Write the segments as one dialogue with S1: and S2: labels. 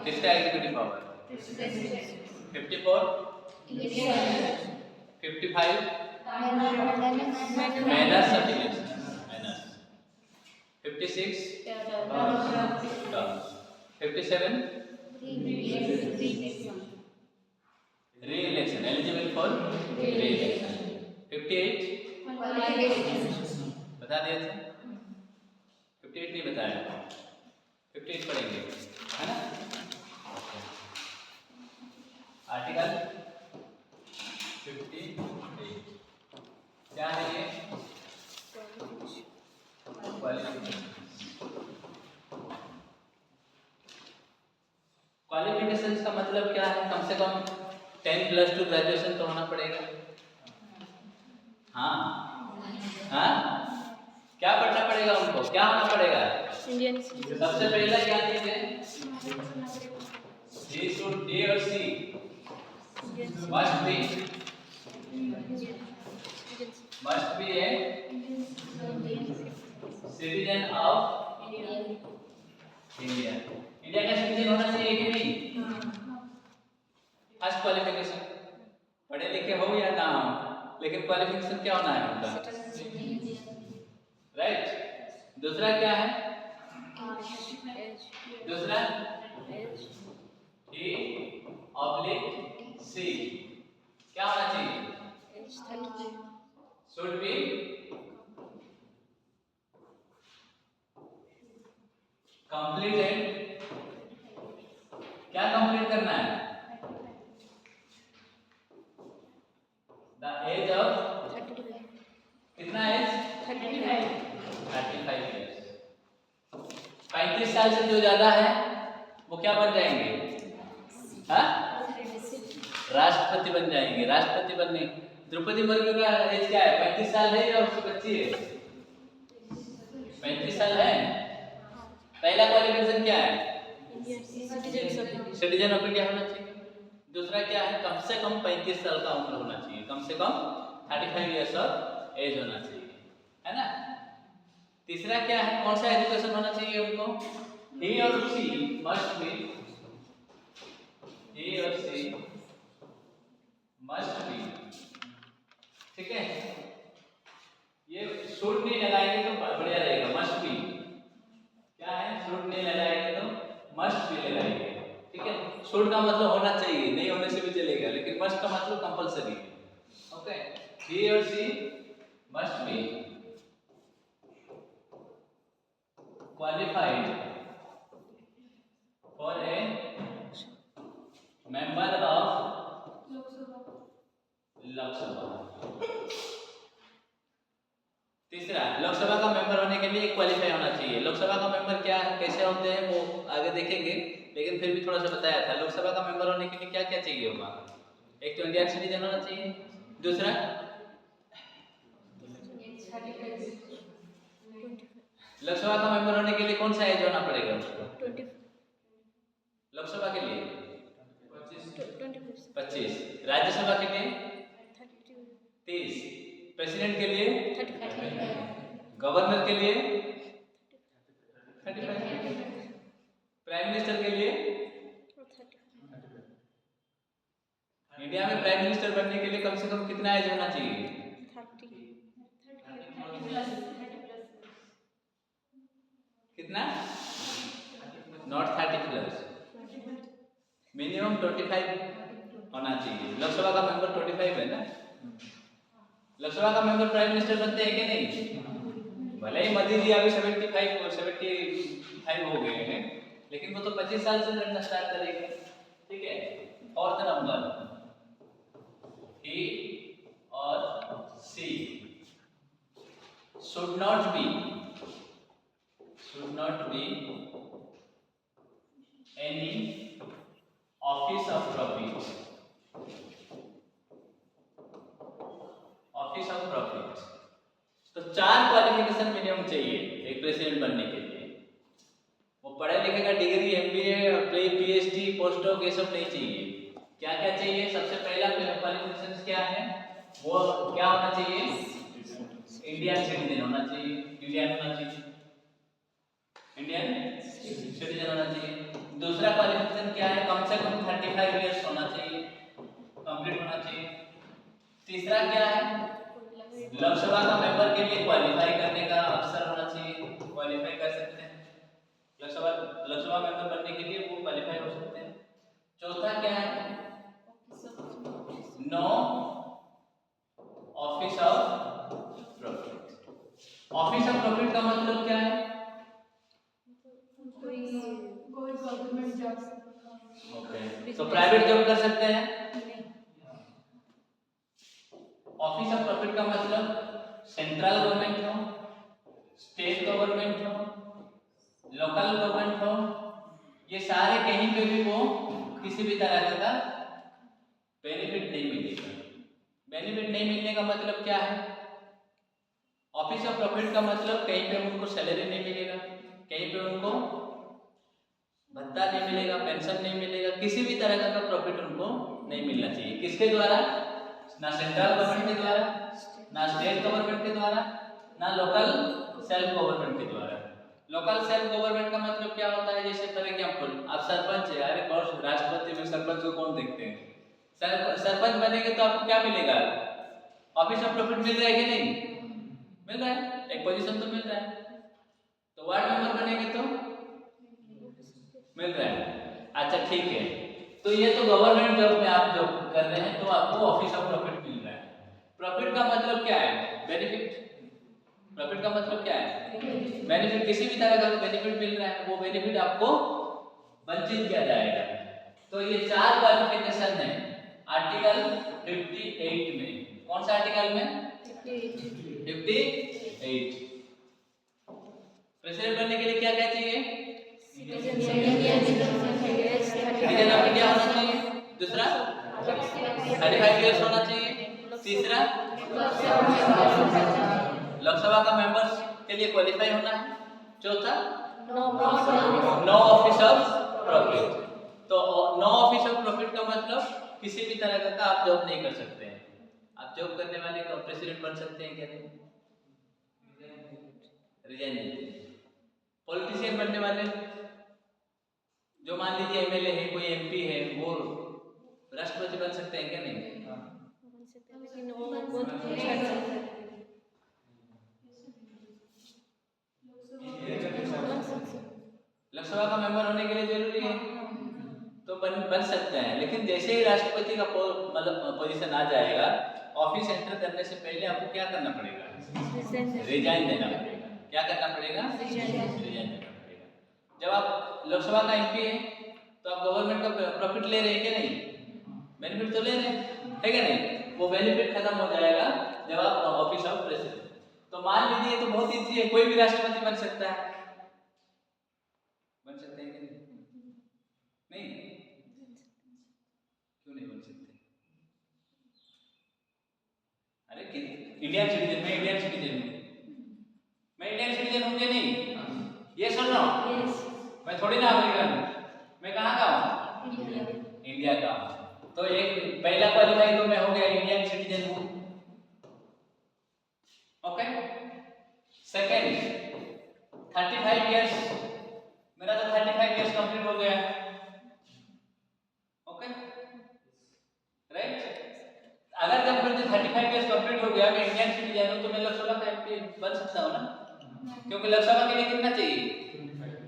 S1: किसका executive power? 54, 55 manners of election, manners, 56 terms, 57 re-election, eligible for re-election, 58 बता दिया था, 58 नहीं बताया, 58 पढ़ेंगे है ना। आर्टिकल 58 क्या है ये? क्वालिफिकेशंस का मतलब क्या है? कम से कम 10+2 ग्रेजुएशन तो होना पड़ेगा। हाँ हाँ, क्या पढ़ना पड़ेगा उनको? क्या होना पड़ेगा? इंडियन। सबसे पहला क्या चीज है? He should A or C must be a citizen of India. India का सिटीजन होना चाहिए कि नहीं? फर्स्ट क्वालिफिकेशन, पढ़े लिखे हो या ना हो, लेकिन क्वालिफिकेशन क्या होना है उनका? राइट। दूसरा क्या है? दूसरा E/C क्या होना चाहिए? should be completed, क्या कंप्लीट करना है? द एज ऑफ कितना एज? 35 ईयर्स। 35 साल से जो ज्यादा है वो क्या बन जाएंगे? हाँ, राष्ट्रपति बन जाएंगे। राष्ट्रपति बनने द्रौपदी मुर्मू का एज क्या है? 35 साल है या उससे बच्ची है? 35 साल है। पहला क्वालिफिकेशन क्या है? सिटीजन ऑफ इंडिया होना चाहिए। दूसरा क्या है? कम से कम 35 साल का उम्र होना चाहिए, कम से कम 35 इयर्स ऑफ एज होना चाहिए, है ना। तीसरा क्या है? कौन सा एजुकेशन होना चाहिए उनको? he or she must be ठीक है। ये शुड नहीं लगाएंगे तो बढ़िया रहेगा। मस्ट बी क्या है? शुड नहीं लगाएंगे तो मस्ट बी लगाएंगे, ठीक है। शुड का मतलब होना चाहिए, नहीं होने से भी चलेगा, लेकिन मस्ट का मतलब कंपलसरी है। Okay, he or she must be qualified for a member of Lok Sabha. तीसरा, लोकसभा का मेंबर होने के लिए क्वालिफाई होना चाहिए। लोकसभा का मेंबर क्या है, कैसे होते हैं वो आगे देखेंगे, लेकिन फिर भी थोड़ा सा बताया था। लोकसभा का मेंबर होने के लिए क्या क्या चाहिए होगा? एक तो इंडियन सिटीजन होना चाहिए। दूसरा, लोकसभा का मेंबर होने के लिए कौन सा एज होना पड़ेगा उसको? लोकसभा के लिए 25, राज्यसभा के लिए 30, प्रेसिडेंट के लिए 35, गवर्नर के लिए 35, प्राइम मिनिस्टर के लिए। इंडिया में प्राइम मिनिस्टर बनने के लिए कम से कम कितना एज होना चाहिए? 30। कितना? नॉट 30+, मिनिमम 25 होना चाहिए। लोकसभा का मेंबर 25 है ना। लोकसभा का मेंबर प्राइम मिनिस्टर बनते हैं कि नहीं? भले ही मोदी जी अभी 75 हो गए हैं, लेकिन वो तो 25 साल से लड़ना स्टार्ट करेंगे, ठीक है। Fourth number, he or she should not be any office of profit, तो 4 क्वालिफिकेशन मिनिमम चाहिए एक प्रेसिडेंट बनने के लिए। वो पढ़े लिखे का degree, MBA, PhD, post doc ये सब नहीं चाहिए। क्या क्या चाहिए? सबसे पहला क्वालिफिकेशन क्या है? वो क्या होना चाहिए? इंडियन सिटीजन होना चाहिए। इंडियन होना चाहिए, इंडियन सिटीजन होना चाहिए। दूसरा क्वालिफिकेशन क्या 25 इयर्स होना चाहिए, कंप्लीट होना चाहिए। तीसरा क्या है, लोकसभा का मेंबर के लिए क्वालिफाई करने का अवसर होना चाहिए, क्वालिफाई कर सकते हैं, लोकसभा मेंबर बनने के लिए वो क्वालिफाई हो सकते हैं। चौथा क्या है, no office of profit. Office of profit का मतलब क्या है,
S2: कोई गवर्नमेंट जॉब।
S1: ओके, तो प्राइवेट जॉब कर सकते हैं। ऑफिस ऑफ प्रॉफिट का मतलब सेंट्रल गवर्नमेंट हो, स्टेट गवर्नमेंट हो, लोकल गवर्नमेंट हो, ये सारे कहीं पे भी वो किसी भी तरह का बेनिफिट नहीं मिलेगा। बेनिफिट नहीं मिलने का मतलब क्या है, ऑफिस ऑफ प्रॉफिट का मतलब कहीं पे उनको सैलरी नहीं मिलेगा, कहीं पे उनको भत्ता नहीं मिलेगा, पेंशन नहीं मिलेगा, किसी भी तरह का प्रॉफिट उनको नहीं मिलना चाहिए। किसके द्वारा, ना सेंट्रल गवर्नमेंट के द्वारा, ना स्टेट गवर्नमेंट के द्वारा, ना लोकल सेल्फ गवर्नमेंट के द्वारा। लोकल सेल्फ गवर्नमेंट का मतलब क्या होता है, जैसे फॉर एग्जांपल आप सरपंच है, अरे कौन राष्ट्रपति में सरपंच को कौन देखते हैं, सरपंच बनेंगे तो आपको क्या मिलेगा, ऑफिस ऑफ प्रॉफिट मिल रहा है कि नहीं, मिल रहा है, एक पोजीशन तो मिल रहा है। तो वार्ड मेंबर बनेंगे तो मिल रहा है। अच्छा ठीक है, तो ये तो गवर्नमेंट जॉब में आप जॉब कर रहे हैं तो आपको ऑफिस ऑफ प्रॉफिट मिल रहा है। प्रॉफिट का मतलब क्या है, बेनिफिट। प्रॉफिट का मतलब क्या है, बेनिफिट, किसी भी तरह का बेनिफिट मिल रहा है, वो बेनिफिट आपको वंचित किया जाएगा। तो ये 4 क्वालिफिकेशन है आर्टिकल 58 में। कौन सा आर्टिकल में, 58। प्रेसिडेंट बनने के लिए क्या क्या चाहिए, सिटीजन ऑफ इंडिया होना चाहिए, दूसरा 35 इयर्स होना चाहिए, तीसरा लोकसभा का मेंबर्स के लिए क्वालिफाई होना है, चौथा नो ऑफिस ऑफ प्रॉफिट। तो नो ऑफिस ऑफ प्रॉफिट का मतलब किसी भी तरह का आप जॉब नहीं कर सकते हैं। आप जॉब करने वाले को प्रेसिडेंट बन सकते हैं क्या, नहीं, रिजाइन दीजिए। पॉलिटिशियन बनने वाले, जो मान लीजिए एमएलए है, कोई एमपी है, वो राष्ट्रपति बन सकते हैं क्या, नहीं, लोकसभा का मेंबर होने के लिए जरूरी है तो बन सकते हैं। लेकिन जैसे ही राष्ट्रपति का मतलब पोजीशन आ जाएगा, ऑफिस एंटर करने से पहले आपको क्या करना पड़ेगा, रिजाइन देना पड़ेगा। क्या करना पड़ेगा, रिजाइन देना पड़ेगा। जब आप लोकसभा का एमपी है तो आप गवर्नमेंट का प्रॉफिट ले रहे हैं क्या, नहीं, बेनिफिट तो ले रहे हैं, है क्या नहीं, वो बेनिफिट खत्म हो जाएगा जब आप ऑफिस ऑफ प्रेसिडेंट। तो मान लीजिए, तो बहुत ईजी है, कोई भी राष्ट्रपति बन सकता है, बन सकते हैं कि नहीं, क्यों नहीं बन सकते, अरे इंडियन सिटीजन, मैं इंडियन सिटीजन हूँ, मैं इंडियन सिटीजन हूँ कि नहीं, ये सुनो, मैं थोड़ी ना अमेरिकन हूँ, मैं कहाँ का हूँ, इंडिया का हूँ। तो एक पहला क्वालिफाई तो मैं हो गया, इंडियन सिटीजन हूँ, ओके। सेकेंड 35 इयर्स, मेरा तो 35 इयर्स कंप्लीट हो गया, ओके राइट। अगर जब मुझे 35 इयर्स कंप्लीट हो गया, मैं इंडियन सिटीजन हूँ, तो मैं लोकसभा का एमपी बन सकता हूँ ना, क्योंकि लोकसभा के लिए कितना चाहिए,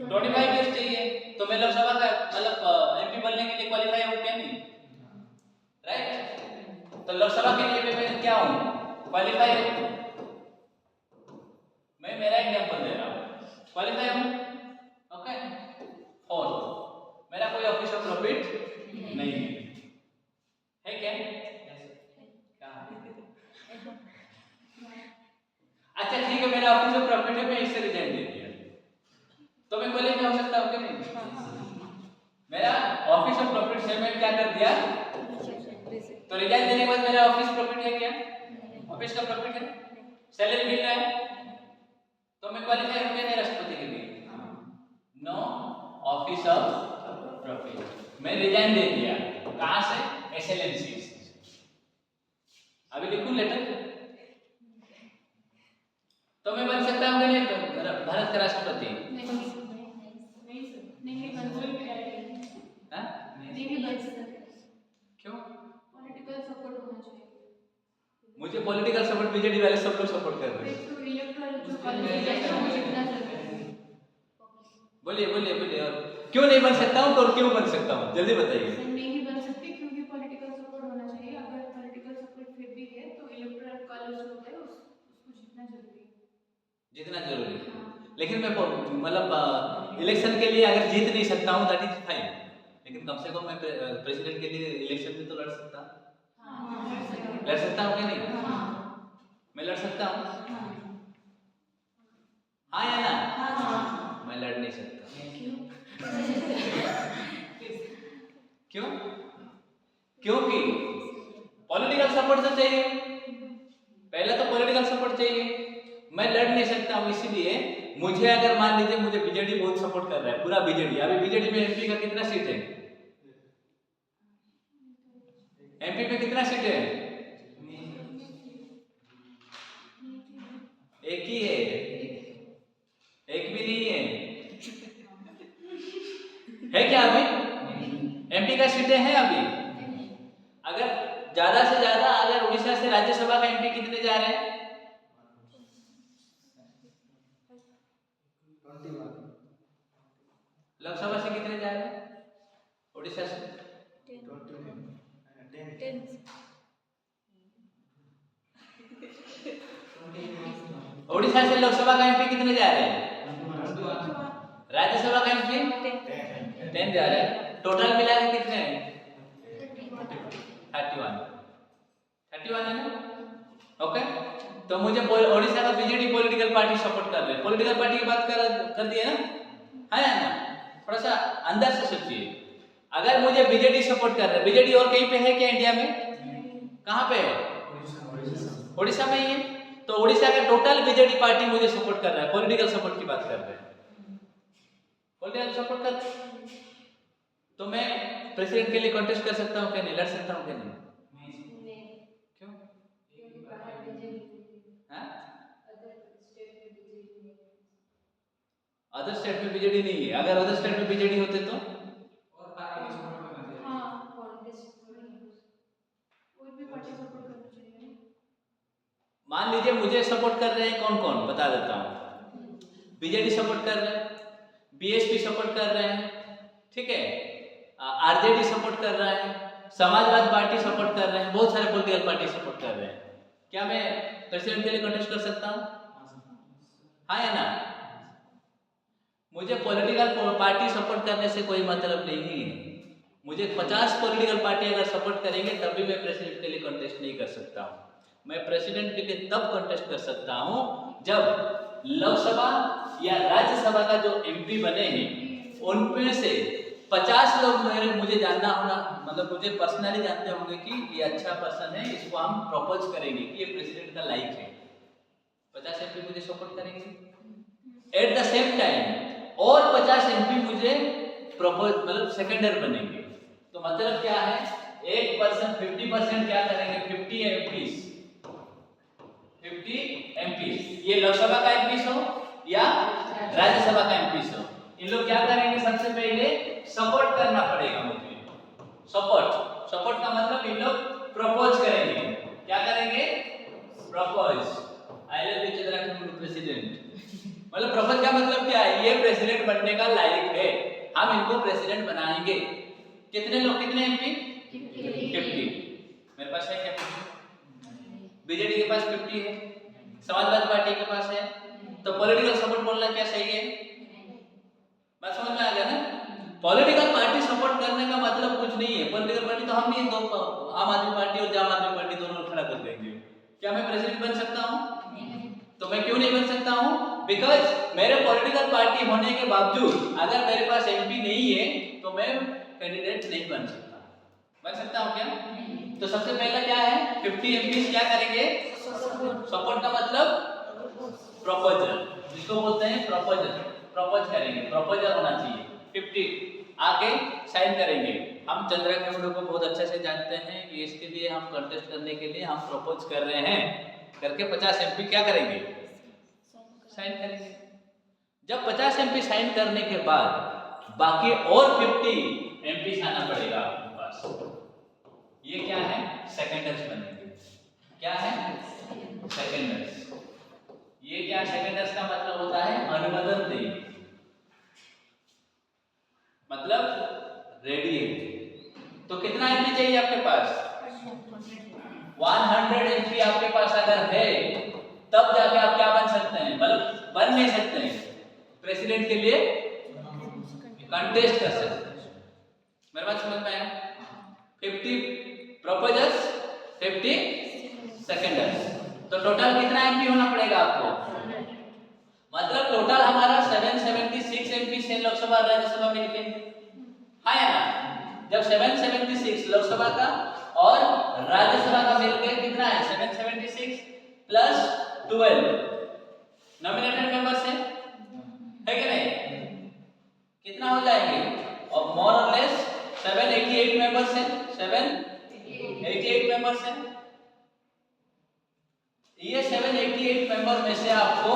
S1: 25 इयर्स चाहिए। तो मैं लोकसभा का मतलब एमपी बनने के लिए क्वालिफाई हूँ क्या, नहीं, राइट। तो लोकसभा के लिए मैं क्या हूँ, क्वालिफाई हूँ। मैं मेरा एग्जांपल दे रहा हूँ, क्वालिफाई हूँ, ओके। और मेरा कोई ऑफिस ऑफ प्रॉफिट नहीं है क्या, अच्छा ठीक है, मेरा ऑफिस ऑफ प्रॉफिट है, मैं इससे रिजाइन दे दिया, तो मैं क्वालिफाई हो सकता हूँ कि नहीं, मेरा ऑफिस ऑफ प्रॉफिट से मैं क्या कर दिया, तो रिजाइन देने के बाद मेरा ऑफिस प्रॉफिट है क्या, ऑफिस का प्रॉफिट है, सैलरी मिल रहा है, तो मैं क्वालिफाई हो गया नहीं राष्ट्रपति के लिए, नो ऑफिस ऑफ प्रॉफिट, मैं रिजाइन दे दिया, कहां से, एसएलएनसी। अभी लिखूं लेटर, तो मैं बन सकता हूँ कि नहीं, भारत का राष्ट्रपति, नहीं पॉलिटिकल सपोर्ट बीजेडी वाले सब लोग सपोर्ट कर रहे हैं।
S2: तो इलेक्टोरल जो कॉलेज है वो जितना जरूरी है।
S1: बोलिए बोलिए बोलिए, और क्यों नहीं बन सकता हूँ और क्यों बन सकता हूँ, जल्दी बताइए।
S2: नहीं बन सकते क्योंकि पॉलिटिकल सपोर्ट होना चाहिए। अगर पॉलिटिकल सपोर्ट फिर भी है तो इलेक्टोरल कॉलेज जो होता है उसको जितना जरूरी है।
S1: जितना जरूरी है, लेकिन मैं मतलब इलेक्शन के लिए अगर जीत नहीं सकता हूँ दैट इज फाइन, लेकिन कम से कम मैं प्रेसिडेंट के लिए इलेक्शन में तो लड़ सकता हूँ। लड़ सकता हूँ कि नहीं? मैं लड़ सकता हूँ, हाँ या ना? मैं लड़ नहीं सकता। क्यों? क्योंकि पॉलिटिकल सपोर्ट तो चाहिए, पहले तो पॉलिटिकल सपोर्ट चाहिए। मैं लड़ नहीं सकता हूँ इसलिए मुझे, अगर मान लीजिए मुझे बीजेडी बहुत सपोर्ट कर रहा है, पूरा बीजेडी, अभी बीजेडी में एमपी का कितना सीट है? एमपी पे कितना सीट है? एक ही है, एक भी नहीं है क्या अभी? एमपी का सीटें हैं अभी। अगर ज्यादा से ज्यादा अगर उड़ीसा से राज्यसभा का एमपी कितने जा रहे हैं?
S3: 21।
S1: लोकसभा से कितने जा रहे हैं उड़ीसा से?
S3: 10।
S1: उड़ीसा से लोकसभा का एमपी कितने जा रहे हैं? राज्यसभा का एमपी 10 जा रहे हैं। टोटल मिला के कितने हैं? 31 है ना? ओके, तो मुझे उड़ीसा का बीजेडी पॉलिटिकल पार्टी सपोर्ट कर रहे हैं। पॉलिटिकल पार्टी की बात कर दिए ना, है ना? थोड़ा सा अंदर से सोचिए, अगर मुझे बीजेडी सपोर्ट कर रहे हैं, बीजेडी और कहीं पे है क्या इंडिया में? कहाँ पे है? उड़ीसा में ही है। तो उड़ीसा का टोटल बीजेडी पार्टी मुझे सपोर्ट कर रहा है, पॉलिटिकल सपोर्ट की बात कर रहे हैं, पॉलिटिकल सपोर्ट कर रहे हैं। तो मैं प्रेसिडेंट के लिए कॉन्टेस्ट कर सकता हूँ क्या नहीं? लड़ सकता हूँ क्या नहीं? क्यों? अदर स्टेट में बीजेडी नहीं है। अगर अदर स्टेट में बीजेडी होते तो मान लीजिए मुझे सपोर्ट कर रहे हैं कौन कौन, बता देता हूँ। बीजेडी सपोर्ट कर रहे हैं, बीएसपी सपोर्ट कर रहे हैं, ठीक है, आरजेडी सपोर्ट कर रहा है, समाजवादी पार्टी सपोर्ट कर रहे हैं, बहुत सारे पॉलिटिकल पार्टी सपोर्ट कर रहे हैं। क्या मैं प्रेसिडेंट के लिए कॉन्टेस्ट कर सकता हूँ? हाँ या ना? मुझे पॉलिटिकल पार्टी सपोर्ट करने से कोई मतलब नहीं है। मुझे 50 पॉलिटिकल पार्टी अगर सपोर्ट करेंगे तब भी मैं प्रेसिडेंट के लिए कॉन्टेस्ट नहीं कर सकता हूँ। मैं प्रेसिडेंट के लिए तब कॉन्टेस्ट कर सकता हूँ जब लोकसभा या राज्यसभा का जो एमपी बने हैं उनमें से 50 लोग मुझे जानना होना, मतलब मुझे पर्सनली जानते होंगे कि ये अच्छा पर्सन है, इसको हम प्रपोज करेंगे कि ये प्रेसिडेंट का लायक है। 50 एमपी मुझे सपोर्ट करेंगे। एट द सेम टाइम और 50 एमपी मुझे प्रपोज, मतलब सेकेंडर बनेंगे। तो मतलब क्या है, 1% 50% क्या करेंगे? 50 एमपी, ये लोकसभा का एमपी हो या राज्यसभा का एमपी हो, इन लोग क्या करेंगे? सबसे पहले सपोर्ट करना पड़ेगा मुझे। सपोर्ट का मतलब इन लोग प्रपोज करेंगे। क्या करेंगे? Propose. I love you Chandrakant president. मतलब प्रपोज का मतलब क्या है? ये प्रेसिडेंट बनने का लायक है, हम इनको प्रेसिडेंट बनाएंगे। कितने लोग, कितने एमपी? 50। मेरे पास है क्या? बीजेडी के पास 50 है, समाजवादी पार्टी के पास है, तो पॉलिटिकल सपोर्ट बोलना क्या सही है? बात समझ में आ गया ना? पॉलिटिकल पार्टी सपोर्ट करने का मतलब कुछ नहीं है। पॉलिटिकल पार्टी तो हम नहीं, दो आम आदमी पार्टी और जाम आदमी पार्टी दोनों खड़ा कर देंगे। क्या मैं प्रेसिडेंट बन सकता हूँ? तो मैं क्यों नहीं बन सकता हूँ? बिकॉज मेरे पॉलिटिकल पार्टी होने के बावजूद अगर मेरे पास एमपी नहीं है तो मैं कैंडिडेट नहीं बन सकता। बन सकता हूँ क्या? तो सबसे पहला क्या है? 50 एमपी क्या करेंगे? सपोर्ट का मतलब प्रपोजल, जिसको बोलते हैं प्रपोजल, प्रपोज करेंगे, प्रपोजल होना चाहिए। 50 आके साइन करेंगे। हम चंद्रा खेमुंडू को बहुत अच्छे से जानते हैं कि इसके लिए हम कंटेस्ट करने के लिए हम प्रपोज कर रहे हैं करके 50 एमपी क्या करेंगे? साइन करेंगे। जब 50 एमपी साइन करने के बाद बाकी और 50 एमपी आना पड़ेगा आपके पास। ये क्या है? सेकेंडर्स बनेंगे। क्या है? सेकेंडर्स। ये क्या सेकेंडर्स का मतलब होता है अनुमोदन देगी, मतलब रेडी है। तो कितना एमपी चाहिए आपके पास? 100 एमपी आपके पास अगर है तब जाके आप क्या बन सकते हैं, मतलब बन नहीं सकते हैं, प्रेसिडेंट के लिए कंटेस्ट कर सकते हैं। मेरे बात समझ में आया? 50 प्रपोजल्स 50 सेकेंडर्स, तो टोटल कितना एमपी होना पड़ेगा आपको? मतलब टोटल हमारा 776 एमपी से लोकसभा राज्यसभा मिलके, हाँ या ना? जब 776 लोकसभा का और राज्यसभा का मिलके कितना है? 776 प्लस 12 नॉमिनेटेड मेंबर्स है कि नहीं? कितना हो जाएंगे? और मोर और लेस 788 मेंबर्स है, 788 मेंबर्स है। ये 788 मेंबर में से आपको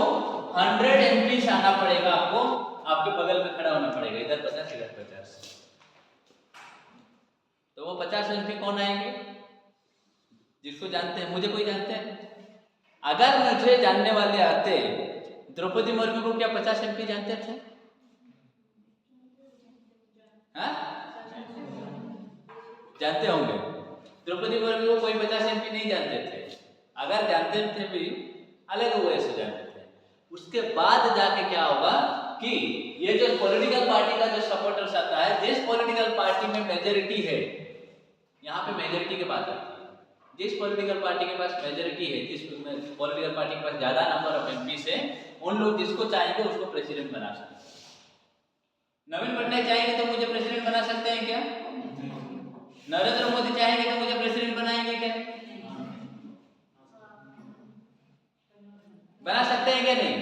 S1: 100 एमपी आना पड़ेगा, आपको आपके बगल में खड़ा होना पड़ेगा, इधर 50 इधर 50। तो वो 50 एमपी कौन आएंगे? जिसको जानते हैं, मुझे कोई जानते हैं? अगर मुझे जानने वाले आते, द्रौपदी मुर्मू को क्या 50 एमपी जानते थे? हाँ? जानते होंगे। द्रौपदी मुर्मू को कोई 50 एमपी नहीं जानते थे, अगर जानते थे भी अलग वे से जानते थे। उसके बाद जाके क्या होगा कि ये जो पॉलिटिकल पार्टी का जो सपोर्टर्स आता है, जिस पॉलिटिकल पार्टी में मेजॉरिटी है, यहाँ पे मेजॉरिटी की बात आती है, जिस पॉलिटिकल पार्टी के पास मेजॉरिटी है, जिस पॉलिटिकल पार्टी के पास ज्यादा नंबर ऑफ एमपी है, उन लोग जिसको चाहेंगे उसको प्रेसिडेंट बना सकते हैं। नवीन पटनायक चाहेंगे तो मुझे प्रेसिडेंट बना सकते हैं क्या? नरेंद्र मोदी चाहेंगे तो मुझे प्रेसिडेंट बनाएंगे क्या? बना सकते हैं क्या? नहीं।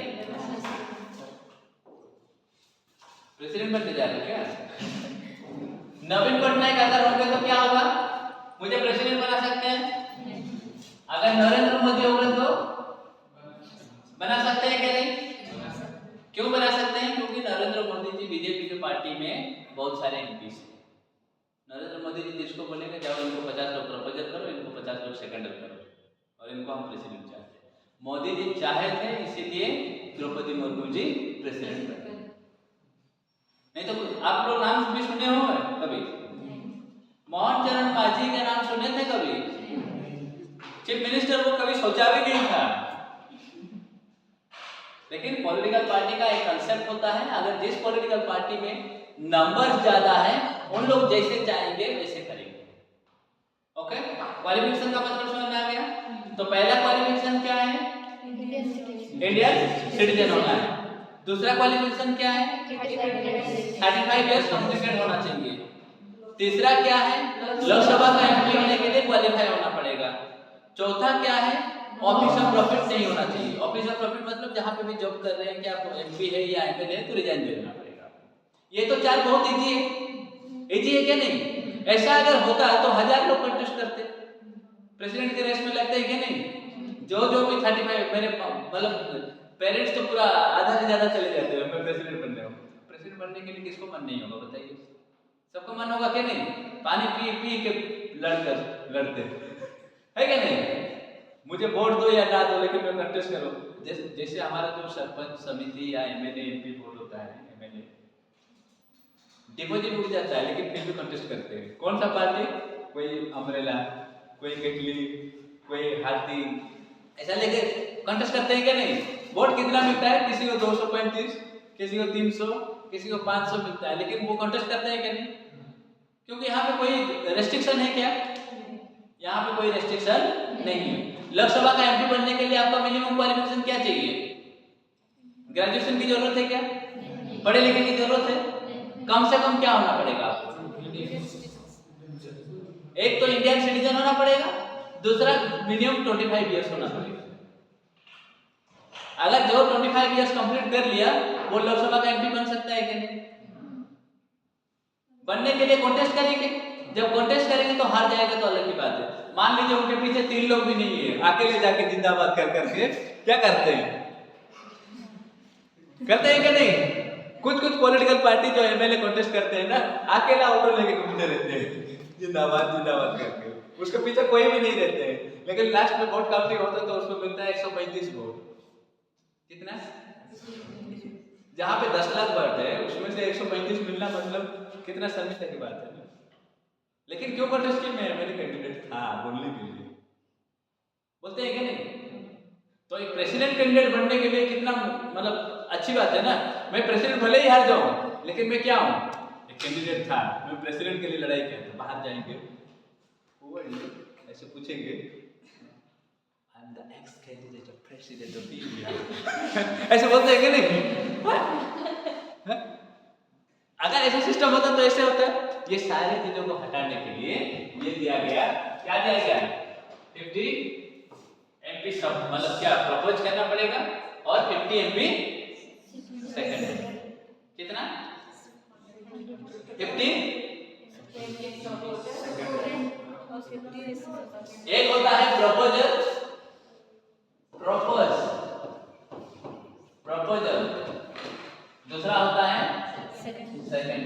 S1: प्रेसिडेंट बनने जा रहे क्या? नवीन पटनायक अगर होंगे तो क्या होगा? मुझे प्रेसिडेंट बना सकते हैं। अगर नरेंद्र मोदी होंगे तो बना सकते हैं क्या? नहीं। क्यों बना सकते हैं? क्योंकि नरेंद्र मोदी जी बीजेपी की पार्टी में बहुत सारे एमपी हैं। नरेंद्र मोदी जी जिसको बोलेंगे जाओ इनको 50 लोग प्रपोजल करो, इनको 50 लोग सेकेंडर करो और इनको हम प्रेसिडेंट चाहते हैं। मोदी जी चाहे थे, इसीलिए द्रौपदी मुर्मू जी प्रेसिडेंट बने। नहीं तो आप लोग नाम भी सुने हो कभी? मोहन चरण मांझी के नाम सुने थे कभी? चीफ मिनिस्टर को कभी सोचा भी नहीं था। लेकिन पॉलिटिकल पार्टी का एक कंसेप्ट होता है, अगर जिस पॉलिटिकल पार्टी में नंबर ज्यादा है, उन लोग जैसे चाहेंगे वैसे करेंगे। ओके, क्वालिफिकेशन का मतलब समझ में आ गया? तो पहला क्वालिफिकेशन क्या है? इंडियन सिटीजन होना है। दूसरा क्वालिफिकेशन क्या है? 35 इयर्स कंप्लीटेड होना चाहिए। तीसरा क्या है? लोकसभा का एमपी होने के लिए क्वालिफाई होना पड़ेगा। चौथा क्या है? ऑफिस ऑफ प्रॉफिट नहीं होना चाहिए। ऑफिस ऑफ प्रॉफिट मतलब जहां पे भी जॉब कर रहे हैं, क्या आप एमपी है या एमएलए है तो रिजाइन दे देना पड़ेगा। ये तो चार बहुत इजी है। इजी है क्या? नहीं। ऐसा अगर होता तो 1000 लोग कंटेस्ट करते, प्रेसिडेंट के रेस में लगते हैं क्या? नहीं। जो भी 35 मेरे मतलब पेरेंट्स तो पूरा आधा से ज्यादा चले जाते हैं मैं प्रेसिडेंट बनने को। प्रेसिडेंट बनने के लिए किसको मन नहीं होगा बताइए? सबको मन होगा क्या? नहीं। पानी पी पी के लड़ते है क्या? नहीं। मुझे वोट दो या ना दो, लेकिन मैं कंटेस्ट करो। जैसे हमारा जो सरपंच समिति या एमएलए एमपी वोट होता है, एमएलए डिपॉजिट उठ जाता है लेकिन फिर भी कंटेस्ट करते हैं। कौन सा पार्टी? कोई अम्ब्रेला, कोई केटली, कोई हाथी, ऐसा लेके कंटेस्ट करते हैं क्या? नहीं। वोट कितना मिलता है? किसी को 235, किसी को 300, किसी को 500 मिलता है, लेकिन वो कंटेस्ट करते हैं क्या? नहीं। क्योंकि यहाँ पे कोई रेस्ट्रिक्शन है क्या? यहाँ पे कोई रेस्ट्रिक्शन नहीं है। लोकसभा का एमपी बनने के लिए आपका मिनिमम क्वालिफिकेशन क्या चाहिए? ग्रेजुएशन की जरूरत है क्या? पढ़े लिखे की जरूरत है? कम से कम क्या होना पड़ेगा आपको? एक तो इंडियन सिटीजन होना पड़ेगा, दूसरा मिनिमम 25 इयर्स होना पड़ेगा। अगर जो 25 इयर्स कंप्लीट कर लिया वो लोकसभा का एमपी बन सकता है कि नहीं? बनने के लिए कॉन्टेस्ट करेंगे। जब कॉन्टेस्ट करेंगे तो हार जाएगा तो अलग की बात है। मान लीजिए उनके पीछे 3 लोग भी नहीं है, अकेले जाके जिंदाबाद कर करके क्या करते हैं? करते हैं क्या? नहीं। कुछ पॉलिटिकल पार्टी जो एमएलए कॉन्टेस्ट करते हैं ना, अकेला ऑटो लेके घूमते रहते हैं जिंदाबाद जिंदाबाद करके। उसके पीछे कोई भी नहीं रहते हैं, लेकिन लास्ट में वोट काउंटिंग होता है तो उसको मिलता है 135 वोट। कितना? जहाँ पे 10 लाख वोट है उसमें से 135 मिलना मतलब कितना शर्मिंदा की बात है। लेकिन क्यों कंटेस्ट की? मैं मेरे कैंडिडेट था बोलने के लिए, बोलते हैं क्या नहीं? तो एक प्रेसिडेंट कैंडिडेट बनने के लिए कितना मतलब अच्छी बात है ना। मैं प्रेसिडेंट भले ही हार जाऊं, लेकिन मैं क्या हूं? एक कैंडिडेट था, मैं प्रेसिडेंट के लिए लड़ाई किया। बाहर जाएंगे ऐसे पूछेंगे, I am the x candidate of president of India ऐसे बोलते हैं कि नहीं? अगर ऐसा सिस्टम होता तो ऐसे होता है। ये सारी चीजों को हटाने के लिए ये दिया गया, क्या दिया गया? 50 MP सब मतलब क्या प्रपोज करना पड़ेगा और 50 MP सेकंड। कितना? 50। एक होता है प्रपोजल, प्रपोजल, दूसरा होता है सेकंड।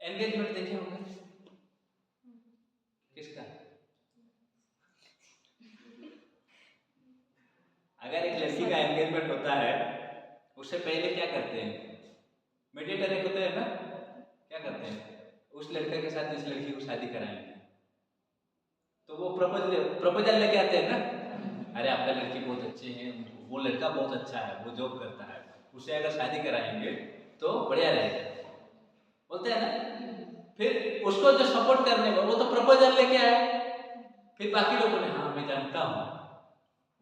S1: एंगेजमेंट देखे होंगे किसका? अगर एक लड़की का एंगेजमेंट होता है उससे पहले क्या करते हैं? मीडिएटर एक होते हैं ना, क्या करते हैं? उस लड़के के साथ इस लड़की को शादी कराएंगे तो वो प्रपोजल लेके आते हैं ना, अरे आपका लड़की बहुत अच्छे हैं, वो लड़का बहुत अच्छा है, वो जॉब करता है, उससे अगर शादी कराएंगे तो बढ़िया रहेगा, बोलते हैं ना। फिर उसको जो सपोर्ट करने को वो तो प्रपोजल लेके आए, फिर बाकी लोगों ने हाँ मैं जानता हूँ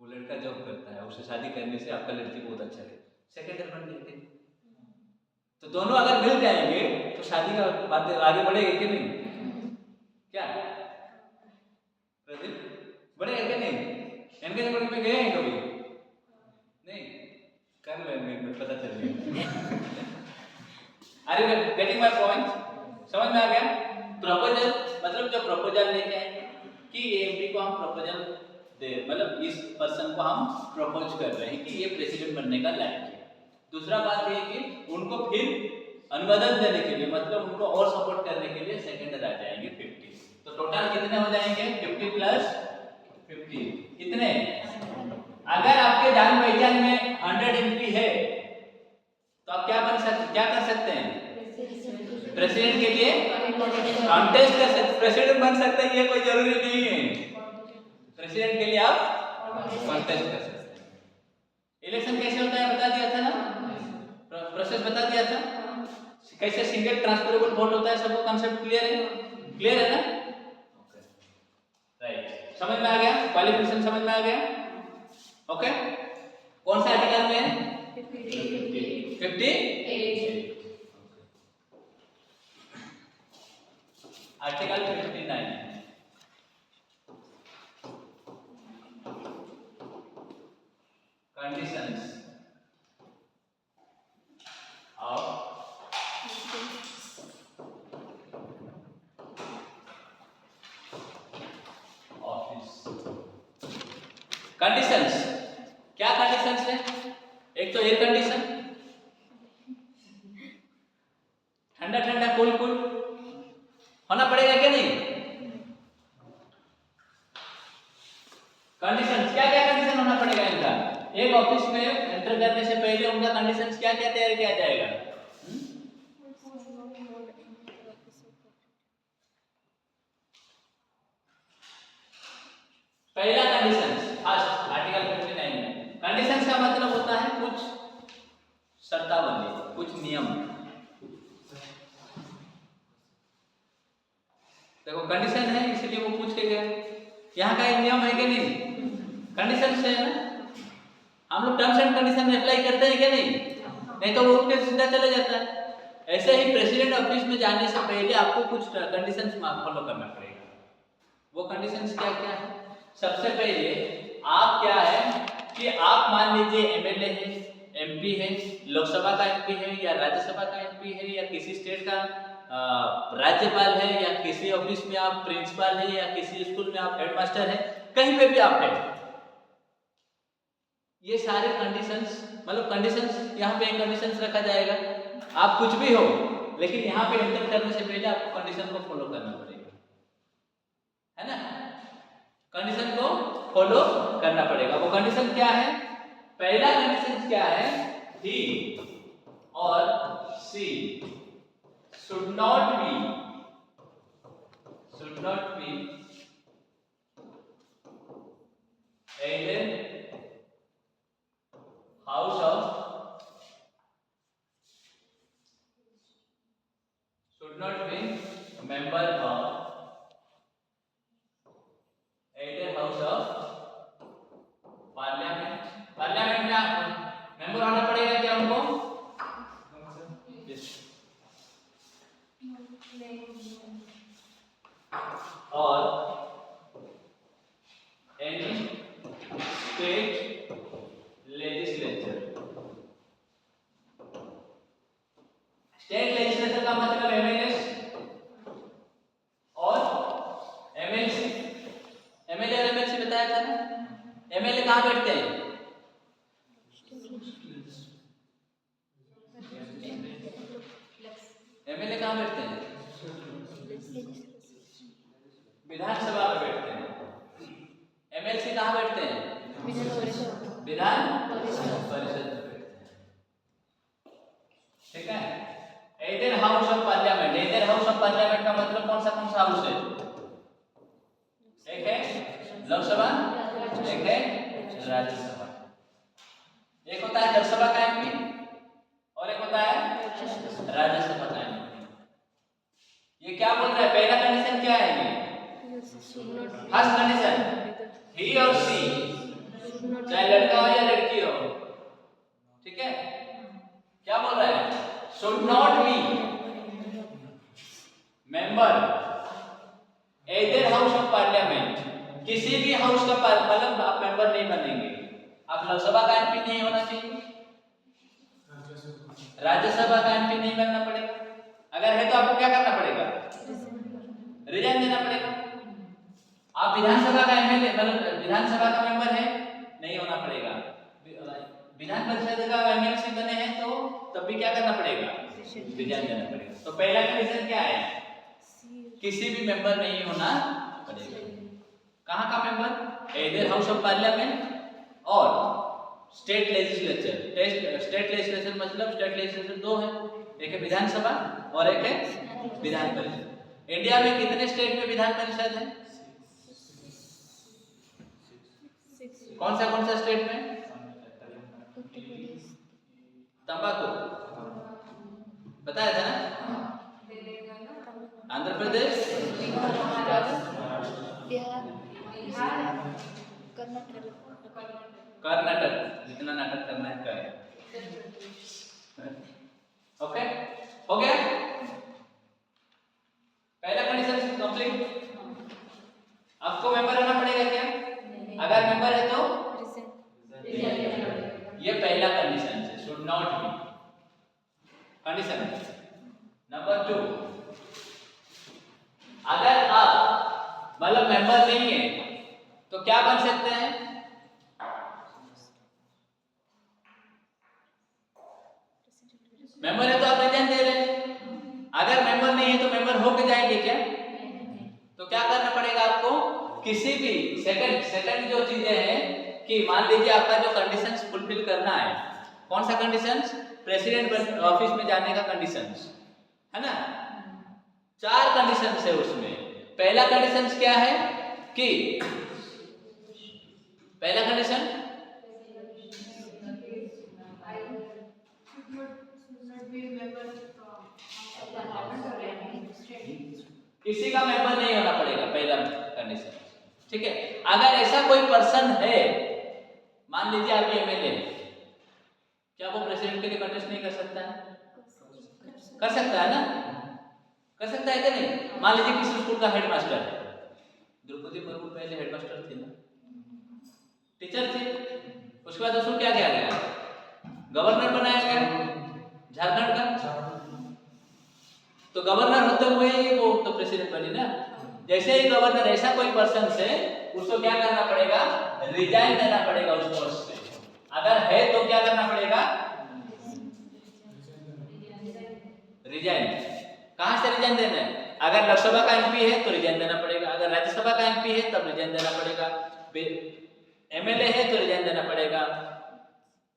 S1: वो लड़का जॉब करता है, उससे शादी करने से आपका लड़की बहुत अच्छा है, सेकेंडरी बन गई। तो दोनों अगर मिल जाएंगे तो शादी का बात आगे बढ़ेगी कि नहीं? क्या बढ़ेगा क्या नहीं? एंगेजमेंट में गए हैं कभी? नहीं, कर लो एंगेजमेंट, पता चल गया। अरे गेटिंग माय पॉइंट? समझ में आ गया? प्रपोजल मतलब जो प्रपोजल लेके आएंगे कि ये एमपी को हम प्रपोजल दे, मतलब इस पर्सन को हम प्रपोज कर रहे हैं कि ये प्रेसिडेंट बनने का लायक है। दूसरा बात ये कि उनको फिर अनुमोदन देने के लिए, मतलब उनको और सपोर्ट करने के लिए सेकंड आ जाएंगे 50। तो टोटल कितने हो जाएंगे? 50 प्लस 50 कितने? अगर आपके जान पहचान में 100 MP है तो आप क्या कर सकते हैं? प्रेसिडेंट के लिए कॉन्टेस्ट कर सकते, प्रेसिडेंट बन सकते हैं, ये कोई जरूरी नहीं है। प्रेसिडेंट के लिए आप कॉन्टेस्ट कर सकते हैं। इलेक्शन कैसे होता है बता दिया था ना, प्रोसेस बता दिया था कैसे सिंगल ट्रांसफरेबल वोट होता है, सबको कांसेप्ट क्लियर है? क्लियर है ना? राइट, समझ में आ गया? क्वालिफिकेशन समझ में आ गया? ओके, कौन सा आर्टिकल में है? 58 आर्टिकल 59 कंडीशंस ऑफ कंडीशंस। क्या कंडीशंस है? एक तो एयर कंडीशन, ठंडा ठंडा कूल कूल होना पड़ेगा क्या नहीं? कंडीशंस क्या क्या कंडीशन होना पड़ेगा इनका? एक ऑफिस में एंटर करने से पहले उनका कंडीशंस क्या क्या तैयार किया जाएगा? पहला कंडीशंस फर्स्ट आर्टिकल 59 में कंडीशंस का मतलब होता है कुछ शर्तावली, कुछ नियम। देखो कंडीशन है इसलिए वो पूछ के गए, यहाँ का एक नियम है कि नहीं? कंडीशन से है ना, हम लोग टर्म्स एंड कंडीशन में अप्लाई करते हैं क्या नहीं? नहीं तो वो उठ के सीधा चले जाता है। ऐसे ही प्रेसिडेंट ऑफिस में जाने से पहले आपको कुछ कंडीशंस फॉलो करना पड़ेगा। वो कंडीशंस क्या क्या है? सबसे पहले आप क्या है कि आप मान लीजिए एमएलए है, एमपी है, लोकसभा का एमपी है या राज्यसभा का एमपी है या किसी स्टेट का राज्यपाल है या किसी ऑफिस में आप प्रिंसिपल है या किसी स्कूल में आप हेडमास्टर है, कहीं पे भी आप है। ये सारे कंडीशंस मतलब कंडीशंस यहाँ पे कंडीशंस रखा जाएगा। आप कुछ भी हो, लेकिन यहाँ पे एंटर करने से पहले आपको कंडीशन को फॉलो करना पड़ेगा, है ना। कंडीशन को फॉलो करना पड़ेगा। वो कंडीशन क्या है? पहला कंडीशन क्या है? ही और सी should not be either house of should not be member of either house of parliament. Parliament में मेंबर होना पड़ेगा क्या उनको? और any state legislature. State legislature का मतलब एमएलए और एमएलसी। एमएलए और एमएलसी बताया था ना। एमएलए कहाँ बैठते हैं? एमएलए कहाँ बैठते हैं? विधानसभा में बैठते हैं। एमएलसी कहाँ बैठते हैं? विधान परिषद में बैठते हैं। ठीक है। Adder house of parliament. Adder house of parliament का मतलब कौन सा हाउस है? एक है लोकसभा, एक है राज्यसभा। एक होता है लोकसभा का एमपी और एक होता है राज्यसभा का एमपी। ये क्या बोल रहा है? पहला कंडीशन क्या है? ये फर्स्ट कंडीशन ही और सी, चाहे लड़का हो या लड़की हो, ठीक है। क्या बोल रहा है? Should not be member either house of parliament. किसी भी हाउस का मतलब आप मेंबर नहीं बनेंगे। आप लोकसभा का एमपी नहीं होना चाहिए, राज्यसभा का एमपी नहीं बनना पड़ेगा। अगर है तो आपको क्या करना पड़ेगा? रिजाइन देना पड़ेगा। आप विधानसभा का एमएलए मतलब विधानसभा का मेंबर है, नहीं होना पड़ेगा। विधान परिषद का एमएलसी बने हैं तो तब भी क्या करना पड़ेगा? रिजाइन देना पड़ेगा। तो पहला कंडीशन क्या है? किसी भी मेंबर नहीं होना पड़ेगा। कहाँ का member? Either house of parliament और स्टेट लेजिस्लेचर। स्टेट लेजिस्लेचर मतलब स्टेट लेजिस्लेचर दो है, एक है विधानसभा और एक है विधान परिषद। इंडिया में कितने स्टेट में विधान परिषद है? कौन सा स्टेट में? तंबाकू बताया था ना। आंध्र प्रदेश, कर्नाटक। जितना नाटक करना है करें। ओके, हो गया। पहला कंडीशन कंप्लीट। आपको मेंबर होना पड़ेगा क्या? अगर मेंबर है तो ये पहला कंडीशन है, should not be. Condition number 2, अगर आप मतलब मेंबर नहीं है तो क्या बन सकते हैं? मेंबर है तो आप रिजाइन दे रहे हैं। अगर मेंबर नहीं है तो मेंबर होके जाएंगे क्या? तो क्या करना पड़ेगा आपको? किसी भी सेकंड जो चीजें हैं कि मान लीजिए आपका जो कंडीशंस फुलफिल करना है, कौन सा कंडीशंस? प्रेसिडेंट ऑफिस में जाने का कंडीशंस है ना। 4 कंडीशंस है उसमें। पहला कंडीशंस क्या है कि पहला कंडीशन किसी का मेंबर नहीं होना पड़ेगा, पहला कंडीशन, ठीक है। अगर ऐसा कोई पर्सन है, मान लीजिए आप एमएलए हैं, क्या वो प्रेसिडेंट के लिए कंटेस्ट नहीं कर सकता है? कर सकता है ना, कर सकता है कि नहीं? मान लीजिए किसी स्कूल का हेडमास्टर है, द्रौपदी मुर्मू पहले हेडमास्टर थी ना, टीचर थी, उसके बाद उसको क्या किया गया? गवर्नर बनाया गया झारखंड का। तो गवर्नर होते हुए ही वो तो प्रेसिडेंट बनी ना। जैसे ही गवर्नर ऐसा कोई पर्सन से, उसको क्या करना पड़ेगा? रिजाइन देना पड़ेगा उस पोस्ट से। अगर है तो क्या करना पड़ेगा? रिजाइन। कहाँ से रिजाइन देना है? अगर लोकसभा का एमपी है तो रिजाइन देना पड़ेगा, अगर राज्यसभा का एमपी है तब रिजाइन देना पड़ेगा, एमएलए है तो रिजाइन देना पड़ेगा,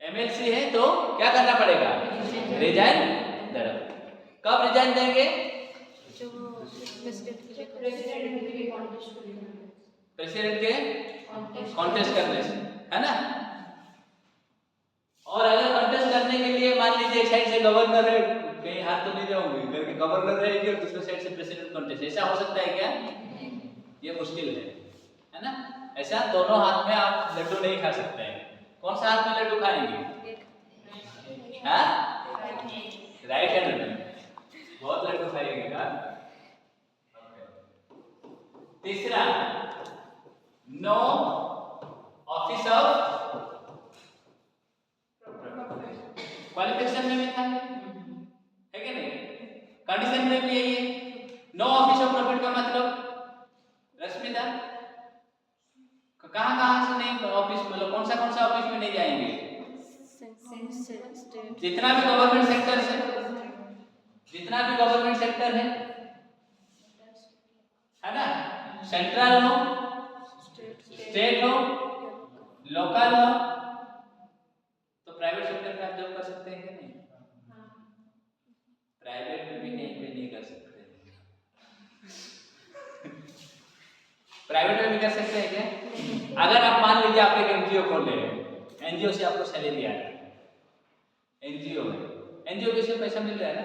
S1: एमएलसी है तो क्या करना पड़ेगा? रिजाइन देना। कब रिजाइन देंगे? प्रेसिडेंट के कॉन्टेस्ट करने से, है ना। और अगर कॉन्टेस्ट करने के लिए मान लीजिए एक साइड से गवर्नर है, कहीं हाथ तो नहीं जाऊंगी करके गवर्नर रहेगी और दूसरे साइड से प्रेसिडेंट कॉन्टेस्ट, ऐसा हो सकता है क्या? ये मुश्किल है ना। ऐसा दोनों हाथ में आप लड्डू नहीं खा सकते हैं। कौन सा हाथ में लड्डू खाएंगे? हाँ, राइट हैंड में बहुत लड्डू खाएंगे का। तीसरा, नो ऑफिस ऑफ क्वालिफिकेशन में भी था, है कि नहीं? कंडीशन में भी यही है। नो ऑफिस ऑफ प्रॉफिट का मतलब रश्मिता कहाँ से नहीं ऑफिस, मतलब कौन सा ऑफिस में नहीं जाएंगे? जितना भी गवर्नमेंट सेक्टर है ना, सेंट्रल हो, स्टेट हो, लोकल हो, तो प्राइवेट सेक्टर में आप जॉब कर सकते हैं कि नहीं? प्राइवेट में भी नहीं कर सकते। प्राइवेट में भी कर सकते हैं क्या? अगर आप मान लीजिए आप एक एनजीओ खोल रहे हैं, एनजीओ से आपको सैलरी आ रहा है, एनजीओ से पैसा मिल रहा है ना।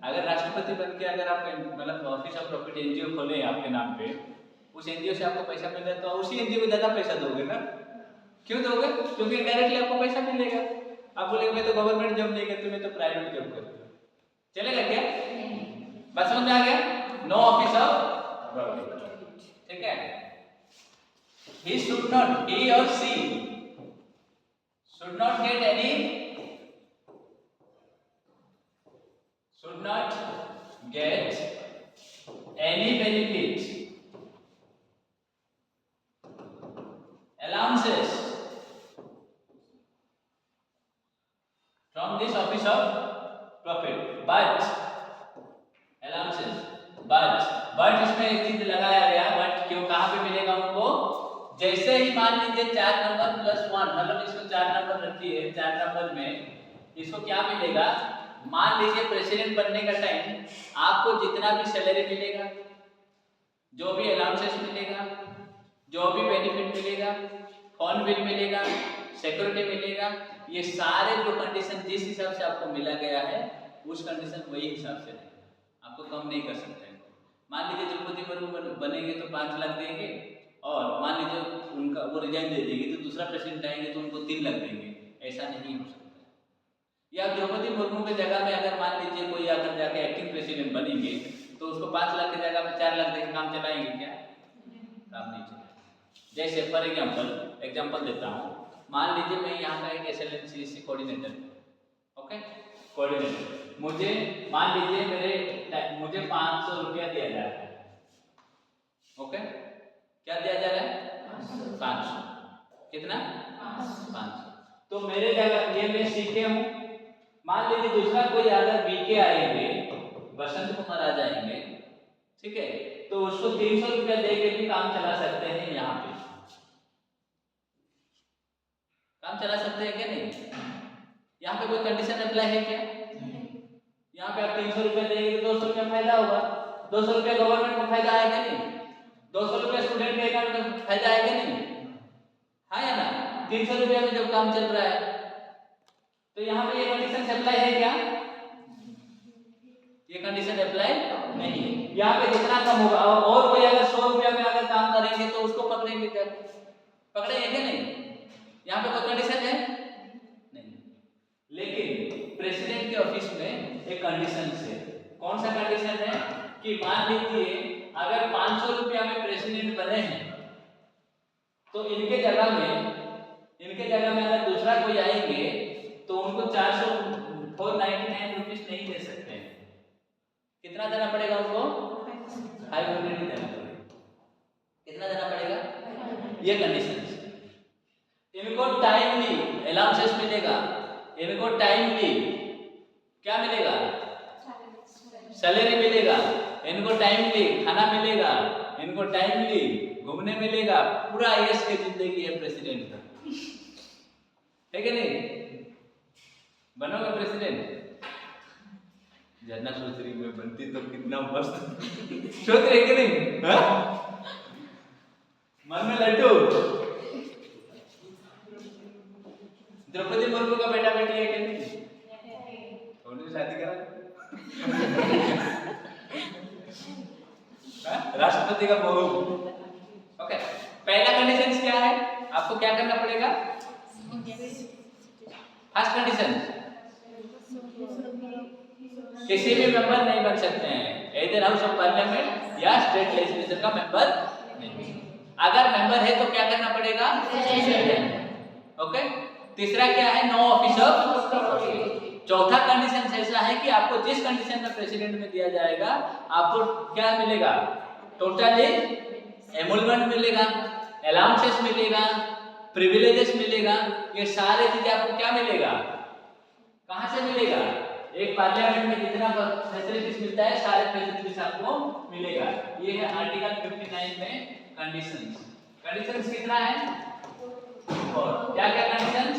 S1: अगर राष्ट्रपति बन के अगर आप मतलब ऑफिस ऑफ प्रॉफिट एनजीओ खोले आपके नाम पे, उस एनजीओ से आपको पैसा मिल रहा है, तो उसी एनजीओ को ज्यादा पैसा दोगे ना। क्यों दोगे? क्योंकक डायरेक्टली आपको पैसा मिलेगा। आप बोलेंगे मैं तो गवर्नमेंट जॉब नहीं करती, मैं तो प्राइवेट जॉब करती हूँ, चलेगा क्या? बात समझ में आ गया? नो ऑफिस ऑफ प्रॉफिट, ठीक है। ही शुड नॉट, ही और सी should not get any, should not get any benefit, allowances from this office of profit, but allowances, but इसमें एक चीज लगाया गया, बट क्यों, कहाँ पे मिलेगा उनको? जैसे ही मान लीजिए 4 नंबर प्लस 1, मतलब इसको 4 नंबर रखिए, 4 नंबर में इसको क्या मिलेगा? मान लीजिए प्रेसिडेंट बनने का टाइम आपको जितना भी सैलरी मिलेगा, जो भी अलाउंसेस मिलेगा, जो भी बेनिफिट मिलेगा, फोन बिल मिलेगा, सिक्योरिटी मिलेगा, ये सारे जो कंडीशन जिस हिसाब से आपको मिला गया है उस कंडीशन वही हिसाब से रहेगा, आपको कम नहीं कर सकते। मान लीजिए द्रौपदी मुर्मू बनेंगे तो 5 लाख देंगे, और मान लीजिए उनका वो रिजाइन दे देंगे तो दूसरा प्रेसिडेंट आएंगे तो उनको 3 लाख देंगे, ऐसा नहीं हो सकता। या द्रौपदी मुर्मू की जगह में अगर मान लीजिए कोई आकर जाके एक्टिंग प्रेसिडेंट बनेंगे तो उसको 5 लाख की जगह पे 4 लाख देकर काम चलाएंगे क्या? काम नहीं चलाएंगे। जैसे फॉर एग्जाम्पल देता हूँ, मान लीजिए मैं यहाँ का एक SLNCC कोऑर्डिनेटर, ओके, कोऑर्डिनेटर, मुझे मान लीजिए मुझे 500 रुपया दिया जा रहा है, ओके, क्या दिया जा रहा है? 500। कितना? 500। तो मेरे जगह ये मैं सीखे हूँ, मान लीजिए दूसरा कोई अगर बीके आएंगे, बसंत कुमार आ जाएंगे, ठीक है, तो उसको 300 रुपया दे के भी काम चला सकते हैं। यहाँ पे काम चला सकते हैं क्या? नहीं। यहाँ पे कोई कंडीशन अप्लाई है क्या? यहाँ पे आप 300 रुपया देंगे तो 200 रुपया फायदा होगा, 200 रुपया गवर्नमेंट को फायदा आएगा नहीं, 200 रुपया स्टूडेंट के अकाउंट में फायदा आएगा नहीं, हाँ या ना? 300 रुपया में जब काम चल रहा है तो यहाँ पे ये कंडीशन अप्लाई है क्या? ये कंडीशन अप्लाई नहीं है। यहाँ पे जितना कम होगा, और कोई अगर 100 रुपया में अगर काम करेंगे तो उसको पकड़ेंगे क्या? पकड़ेंगे क्या? नहीं। यहाँ पे कोई कंडीशन है नहीं, लेकिन प्रेसिडेंट के ऑफिस में एक कंडीशन है। कौन सा कंडीशन है? कि मान लीजिए अगर 500 रुपया में प्रेसिडेंट बने हैं तो इनके जगह में अगर दूसरा कोई आएंगे तो उनको 499 रुपीज नहीं दे सकते हैं। कितना देना पड़ेगा उनको? 500 ही देना पड़ेगा। कितना देना पड़ेगा? ये कंडीशन है। इनको टाइमली अलाउंसेस मिलेगा, इनको टाइमली क्या मिलेगा? सैलरी मिलेगा, इनको टाइमली खाना मिलेगा, इनको टाइमली घूमने मिलेगा, पूरा यश की जिंदगी है प्रेसिडेंट का, है कि नहीं? बनोगे प्रेसिडेंट? जानना सोच रही मैं बनती तो कितना मस्त सोच रही कि नहीं? हाँ? मन में लड्डू। द्रौपदी मुर्मू का बेटा बेटी है कि नहीं? उन्होंने शादी करा। राष्ट्रपति का बहू। ओके, पहला कंडीशन क्या है? आपको क्या करना पड़ेगा? फर्स्ट कंडीशन, किसी भी मेंबर नहीं बन सकते हैं, इधर हाउस ऑफ पार्लियामेंट या स्टेट लेजिस्लेचर का मेंबर नहीं। अगर मेंबर है तो क्या करना पड़ेगा? ओके। तीसरा क्या है? No office of. चौथा कंडीशन ऐसा है कि आपको जिस कंडीशन में प्रेसिडेंट में दिया जाएगा आपको क्या मिलेगा? टोटली एमोलमेंट मिलेगा, अलाउंसेस मिलेगा, प्रिविलेजेस मिलेगा। ये सारे चीजें आपको क्या मिलेगा? कहां से मिलेगा? एक पार्लियामेंट में जितना फैसिलिटीज मिलता है सारे फैसिलिटीज आपको मिलेगा। ये है आर्टिकल 59 में कंडीशंस। कंडीशंस कितना है? और क्या क्या conditions?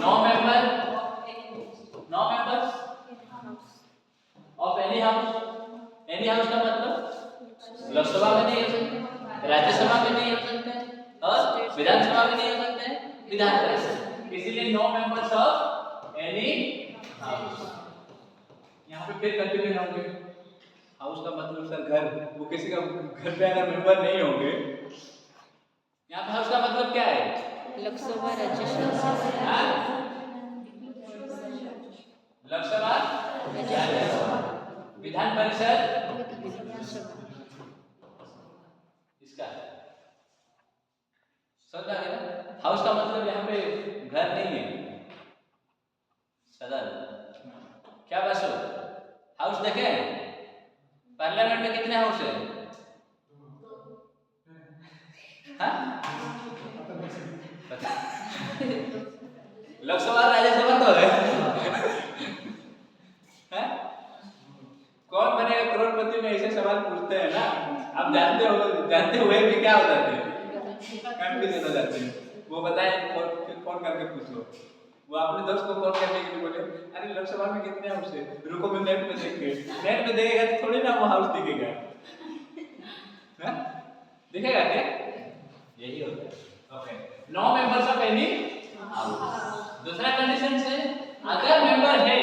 S1: No members of any house. Any house का मतलब लोकसभा में नहीं हो सकते, राज्यसभा में नहीं हो सकते और विधानसभा में नहीं हो सकते, विधान परिषद। इसीलिए no members of any house. यहाँ पे फिर कंफ्यूजन होंगे, हाउस का मतलब सर घर, वो किसी का घर पे अगर मेंबर नहीं होंगे। यहाँ पे हाउस का मतलब क्या है?
S3: लोकसभा, राज्यसभा,
S1: लोकसभा, राज्यसभा, विधान परिषद, इसका समझा है ना? हाउस का मतलब यहाँ पे घर नहीं है, सदन। क्या बसो हाउस देखे? पार्लियामेंट में कितने हाउस है? हाँ? लोकसभा राज्यसभा तो है। कौन बनेगा करोड़पति में ऐसे सवाल पूछते हैं ना, आप जानते हुए भी क्या हो जाते हैं? कंफ्यूजन हो जाते हैं। वो बताए फिर फोन करके पूछ लो। वो अपने दोस्त को फोन करने के लिए बोले अरे लोकसभा में कितने हाउस है? रुको मैं नेट में देख के, नेट में देखेगा तो थोड़ी ना वो हाउस दिखेगा। दिखेगा क्या? यही होता है। Okay, no members of any house. दूसरा कंडीशन से अगर मेंबर है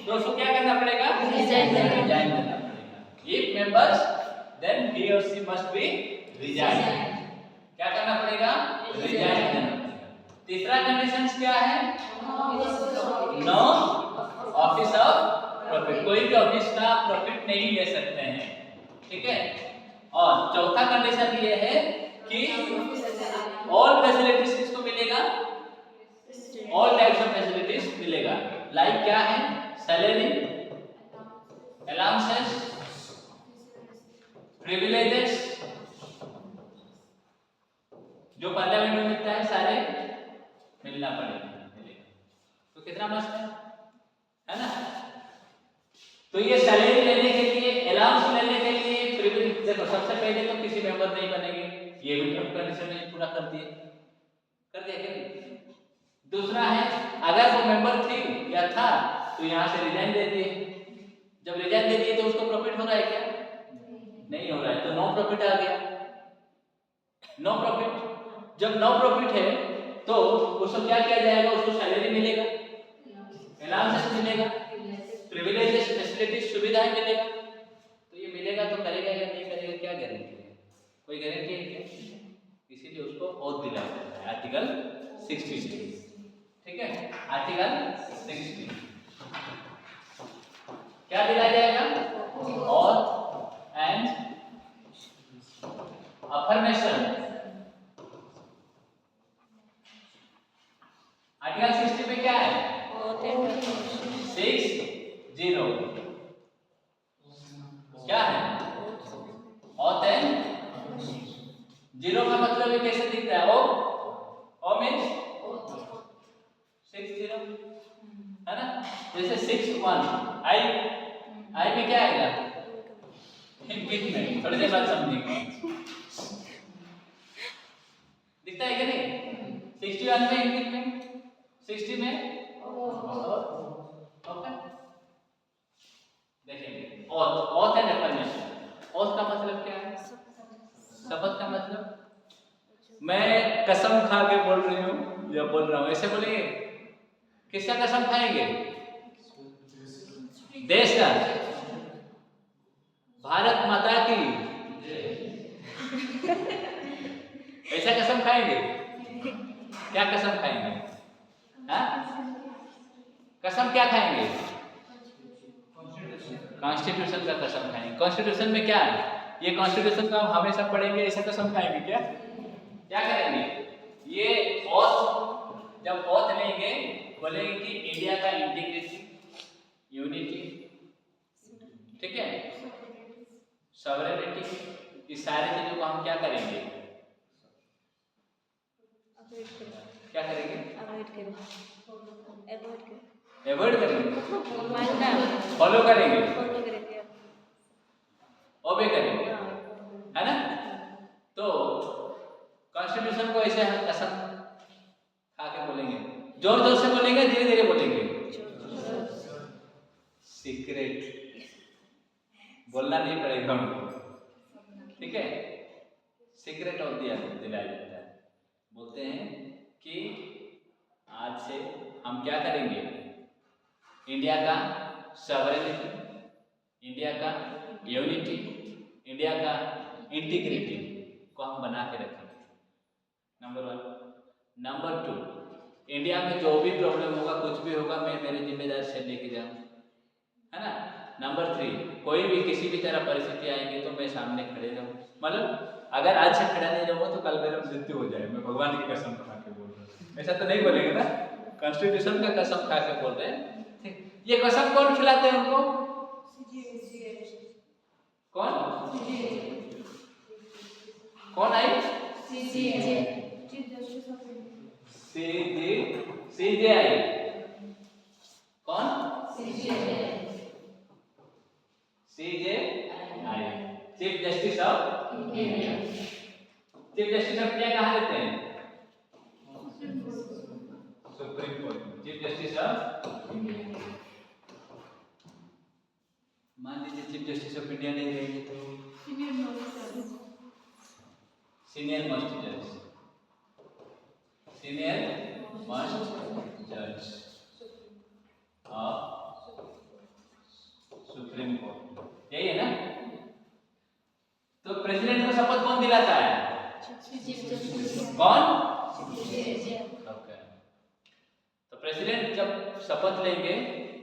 S1: तो उसको क्या करना पड़ेगा? रिजाइन करना पड़ेगा। इफ मेंबर्स देन ही और शी मस्ट बी रिजाइन। क्या करना पड़ेगा? रिजाइन करना पड़ेगा। तीसरा कंडीशन क्या है? No office of profit. कोई भी ऑफिस का प्रॉफिट नहीं ले सकते हैं, ठीक है? और चौथा कंडीशन ये है कि ऑल फैसिलिटीज किसको मिलेगा? ऑल टाइप्स ऑफ फैसिलिटीज मिलेगा। लाइक क्या है? सैलरी, अलाउंसेस, प्रिविलेजेस, जो पार्लियामेंट में मिलता है सारे मिलना पड़ेगा। तो कितना मस्त है ना? तो ये सैलरी लेने के लिए, अलाउंस लेने के लिए, प्रिविलेज, देखो सबसे पहले तो किसी मेंबर नहीं बनेंगे, ये भी कंडीशन में पूरा कर दिए क्या? दूसरा है अगर वो मेंबर थी या था तो यहाँ से रिजाइन दे दिए। जब रिजाइन दे दिए तो उसको प्रॉफिट हो रहा है क्या? नहीं हो रहा है, तो नो प्रॉफिट आ गया। नो प्रॉफिट, जब नो प्रॉफिट है तो उसको क्या किया जाएगा? उसको सैलरी मिलेगा, अलाउंसेस मिलेगा, प्रिविलेजेस, फैसिलिटीज, सुविधाएं मिलेगा। तो ये मिलेगा तो करेगा या नहीं करेगा, क्या गारंटी है? कोई गारंटी है क्या? इसीलिए उसको ओथ दिलाया जाता है, आर्टिकल 60। ठीक है, आर्टिकल 60 क्या दिलाया जाएगा? Oath and affirmation. आर्टिकल 60 में क्या है? 60 क्या है? ओथ एंड जीरो का मतलब ये कैसे दिखता है? ओ मीन्स 60 है जैसे 6-1 आई आई में क्या आएगा इम्पीचमेंट। थोड़ी देर बाद समझेंगे दिखता है कि नहीं। 61 में इम्पीचमेंट, 60 में ओके देखेंगे। Auth and affirmation. ऑथ का मतलब क्या है? शपथ का मतलब मैं कसम खा के बोल रही हूँ या बोल रहा हूँ, ऐसे बोलेंगे। किसका कसम खाएंगे? देश का, भारत माता की, ऐसा कसम खाएंगे? क्या कसम खाएंगे? हाँ? कसम क्या खाएंगे? कॉन्स्टिट्यूशन का कसम खाएंगे। कॉन्स्टिट्यूशन में क्या है? ये कॉन्स्टिट्यूशन का हम हमेशा पढ़ेंगे, ऐसा कसम खाएंगे क्या? क्या करेंगे? ये ऑथ, जब ऑथ लेंगे बोलेंगे कि इंडिया का इंटीग्रिटी, यूनिटी, ठीक है, सॉवरेनिटी, इस सारी चीजों को हम क्या करेंगे? क्या करेंगे? अवॉइड करेंगे, फॉलो करेंगे, ओबे करेंगे, है ना? तो कॉन्स्टिट्यूशन को ऐसे हम कसम खा के बोलेंगे। जोर जोर से बोलेंगे, धीरे धीरे बोलेंगे? सीक्रेट बोलना नहीं पड़ेगा हमको, ठीक है। सीक्रेट ऑफ दिया दिलाया जाता है। बोलते हैं कि आज से हम क्या करेंगे? इंडिया का सॉवरेनिटी, इंडिया का यूनिटी, इंडिया का इंटीग्रिटी को हम बना के रखेंगे। नंबर 1। नंबर 2, इंडिया में जो भी प्रॉब्लम होगा, कुछ भी होगा, मैं मेरे जिम्मेदार से लेके जाऊँ, है ना। नंबर 3, कोई भी किसी भी तरह परिस्थिति आएगी तो मैं सामने खड़े रहूँ। मतलब अगर आज से खड़ा नहीं रहूँगा तो कल मेरा मृत्यु हो जाए, मैं भगवान की कसम खा के बोल रहा हूँ। ऐसा तो नहीं बोलेंगे ना, कॉन्स्टिट्यूशन का कसम खा के बोल रहे हैं। ये कसम कौन खिलाते हैं उनको? कौन कौन आई? सीजेआई। कौन? CJI, chief justice of India. Chief justice of India कहाँ रहते हैं? Supreme court. Chief justice of India. मान लीजिए चीफ जस्टिस ऑफ इंडिया नहीं रहेंगे तो सीनियर मोस्ट जज, सीनियर मोस्ट जज ऑफ सुप्रीम कोर्ट, यही है ना। तो प्रेसिडेंट को शपथ कौन दिलाता है? कौन? ओके। तो प्रेसिडेंट जब शपथ लेंगे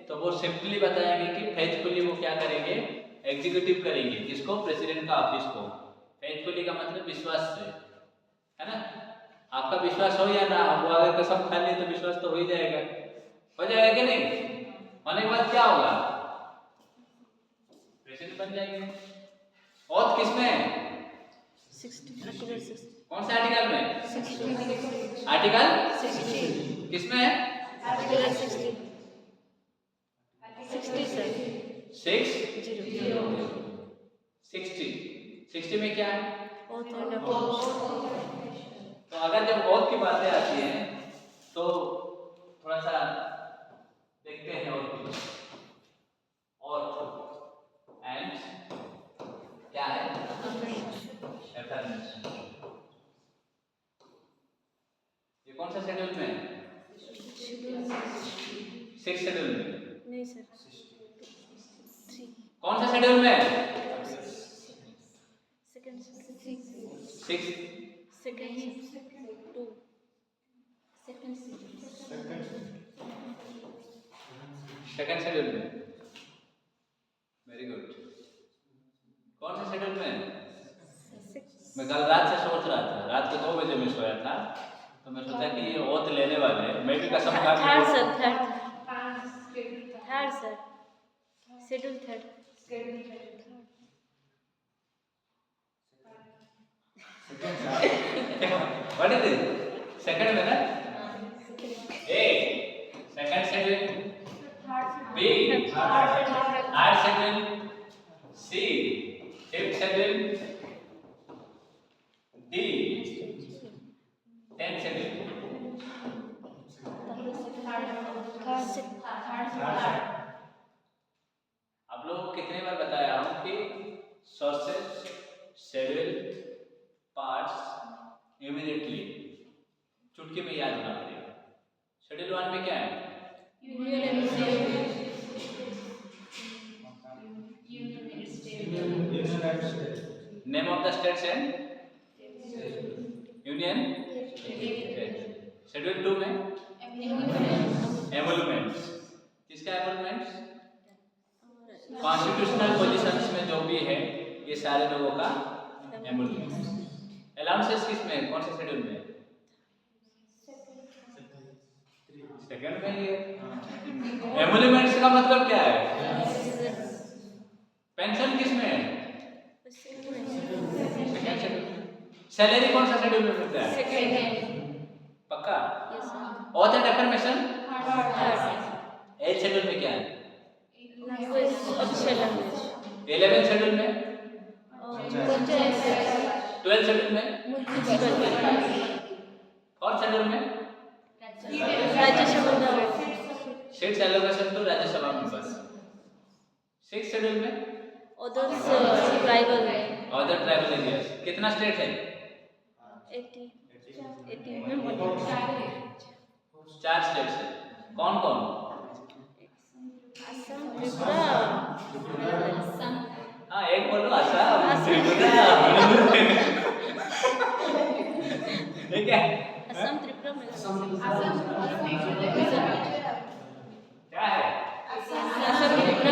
S1: तो वो सिंपली बताएंगे कि फेथफुली वो क्या करेंगे? एग्जीक्यूटिव करेंगे। किसको? प्रेसिडेंट का ऑफिस को। फेथफुली का मतलब विश्वास से, है ना। आपका विश्वास हो या ना हो, वो अगर कसम खा लिए तो विश्वास तो हो ही जाएगा। हो जाएगा कि नहीं? होने के बाद क्या होगा? प्रेसिडेंट बन जाएंगे। ऑथ किसमें है? कौन से आर्टिकल में? आर्टिकल 60 किसमें है?
S3: आर्टिकल 60
S1: 60 में क्या है? तो अगर जब ओथ की बातें आती हैं तो थोड़ा सा देखते हैं ओथ एंड क्या है? एफर्मेशन। ये कौन सा शेड्यूल में है? 6 शेड्यूल में
S3: नहीं सर,
S1: कौन सा शेड्यूल में है? 2nd शेड्यूल में। Very good. कौन से शेड्यूल में? मैं कल रात से सोच रहा था, रात को 2 बजे में सोया था, तो मैं सोचा कि ये ओथ लेने वाले, मैं भी कसम खा के
S3: third sir, schedule third.
S1: What is it? Second में ना? A second schedule,
S2: third
S1: Third schedule C. Fifth schedule D. 10th schedule आप लोग कितने बार बताया हूं कि सोर्सेस शेड्यूल पार्ट्स इमीडिएटली चुटकी में याद होना पड़ेगा। शेड्यूल 1 में क्या है? Name of the states and union. Schedule 2 में एमोल्यूमेंट्स। किसका एमोल्यूमेंट्स? कॉन्स्टिट्यूशनल पोजीशंस में जो भी है ये सारे लोगों का एमोल्यूमेंट्स। अलाउंसेस किस में? कौन से शेड्यूल में? सेकंड में ये। एमोल्यूमेंट्स का मतलब क्या है? पेंशन किस में है? Second schedule. सैलरी कौन सा शेड्यूल में मिलता है? पक्का? ऑथ एंड अफर्मेशन एथ शेड्यूल में क्या है? 11th शेड्यूल में? 12th शेड्यूल में? 4th शेड्यूल में? Seats allocation to Rajya Sabha members. 6th schedule में?
S3: Other tribal
S1: areas. कितना स्टेट है? 4 स्टेट्स है। कौन कौन?
S3: असम, त्रिपुरा,
S1: हाँ एक बोलो। असम, त्रिपुरा, ठीक है।
S3: असम, त्रिपुरा,
S1: क्या है?
S3: असम, त्रिपुरा,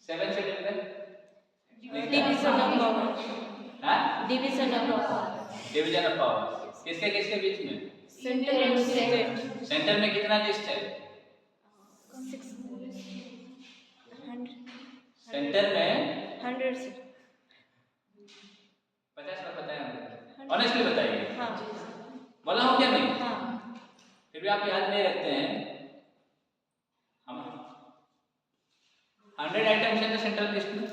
S1: 7th शेड्यूल में?
S3: Division of power.
S1: हाँ?
S3: Division of power.
S1: Division of power किसके किसके बीच में?
S3: Centre and state.
S1: सेंटर में कितना लिस्ट है?
S3: 600
S1: सेंटर में
S3: 100
S1: 50 का बताया हमने। ऑनेस्टली बताइए।
S3: हाँ
S1: बोला हूँ क्या नहीं?
S3: हाँ
S1: फिर भी आप याद नहीं रखते हैं। हम 100 आइटम्स है सेंट्रल लिस्ट में।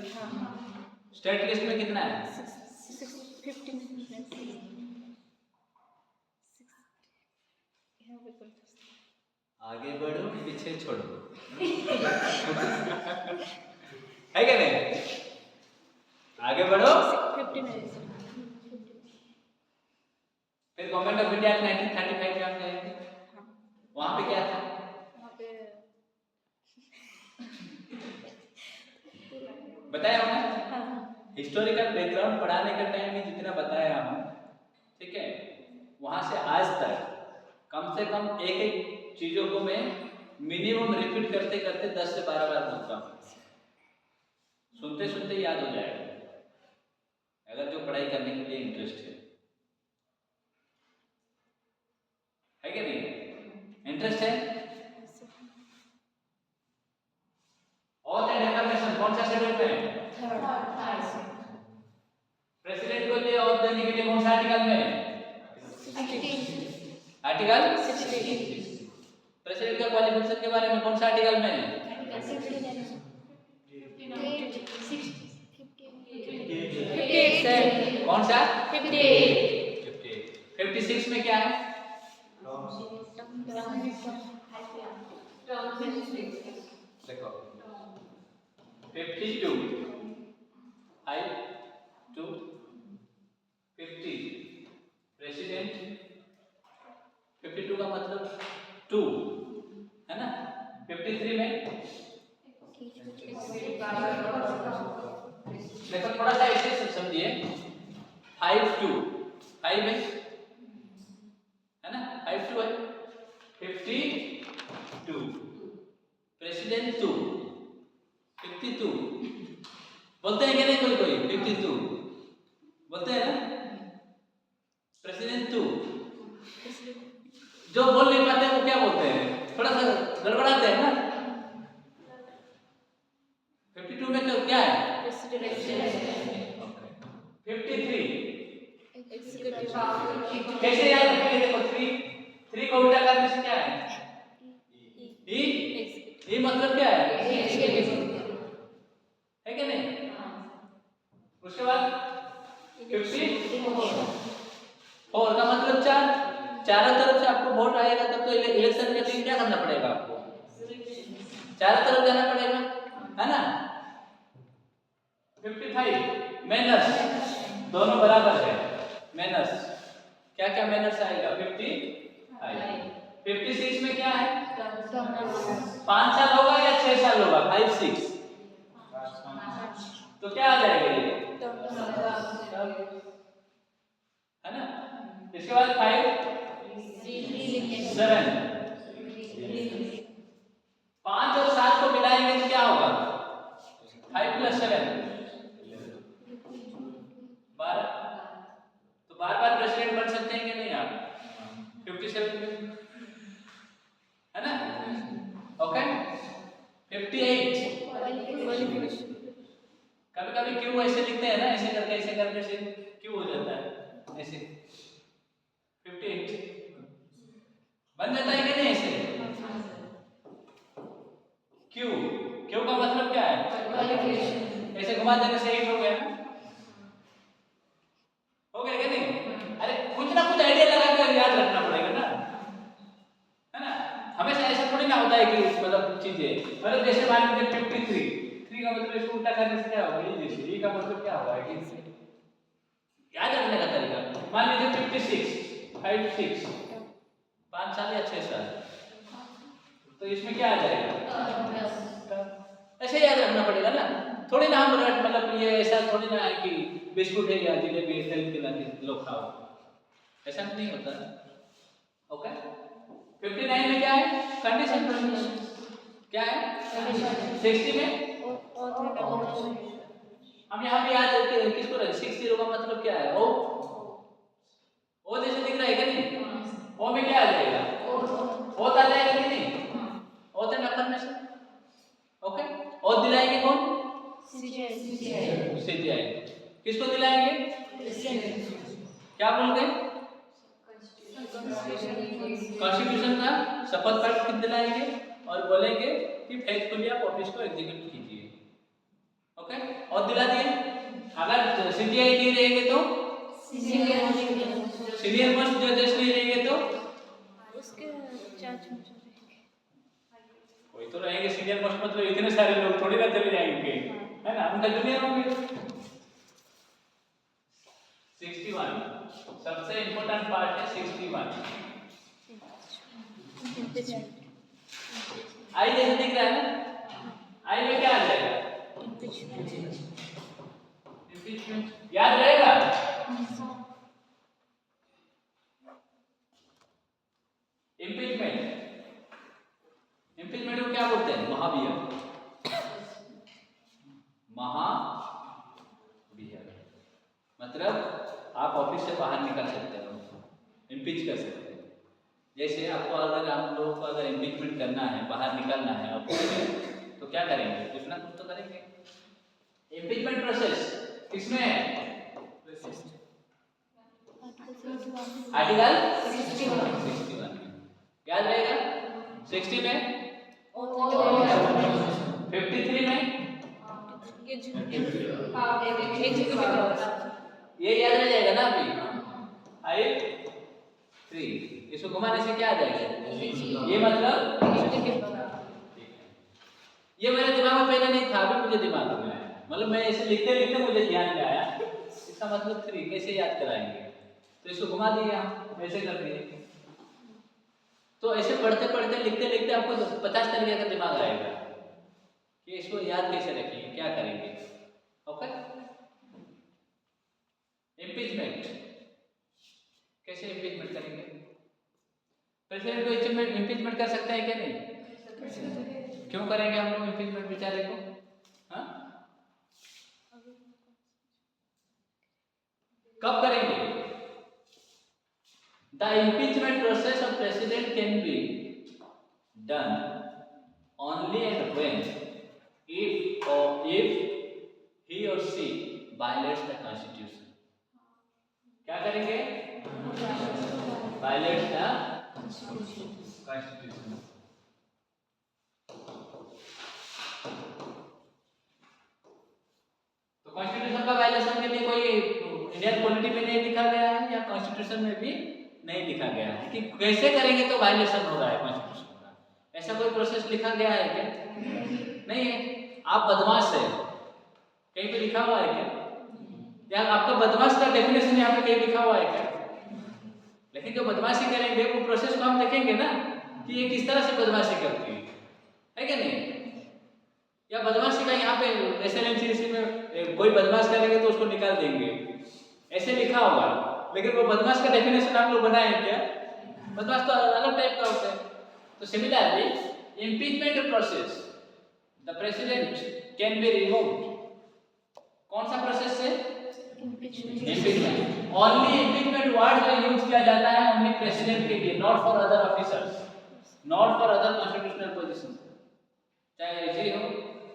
S1: स्टेट लिस्ट में कितना है?
S3: 15।
S1: आगे बढ़ो पीछे छोड़ो है क्या नहीं? आगे बढ़ो।
S3: 15
S1: फिर गवर्नमेंट ऑफ इंडिया 1935 में हम जाएंगे। वहां पे क्या था? बताया हमने। हिस्टोरिकल बैकग्राउंड पढ़ाने का टाइम में जितना बताया हूं, ठीक है, वहां से आज तक कम से कम एक एक चीजों को मैं मिनिमम रिपीट करते करते 10 से 12 बार बोलता हूँ। सुनते सुनते याद हो जाएगा अगर जो पढ़ाई करने के लिए इंटरेस्ट है कि नहीं? इंटरेस्ट है? ऑथ एंड अफर्मेशन कौन सा शेड्यूल में है? प्रेसिडेंट को लिए ऑथ देने के लिए कौन सा आर्टिकल में? आर्टिकल 60। प्रेसिडेंट का क्वालिफिकेशन के बारे में कौन सा आर्टिकल में है?
S3: 58 सर।
S1: कौन सा?
S3: 58।
S1: 56 में क्या है? देखो 52 5 2 50 प्रेसिडेंट 52 का मतलब 2 है ना? 53 में देखो थोड़ा सा ऐसे समझिए 5 2 5 में है ना? 5 2 है 52 प्रेसिडेंट 2 52 बोलते हैं क्या नहीं? कोई कोई 52 बोलते हैं ना? प्रेसिडेंट 2 जो बोल नहीं पाते वो क्या बोलते हैं? थोड़ा सा गड़बड़ाते हैं ना? 52 में तो क्या है? 53 कैसे याद रखेंगे? देखो 3 को उल्टा करने से क्या है? ई चारों तरफ से आपको वोट आएगा तब तो इलेक्शन के लिए क्या करना पड़ेगा आपको, चारों तरफ जाना पड़ेगा, है ना। 55 मैनर्स, दोनों बराबर है। मैनर्स क्या क्या मैनर्स आएगा 55। 56 में क्या है, 5 साल होगा या 6 साल होगा, 5 6, तो क्या आ जाएगा ये, है ना। इसके बाद 5 7, 5 और 7 को मिलाएंगे तो क्या होगा, 5 + 7 12, तो बार बार प्रेसिडेंट बन सकते हैं कि नहीं आप 57 में, है ना। ओके 58, कभी कभी क्यों ऐसे लिखते हैं ना, ऐसे करने से क्यों हो जाता है ऐसे, 58 बन जाता है कि नहीं ऐसे, क्यों का मतलब क्या है, ऐसे घुमा देने से 8 हो गया ना, हो गया कि नहीं। अरे कुछ ना कुछ आइडिया लगा कर याद रखना पड़ेगा ना, है ना। हमेशा ऐसा थोड़ी ना होता है कि मतलब चीजें, मतलब जैसे मान लीजिए 53 का मतलब इसको उल्टा करने से क्या होगा, ये जैसे ये का मतलब क्या होगा, याद रखने का तरीका। मान लीजिए 56 5 साल या 6 साल, तो इसमें क्या आ जाएगा, ऐसे याद रखना पड़ेगा ना, थोड़ी ना हम मतलब ये ऐसा थोड़ी ना है कि बिस्कुट है या जिलेबी खरीद के लाके लोग खाओ, ऐसा नहीं होता। ओके 59 में क्या है, कंडीशन क्या है, 60 में हम यहाँ पे याद किसको रखें, 60 का मतलब क्या है, ओ जैसे दिख रहा है क्या नहीं, ओ में क्या आ जाएगा, ओ आ जाएगा कि नहीं, ओ तो अफर्मेशन। ओके और दिलाएंगे कौन, सीजीआई, किसको दिलाएंगे, क्या बोलते हैं, कॉन्स्टिट्यूशन का शपथ पाठ दिलाएंगे और बोलेंगे कि फेथफुली आप ऑफिस को एग्जीक्यूट कीजिए। ओके और दिला दिए, अगर सीजीआई नहीं रहेंगे तो सीनियर मोस्ट जजेस नहीं रहेंगे तो
S3: उसके चार्ज में जो रहेंगे,
S1: कोई तो रहेंगे, सीनियर मोस्ट मतलब इतने सारे लोग थोड़ी ना चले जाएंगे, है ना, उनका जूनियर होंगे। 61 सबसे इंपॉर्टेंट पार्ट है 61, आई जैसे दिख रहा है ना, आई में क्या आ जाएगा, इम्पीचमेंट याद रहेगा, इम्पीचमेंट को क्या बोलते हैं, महाभियोग, मतलब आप ऑफिस से बाहर निकल सकते हो, इम्पीच कर सकते हैं। जैसे आपको अगर आप लोगों को अगर इम्पीचमेंट करना है, बाहर निकलना है ऑफिस से, तो क्या करेंगे, कुछ ना कुछ तो करेंगे। इम्पीचमेंट प्रोसेस किसमें है, आर्टिकल 61 में, याद रहेगा। 60 में, 53 में, ये याद रह जाएगा ना अभी, 3 इसको घुमाने से क्या आ जाएगा, ये मतलब ये मेरे दिमाग में पहले नहीं था, अभी मुझे दिमाग में आया, मतलब मैं ऐसे लिखते लिखते मुझे ध्यान में आया, इसका मतलब 3 कैसे याद कराएंगे, तो इसको घुमा दिए हम, ऐसे कर दिए, तो ऐसे पढ़ते पढ़ते लिखते लिखते आपको 50 तरीके का दिमाग आएगा कि इसको याद कैसे रखेंगे, क्या करेंगे। ओके इम्पीचमेंट कैसे इम्पीचमेंट करेंगे, प्रेसिडेंट को इम्पीचमेंट कर सकते हैं क्या नहीं, क्यों करेंगे हम लोग इम्पीचमेंट बेचारे को, हाँ कब करेंगे, the impeachment process of president can be done only and when if he or she violates the constitution, क्या करेंगे, violates the constitution। तो कॉन्स्टिट्यूशन का वायलेशन के लिए कोई इंडियन पॉलिटी में नहीं लिखा गया है या कॉन्स्टिट्यूशन में भी नहीं लिखा गया है कि कैसे करेंगे तो वायलेशन हो रहा है कॉन्स्टिट्यूशन का। ऐसा कोई प्रोसेस लिखा गया है क्या? नहीं है। आप बदमाश है, कहीं पे लिखा हुआ है क्या? या आपका बदमाश का डेफिनेशन यहाँ पे कहीं लिखा हुआ है क्या? लेकिन जो बदमाशी करेंगे वो प्रोसेस को हम देखेंगे ना कि ये किस तरह से बदमाशी करती है क्या नहीं? या बदमाशी का यहाँ पे एसएलएनसीसी में कोई बदमाश करेंगे तो उसको निकाल देंगे, ऐसे लिखा होगा। लेकिन वो बदमाश का डेफिनेशन आप लोग बनाए क्या? बदमाश तो अलग टाइप का होता है। तो similarly impeachment process, the president can be removed. कौन सा प्रोसेस से? इम्पीचमेंट। ओनली इम्पीचमेंट वर्ड जो यूज किया जाता है ओनली प्रेसिडेंट के लिए, not for other officers, not for other constitutional position. चाहे एजी हो,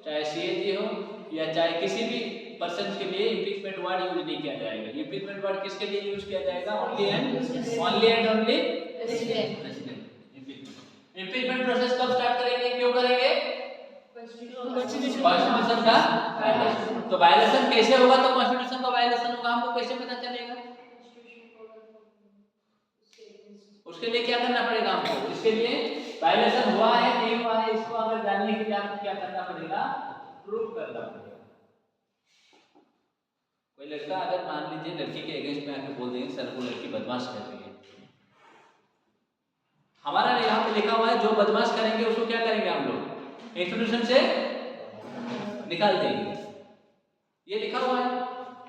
S1: चाहे सीएजी हो, या चाहे किसी भी पर्सन के लिए इम्पीचमेंट वर्ड यूज नहीं किया जाएगा। इम्पीचमेंट वर्ड किसके लिए यूज किया जाएगा? Only and only president. Impeachment process कब स्टार्ट करेंगे, क्यों करेंगे? कॉन्स्टिट्यूशन का वायलेशन। तो वायलेशन कैसे होगा? तो कॉन्स्टिट्यूशन का वायलेशन होगा, हमको कैसे पता चलेगा? उसके लिए क्या करना पड़ेगा हमको? इसके लिए वायलेशन हुआ है नहीं हुआ है, इसको अगर जानने के लिए आपको क्या करना पड़ेगा? प्रूव करना पड़ेगा। कोई लड़का अगर मान लीजिए लड़की के अगेंस्ट में आके बोल देंगे सर वो लड़की बदमाश कर रही है, हमारा यहाँ पे लिखा हुआ है जो बदमाश करेंगे उसको क्या करेंगे हम लोग? इंस्टीट्यूशन से निकाल देंगे, ये लिखा हुआ है।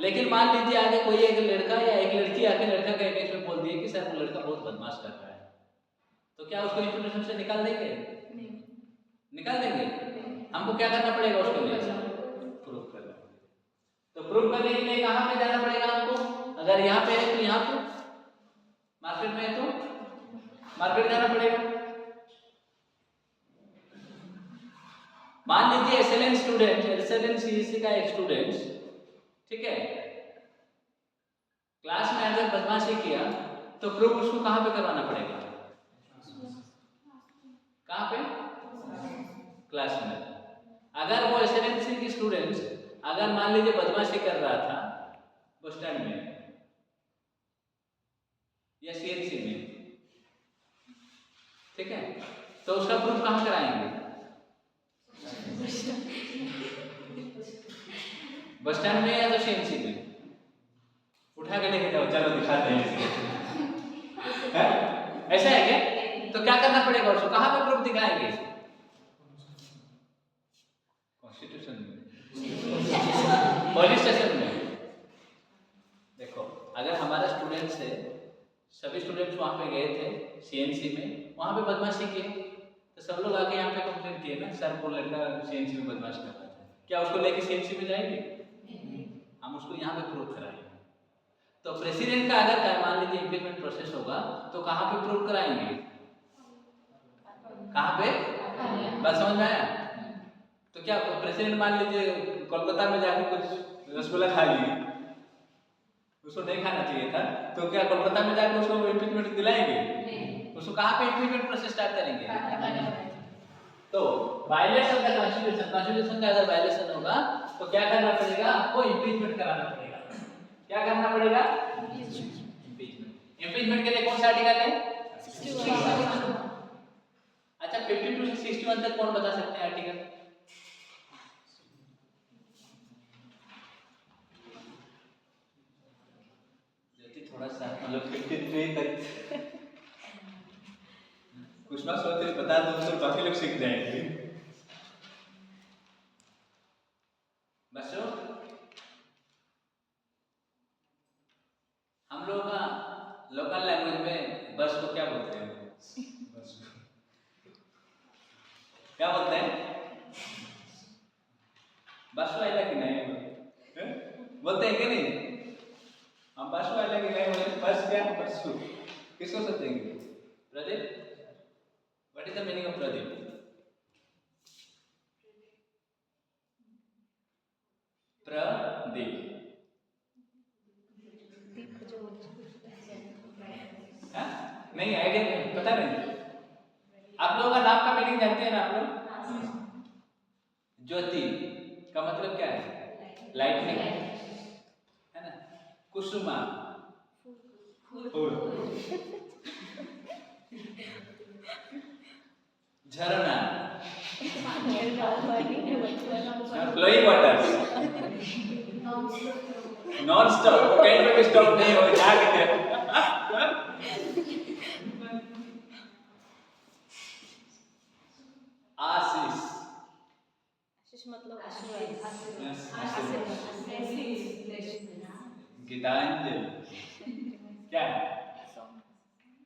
S1: लेकिन मान लीजिए आगे कोई एक लड़का या एक लड़की आके लड़का के अगेंस्ट में बोल दिए कि सर वो लड़का बहुत बदमाश कर रहा है, तो क्या उसको इंस्टीट्यूशन से निकाल देंगे? निकाल देंगे। हमको क्या करना पड़ेगा उसके लिए? प्रूफ करना। तो प्रूफ करने के लिए कहाँ पे जाना पड़ेगा हमको? अगर यहाँ पे है तो यहाँ पे, मार्केट में है तो मार्केट जाना पड़ेगा। मान लीजिए एसएलएन स्टूडेंट, एसएलएन सीईसी का एक स्टूडेंट, ठीक है, क्लास में अगर बदमाशी किया तो प्रूफ उसको कहाँ पे करवाना पड़ेगा? कहाँ पे? क्लास में। अगर वो एसएलएनसी की स्टूडेंट अगर मान लीजिए बदमाशी कर रहा था बस स्टैंड में या सीएनसी में, ठीक है, तो उसका प्रूफ कहाँ कराएंगे? बस स्टैंड में या तो सीएनसी में। उठा के लेके जाओ, चलो दिखाते हैं है? ऐसा है क्या? तो क्या करना पड़ेगा उसको? कहाँ पे प्रूफ दिखाएंगे? कॉन्स्टिट्यूशन में, पुलिस स्टेशन में। देखो अगर हमारा स्टूडेंट्स है, सभी स्टूडेंट्स वहाँ पे गए थे सीएनसी में, वहाँ पे बदमाशी की, तो सब लोग आके यहाँ पे कंप्लेंट किए ना सर वो लड़का सीएनसी में बदमाश कर रहा था, क्या उसको लेके सीएनसी में जाएंगे? हम उसको यहाँ पे प्रूफ कराएंगे। तो प्रेसिडेंट का अगर मान लीजिए इम्पीचमेंट प्रोसेस होगा तो कहाँ पे प्रूफ कराएंगे? कहाँ पे? बात समझ में आया? तो क्या प्रेसिडेंट मान लीजिए कोलकाता में जाके कुछ रसगुल्ला खा लिए, उसको नहीं खाना चाहिए था, तो क्या कोलकाता में जाकर उसको इम्पीचमेंट दिलाएंगे? उसको कहाँ पे इम्पीचमेंट प्रोसेस स्टार्ट करेंगे? तो violation of the constitution, constitution का अगर वायलेशन होगा तो क्या करना पड़ेगा? आपको इम्पीचमेंट कराना पड़ेगा। क्या करना पड़ेगा? इम्पीचमेंट। इम्पीचमेंट के लिए कौन सा आर्टिकल है? 61। अच्छा 52 से 61 तक कौन बता सकते हैं आर्टिकल? थोड़ा सा मतलब 53 तक कुछ ना सोचते बता दो तो बाकी लोग सीख जाएंगे। बच्चों हम लोग का लोकल लैंग्वेज में बस को क्या बोलते हैं? बस क्या बोलते हैं? बस वाला कि नहीं बोलते हैं कि नहीं? हम बस वाला कि नहीं बोलते? बस क्या? बस किसको सोचेंगे? Pradeep, what is the meaning of Pradeep? Pradeep नहीं, आइडिया नहीं, पता नहीं। आप लोगों का नाम का मीनिंग जानते हैं ना आप लोग? ज्योति का मतलब क्या है? लाइटनिंग है ना। कुसुमा फूल, झरना,
S3: पानी
S1: फ्लोइंग वाटर, नॉन स्टॉप, कहीं पे भी स्टॉप नहीं हो जाके आशीष,
S3: आशीष मतलब आशीर्वाद।
S1: गीतांजलि, क्या है?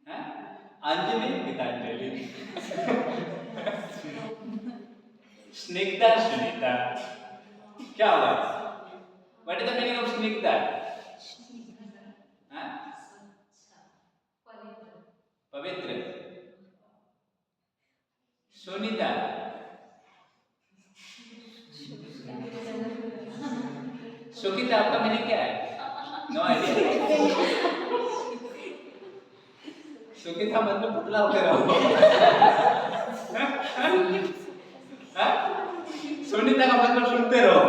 S1: हैं? अंजलि, गीतांजलि, स्निग्धा, सुनीता, क्या होगा? What is the meaning of Snigdha? हैं? पवित्र, सुनीता, सुखिता, आपका मीनिंग क्या है? No idea. सुखिता मतलब पतला हो गया हो। सुनीता का मतलब सुनते रहो।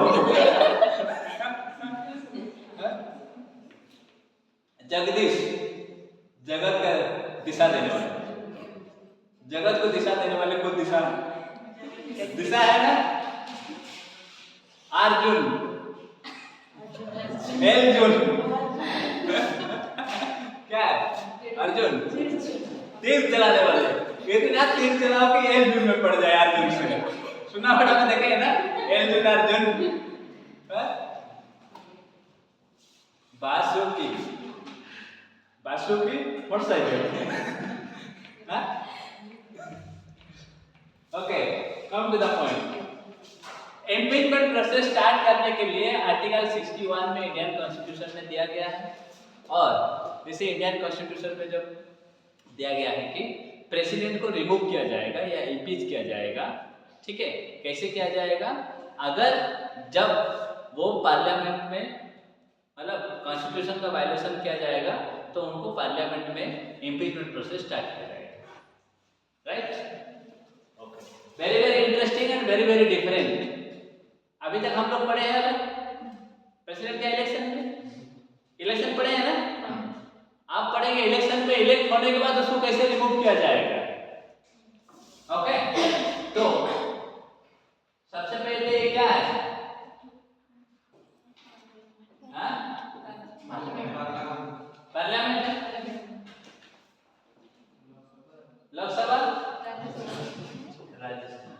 S1: जगदीश, जगत का दिशा देने वाले, जगत को दिशा देने वाले को दिशा है ना। अर्जुन, अर्जुन क्या है? अर्जुन तीर चलाने वाले, इतना तीर चलाओ कि अर्जुन में पड़ जाए। अर्जुन से सुना बड़ा में देखे है ना, Arjun Arjun. Basuki, Basuki motorcycle. Okay, come to the point. Impeachment process start करने के लिए आर्टिकल 61 में इंडियन कॉन्स्टिट्यूशन में दिया गया है, और जैसे इंडियन कॉन्स्टिट्यूशन में जब दिया गया है कि प्रेसिडेंट को रिमूव किया जाएगा या इम्पीच किया जाएगा, ठीक है, कैसे किया जाएगा? अगर जब वो पार्लियामेंट में मतलब कॉन्स्टिट्यूशन का वायलेशन किया जाएगा तो उनको पार्लियामेंट में इम्पीचमेंट प्रोसेस स्टार्ट किया जाएगा, right? Okay, very very interesting and very very different. अभी तक हम लोग पढ़े हैं प्रेसिडेंट का इलेक्शन पढ़े हैं ना। आप पढ़ेंगे इलेक्शन में इलेक्ट होने के बाद उसको कैसे रिमूव किया जाएगा। ओके, तो सबसे पहले क्या है? पार्लियामेंट, लोकसभा, राज्यसभा।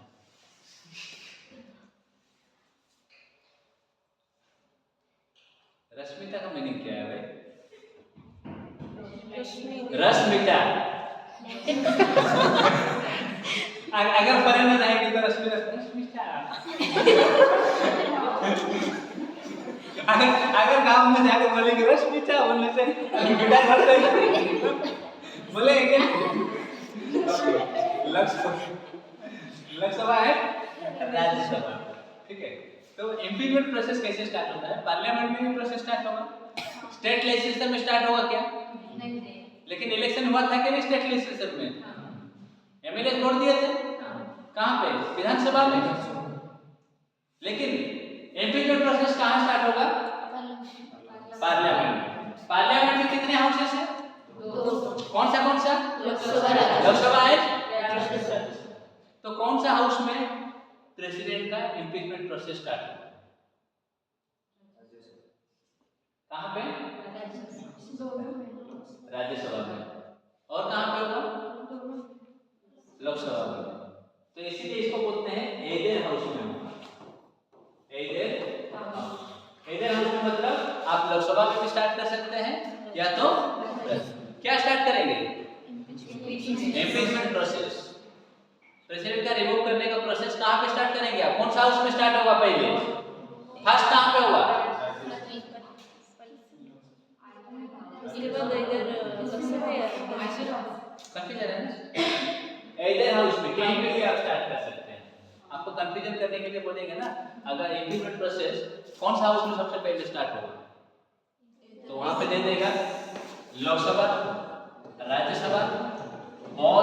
S1: रश्मिता का मीनिंग क्या है भाई? रश्मिता। अगर फॉरेनर आएंगे तो रश्मिता। अगर गांव में जाकर बोलेंगे रश्मिता बोलने से बेटा घर से बोलेंगे लोकसभा है, राज्यसभा, ठीक है। तो इम्पीचमेंट प्रोसेस कैसे स्टार्ट होता है? पार्लियामेंट में भी प्रोसेस स्टार्ट होगा, स्टेट लेजिस्लेचर में स्टार्ट होगा क्या? नहीं। लेकिन इलेक्शन हुआ था कि नहीं स्टेट लेजिस्लेचर में? एमएलए वोट दिए थे कहाँ पे? विधानसभा में। लेकिन इम्पीचमेंट प्रोसेस कहाँ स्टार्ट होगा? पार्लियामेंट में। पार्लियामेंट में कितने हाउसेस हैं? कौन सा? लोकसभा है। तो कौन सा हाउस में प्रेसिडेंट का इम्पीचमेंट प्रोसेस स्टार्ट होगा? कहाँ पे? राज्यसभा में। और कहाँ पे होगा? लोकसभा में। तो इसीलिए इसको बोलते हैं एडेड हाउस में होगा। एडेड हाउस में मतलब आप लोकसभा में भी स्टार्ट कर सकते हैं या तो क्या स्टार्ट करेंगे? इम्पीचमेंट प्रोसेस, प्रेसिडेंट का रिमूव करने का प्रोसेस कहाँ पे स्टार्ट करेंगे आप? कौन सा हाउस में स्टार्ट होगा पहले? फर्स्ट कहाँ पे होगा? कंफ्यूजन है ना? एडेड हाउस में कहीं पे भी आप स्टार्ट कर सकते हैं। आपको कंफ्यूजन करने के लिए बोलेंगे ना, अगर इम्पीचमेंट प्रोसेस कौन सा हाउस में सबसे पहले स्टार्ट होगा, तो वहां पे दे देगा लोकसभा, राज्यसभा और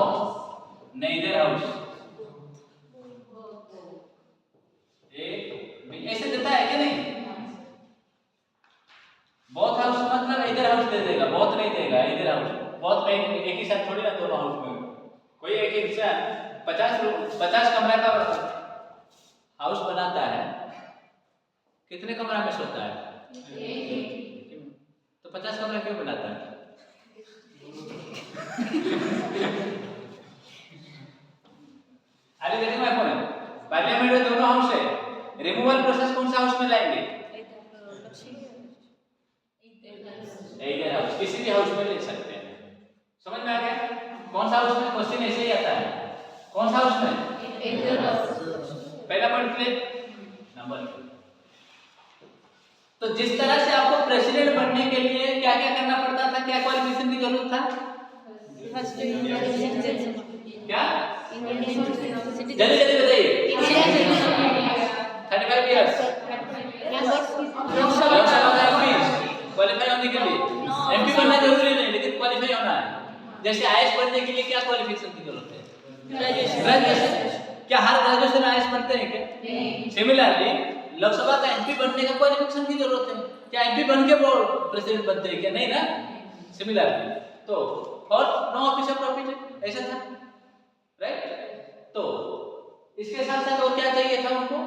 S1: नेदर हाउस। ऐसे देता है कि नहीं? बहुत हाउस मतलब इधर हाउस दे देगा, बहुत नहीं देगा। इधर हाउस बहुत में एक ही साथ थोड़ी ना दोनों हाउस में, कोई एक इंसान 50 कमरा का हाउस बनाता है, कितने कमरा में सोता है? तो 50 कमरा क्यों बनाता है? अरे देखिए मैं पॉइंट, पार्लियामेंट में दोनों हाउस है, रिमूवल प्रोसेस कौन सा हाउस में लाएंगे? एक हाउस, किसी भी हाउस में ले सकते हैं। समझ में आ गया? कौन सा हाउस में? क्वेश्चन ऐसे ही आता है, कौन सा हाउस में? पहला पॉइंट क्लियर। नंबर 2, तो जिस तरह से आपको प्रेसिडेंट बनने के लिए क्या क्या करना पड़ता था, क्या क्वालिफिकेशन की जरूरत था? क्या? जल्दी जल्दी बताइए। 35 इयर्स लोकसभा का एमपी क्वालिफाई होने के लिए, एमपी बनना जरूरी नहीं लेकिन क्वालिफाई होना है। जैसे आईएएस बनने के लिए क्या क्वालिफिकेशन की जरूरत है? ग्रेजुएशन। क्या हर ग्रेजुएशन आईएएस बनते हैं क्या? सिमिलरली लोकसभा का एमपी बनने का क्वालिफिकेशन की जरूरत है क्या? एमपी बन के वो प्रेसिडेंट बनते हैं क्या? नहीं ना। सिमिलरली तो और नो ऑफिसर प्रॉफिट ऐसा था, राइट? तो इसके साथ साथ और क्या चाहिए था उनको?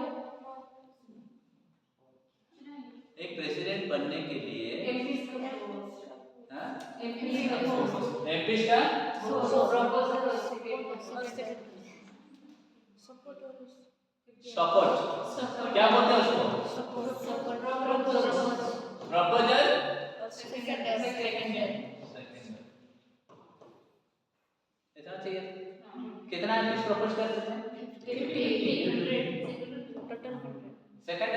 S1: एक प्रेसिडेंट बनने के लिए एमपी का सपोर्ट, क्या बोलते हैं उसको? प्रपोजल इतना चाहिए। कितना एमपी प्रपोज करते थे? सेकंड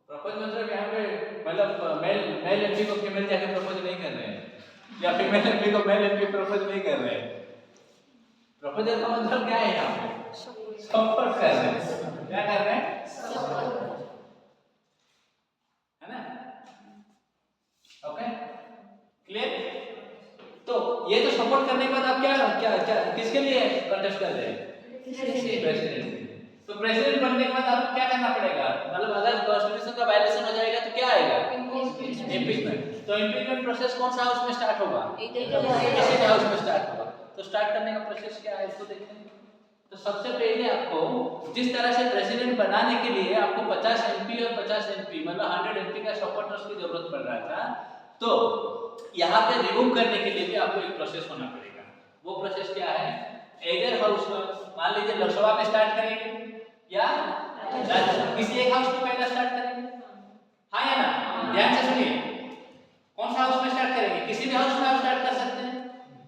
S1: प्रपोज मतलब यहाँ पे मतलब मेल एमपी को फीमेल जाके प्रपोज नहीं कर रहे हैं, या फीमेल एमपी को मेल एमपी प्रपोज नहीं कर रहे हैं। प्रपोजल का मतलब क्या है? यहाँ पे सपोर्ट कर रहे हैं। क्या कर रहे हैं? है ना? Okay clear? तो ये तो सपोर्ट करने के बाद आप क्या क्या क्या किसके लिए कंटेस्ट कर रहे हैं? प्रेसिडेंट। तो प्रेसिडेंट बनने के बाद आपको क्या करना पड़ेगा? मतलब अगर कॉन्स्टिट्यूशन का वायलेशन हो जाएगा तो क्या आएगा? इम्पीचमेंट। तो इम्पीचमेंट प्रोसेस कौन सा हाउस में स्टार्ट होगा? किसी हाउस में स्टार्ट होगा। तो स्टार्ट करने का प्रोसेस क्या है इसको देखते हैं। तो सबसे पहले आपको जिस तरह से प्रेसिडेंट बनाने के लिए आपको 50 एमपी और 50 एमपी मतलब 100 एमपी का सपोर्टर्स की जरूरत पड़ रहा था, तो यहाँ पे रिमूव करने के लिए भी आपको एक प्रोसेस होना पड़ेगा। वो प्रोसेस क्या है? एगर हाउस में मान लीजिए लोकसभा में स्टार्ट करेंगे या किसी एक हाउस में पहले स्टार्ट करेंगे, हाँ या ना? ध्यान से सुनिए, कौन सा हाउस में स्टार्ट करेंगे? किसी भी हाउस में आप स्टार्ट कर सकते हैं,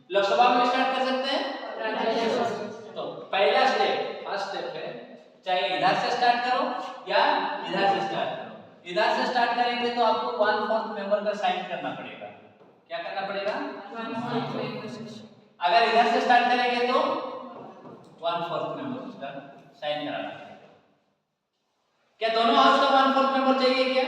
S1: लोकसभा में स्टार्ट कर सकते हैं। तो पहला स्टेप, फर्स्ट स्टेप है, चाहे इधर से स्टार्ट करो या इधर से स्टार्ट करो। इधर से स्टार्ट करेंगे तो आपको 1/4 मेंबर का साइन करना पड़ेगा। क्या करना पड़ेगा? अगर इधर से स्टार्ट करेंगे तो 1/4 मेंबर का साइन कराना पड़ेगा। क्या दोनों हाउस का 1/4 मेंबर चाहिए क्या?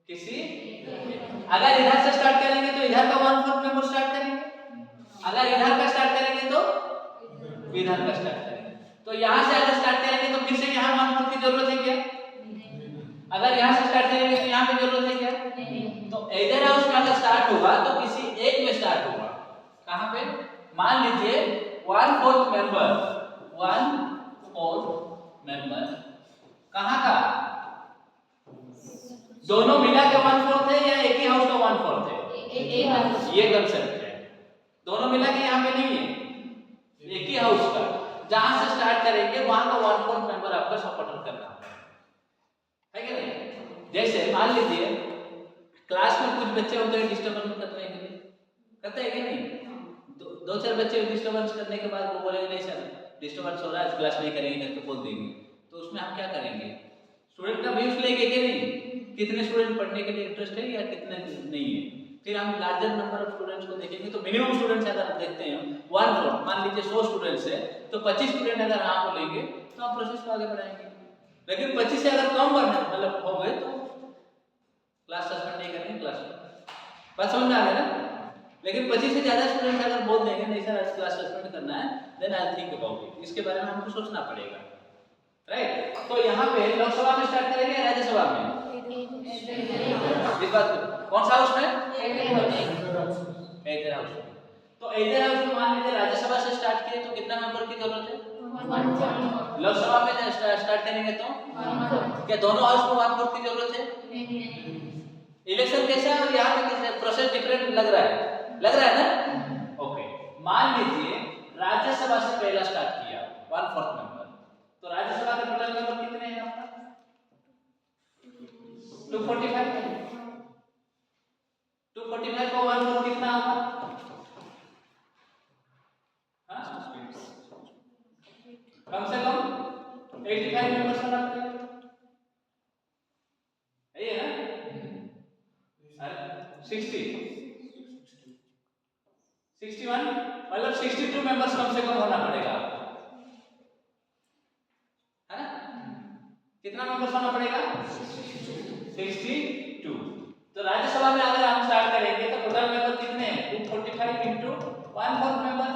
S1: किसी अगर इधर से स्टार्ट करेंगे तो इधर का 1/4 मेंबर स्टार्ट करेंगे, अगर इधर का स्टार्ट करेंगे तो इधर का स्टार्ट करेंगे। तो यहाँ से अगर स्टार्ट करेंगे तो फिर से यहाँ 1/4 की जरूरत है क्या? अगर यहाँ से स्टार्ट करेंगे तो यहाँ पे जरूरत है क्या? तो इधर हाउस में अगर स्टार्ट होगा तो किसी एक में स्टार्ट होगा। कहाँ पे? मान लीजिए 1/4 मेंबर कहाँ का? दोनों मिला के 1/4 है या एक ही हाउस का 1/4 है? ये कंसेप्ट है। दोनों मिला के यहाँ पे नहीं है, एक ही हाउस का। जहां से स्टार्ट करेंगे वहां का 1/4 मेंबर आपका सपोर्टर करना है क्या नहीं? जैसे मान लीजिए क्लास में कुछ बच्चे होते हैं डिस्टर्बेंस करने के लिए, करते हैं कि नहीं? दो चार बच्चे डिस्टर्बेंस करने के बाद वो बोलेंगे नहीं सर डिस्टर्बेंस हो रहा है, क्लास नहीं करेंगे करके बोल देंगे। तो उसमें हम क्या करेंगे? स्टूडेंट का व्यूज लेंगे कि नहीं, कितने स्टूडेंट पढ़ने के लिए इंटरेस्ट है या कितने नहीं है। फिर हम लार्जर नंबर ऑफ स्टूडेंट्स को देखेंगे तो मिनिमम स्टूडेंट्स अगर देखते हैं 1/4, मान लीजिए 100 स्टूडेंट्स है तो 25 स्टूडेंट अगर आप लेंगे तो आप प्रोसेस को आगे बढ़ाएंगे। लेकिन 25 से अगर कम बढ़ना मतलब हो गए तो क्लास सस्पेंड नहीं करेंगे, क्लास बात समझ में आ गया ना? लेकिन 25 से ज्यादा स्टूडेंट्स अगर बोल देंगे नहीं सर आज क्लास सस्पेंड करना है, then I think about it, इसके बारे में हमको सोचना पड़ेगा, राइट? तो यहाँ पे लोकसभा में स्टार्ट करेंगे या राज्यसभा में? इस बात कौन सा हाउस में?
S3: Adder house.
S1: एडर हाउस में। तो एडर हाउस में मान लीजिए राज्यसभा से स्टार्ट किए तो कितना मेंबर की जरूरत है?
S3: 1/4।
S1: लोकसभा में स्टार्ट करेंगे तो
S3: 1/4।
S1: क्या दोनों हाउस को 1/4 की जरूरत है? इलेक्शन कैसा है और यहाँ पे कैसा प्रोसेस डिफरेंट लग रहा है ना? ओके, मान लीजिए राज्यसभा से पहला स्टार्ट किया 1/4 मेंबर, तो राज्यसभा के टोटल मेंबर कितने हैं आपका? 245 है। 245 को 1/4 कितना होगा? हाँ? कम से कम 85 मेंबर्स होना पड़ेगा, है ना? 60 61 मतलब 62 मेंबर्स कम से कम होना पड़ेगा आपको, है ना? कितना मेंबर्स होना पड़ेगा? 62। तो राज्यसभा में अगर हम स्टार्ट करेंगे तो टोटल मेंबर कितने हैं? 245 into 1/4 मेंबर,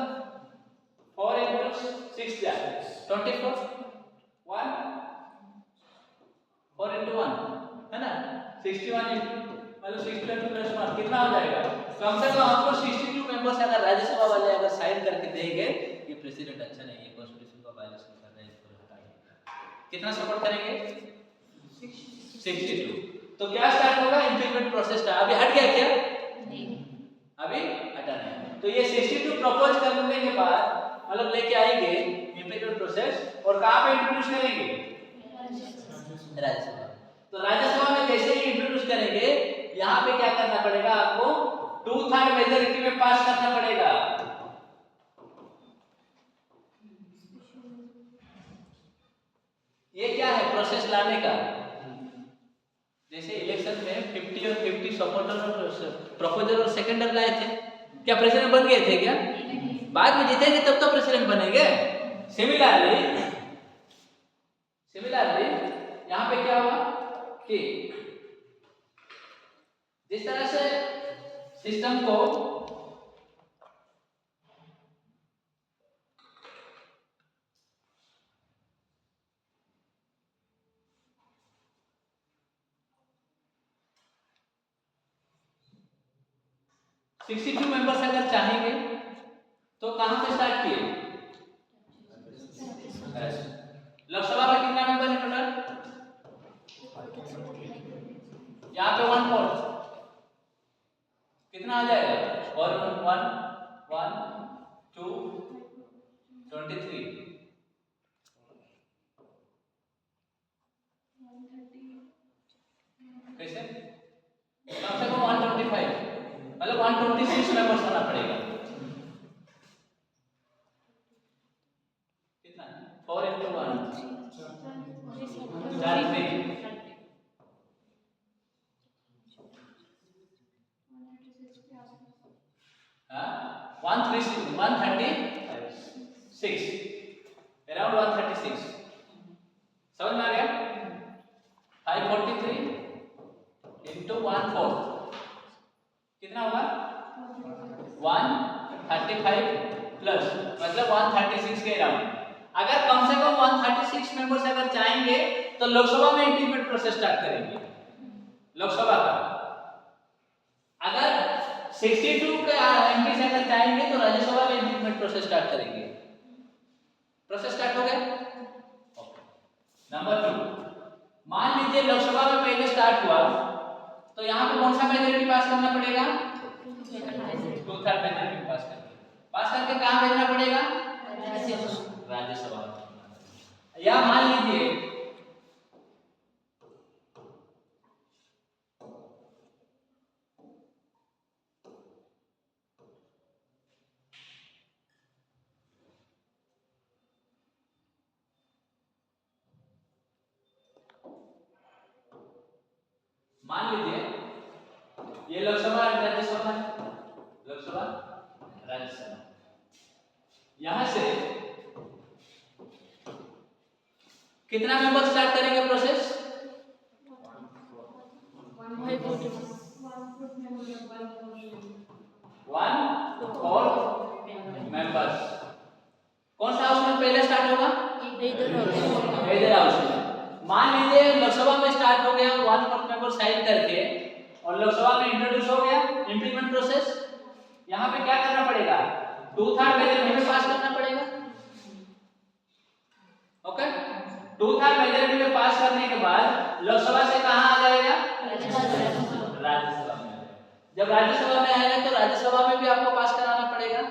S1: 4 into 6 जा 24, 1 4 into 1 है ना? 61 into मतलब 62 plus 1 कितना हो जाएगा? कम से कम आपको 62 मेंबर्स अगर राज्यसभा वाले अगर साइन करके देंगे ये प्रेसिडेंट अच्छा नहीं है, कॉन्स्टिट्यूशन का वायलेशन कर रहा है, इसको हटाइए, कितना सपोर्ट करेंगे? 62। तो क्या स्टार्ट होगा? इंप्लीमेंट प्रोसेस का। अभी हट गया क्या?
S3: नहीं।
S1: अभी हटा नहीं। तो ये 62 प्रपोज करने के बाद मतलब लेके आएंगे इंप्लीमेंट प्रोसेस और कहां पे इंट्रोड्यूस करेंगे? राज्यसभा। तो राज्यसभा में जैसे ही इंट्रोड्यूस करेंगे यहाँ पे क्या करना पड़ेगा आपको? 2/3 मेजॉरिटी में पास करना पड़ेगा। ये क्या है प्रोसेस लाने का? जैसे इलेक्शन में 50 और 50 सपोर्टर और प्रपोजर और सेकेंडर लाए थे, क्या प्रेसिडेंट बन गए थे क्या? बाद में जीतेंगे तब तो प्रेसिडेंट बनेंगे। सिमिलरली यहाँ पे क्या हुआ कि जिस तरह से सिस्टम को सिक्सटी 62 मेंबर्स अगर चाहेंगे तो कहां से स्टार्ट किए? लोकसभा में कितना मेंबर है टोटल? यहाँ पे 1/4 कितना आ जाएगा? और 1 1 2 23 कैसे? कम से कम 125 मतलब 126 मेंबर्स होना पड़ेगा। कितना? 4 into 1 136 अराउंड 136 समझ में आ गया? 543 into 1/4 कितना होगा? 135 प्लस मतलब 136 के अराउंड। अगर कम से कम 136 मेंबर्स अगर चाहेंगे तो लोकसभा में इंप्लीमेंट प्रोसेस स्टार्ट करेंगे लोकसभा का। अगर 62 के एमपी अगर चाहेंगे तो राज्यसभा में इंप्लीमेंट प्रोसेस स्टार्ट करेंगे। प्रोसेस स्टार्ट हो गया? नंबर 2, मान लीजिए लोकसभा में पहले स्टार्ट हुआ तो यहाँ पे कौन सा मेजॉरिटी पास करना पड़ेगा? 2/3 मेजॉरिटी पास करके कहाँ भेजना पड़ेगा? राज्यसभा। या मान लीजिए ये लोकसभा राज्यसभा यहां से कितना मेंबर स्टार्ट करेंगे प्रोसेस? 1/4 मेंबर्स। कौन सा हाउस में पहले स्टार्ट होगा? इधर हाउस में। मान लीजिए लोकसभा में स्टार्ट हो गया 1/4 मेंबर साइन करके और लोकसभा में इंट्रोड्यूस हो गया इम्प्लीमेंट प्रोसेस। यहाँ पे क्या करना पड़ेगा, 2/3 मेजॉरिटी में पास करना पड़ेगा। ओके, 2/3 मेजॉरिटी में पास करने के बाद लोकसभा से कहाँ आ जाएगा, राज्यसभा में। जब राज्यसभा में आएगा तो राज्यसभा में भी आपको पास कराना पड़ेगा।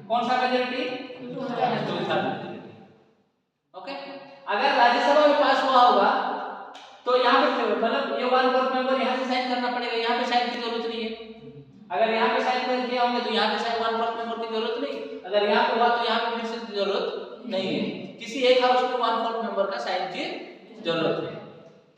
S1: कौन सा मेजॉरिटी, 2/3 मेजॉरिटी। ओके, अगर राज्यसभा में पास हुआ होगा तो यहाँ पे मतलब ये 1/4 मेंबर यहाँ से साइन करना पड़ेगा, यहाँ पे साइन की जरूरत नहीं है। अगर यहाँ पे साइन कर दिया होंगे तो यहाँ पे साइन 1/4 मेंबर की जरूरत नहीं, अगर यहाँ पे हुआ तो यहाँ पे फिर से जरूरत नहीं है। किसी एक हाउस में 1/4 मेंबर का साइन की जरूरत है।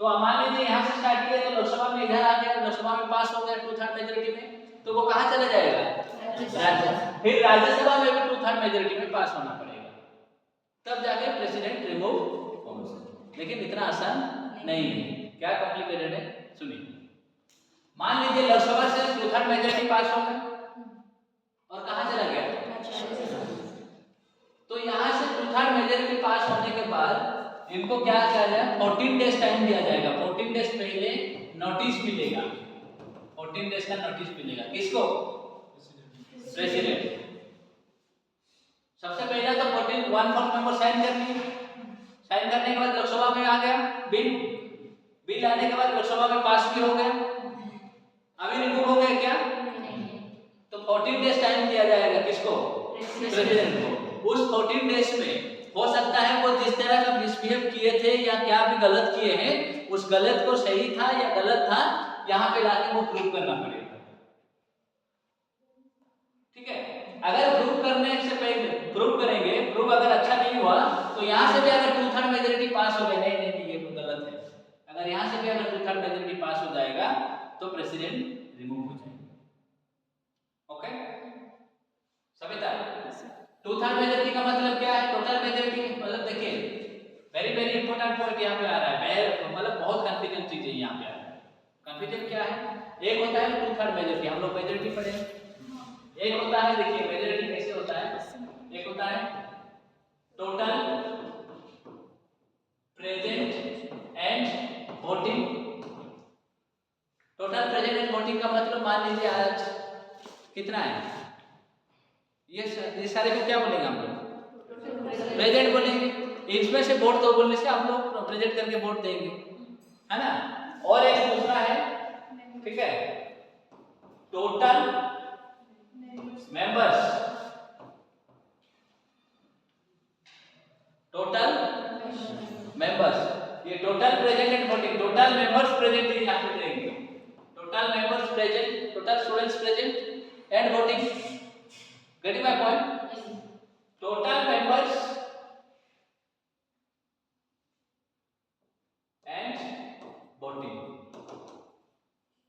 S1: तो मान लीजिए यहाँ से स्टार्ट किया तो लोकसभा में इधर आ गया, लोकसभा में पास हो गया 2/3 मेजॉरिटी में, तो वो कहाँ चला जाएगा, राज्यसभा। फिर राज्यसभा में भी 2/3 मेजॉरिटी में पास होना पड़ेगा, तब जाके प्रेसिडेंट रिमूव होगा। लेकिन इतना आसान नहीं है, क्या कॉम्प्लिकेटेड है, सुनिए। मान लीजिए लोकसभा से 2/3 मेजॉरिटी पास हो गया और कहाँ चला गया, तो यहाँ से 2/3 मेजॉरिटी पास होने के बाद इनको क्या किया जाए, 14 डेज टाइम दिया जाएगा। 14 डेज पहले नोटिस मिलेगा, 14 डेज का नोटिस मिलेगा। किसको, प्रेसिडेंट। सबसे पहले तो 1/4 मेंबर साइन करनी है। साइन करने के बाद लोकसभा में आ गया बिल आने के बाद लोकसभा में पास भी हो गया। अभी रिमूव हो गया क्या, तो 14 डेज टाइम दिया जाएगा किसको, प्रेसिडेंट को। उस 14 डेज में हो सकता है वो जिस तरह का मिसबिहेव किए थे या क्या भी गलत किए हैं, उस गलत को सही था या गलत था, यहाँ पे लाके वो प्रूव करना पड़ेगा। ठीक है, अगर प्रूव करने से पहले प्रूव करेंगे, प्रूव अगर अच्छा नहीं हुआ तो यहाँ से भी अगर 2/3 मेजॉरिटी पास हो गई, नहीं ये तो गलत है, अगर यहाँ से भी अगर 2/3 मेजॉरिटी पास हो जाएगा तो प्रेसिडेंट रिमूव हो जाएगा। ओके, सविता 2/3 मेजॉरिटी का मतलब क्या है, टोटल मेजॉरिटी मतलब देखिए वेरी इंपॉर्टेंट पॉइंट यहाँ पे आ रहा है, मतलब बहुत कंफ्यूजन चीज है यहाँ पे आ रहा है। कंफ्यूजन क्या है, एक होता है 2/3 मेजॉरिटी, हम लोग मेजॉरिटी पढ़े, एक होता है देखिए मेजॉरिटी कैसे होता है, एक होता है total present and voting. Total present and voting का मतलब मान लीजिए आज कितना है, ये सारे को क्या बोलेंगे हम लोग, प्रेजेंट बोलेंगे। इसमें से वोट दो बोलने से हम लोग प्रेजेंट करके वोट देंगे, है ना। और एक दूसरा है, ठीक है, टोटल मेंबर्स, टोटल मेंबर्स, ये total present and voting, total members present यहाँ पे देंगे, total members present, total students present and voting. Getting my point? Total members and voting.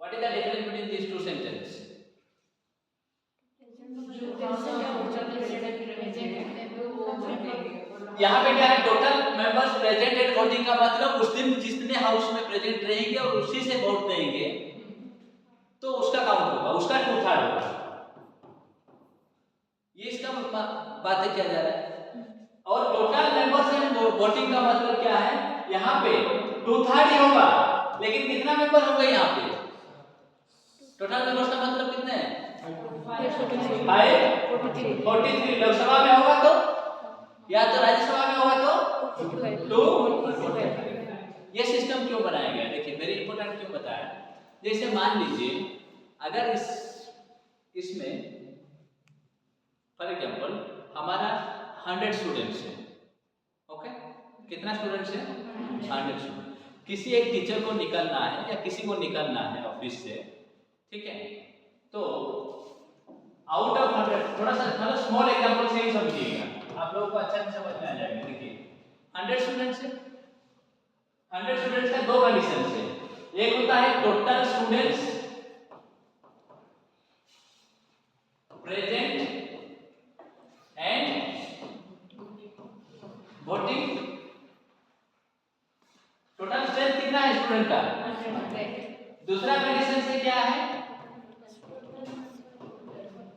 S1: What is the difference between these two sentences? यहाँ पे क्या है, total members present and voting का मतलब उस दिन जितने हाउस में प्रेजेंट रहेंगे और उसी से वोट देंगे तो उसका काउंट होगा, उसका 2/3 होगा। ये इसका बातें किया जा रहा है। और टोटल मेंबर्स एंड वोटिंग का मतलब क्या है, यहाँ पे 2/3 ही होगा, लेकिन कितना मेंबर होगा यहाँ पे, टोटल मेंबर्स का मतलब कितने हैं, 43। लोकसभा में होगा तो या तो राज्यसभा में होगा तो 2। ये सिस्टम क्यों बनाया गया, देखिए वेरी इंपॉर्टेंट क्यों बताया। जैसे मान लीजिए अगर इसमें फॉर एग्जाम्पल हमारा 100 स्टूडेंट्स है, ओके, कितना स्टूडेंट्स है, 100 स्टूडेंट। किसी एक टीचर को निकलना है या किसी को निकलना है ऑफिस से, ठीक है, तो आउट ऑफ 100, थोड़ा सा मतलब स्मॉल एग्जांपल से ही समझिएगा, आप लोगों को अच्छा से समझ में आ जाएगा। देखिए 100 स्टूडेंट्स है, 100 स्टूडेंट्स का दो कंडीशन है, एक होता है total students present and voting. Total strength कितना है स्टूडेंट का, दूसरा कंडीशन से क्या है,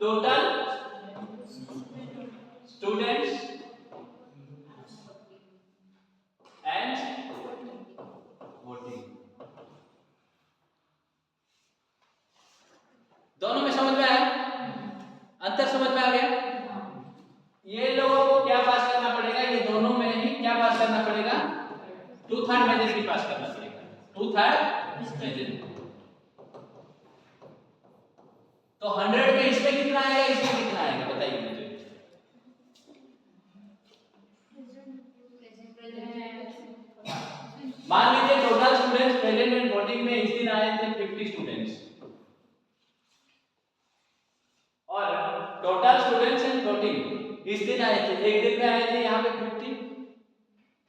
S1: total students and voting. Present. तो 100 में इसमें कितना आएगा, इसमें कितना आएगा, बताइए मुझे। मान लीजिए total students present and voting में इस दिन आए थे 50 स्टूडेंट्स, और टोटल स्टूडेंट्स एंड वोटिंग इस दिन आए थे, एक दिन में आए थे यहाँ पे 50,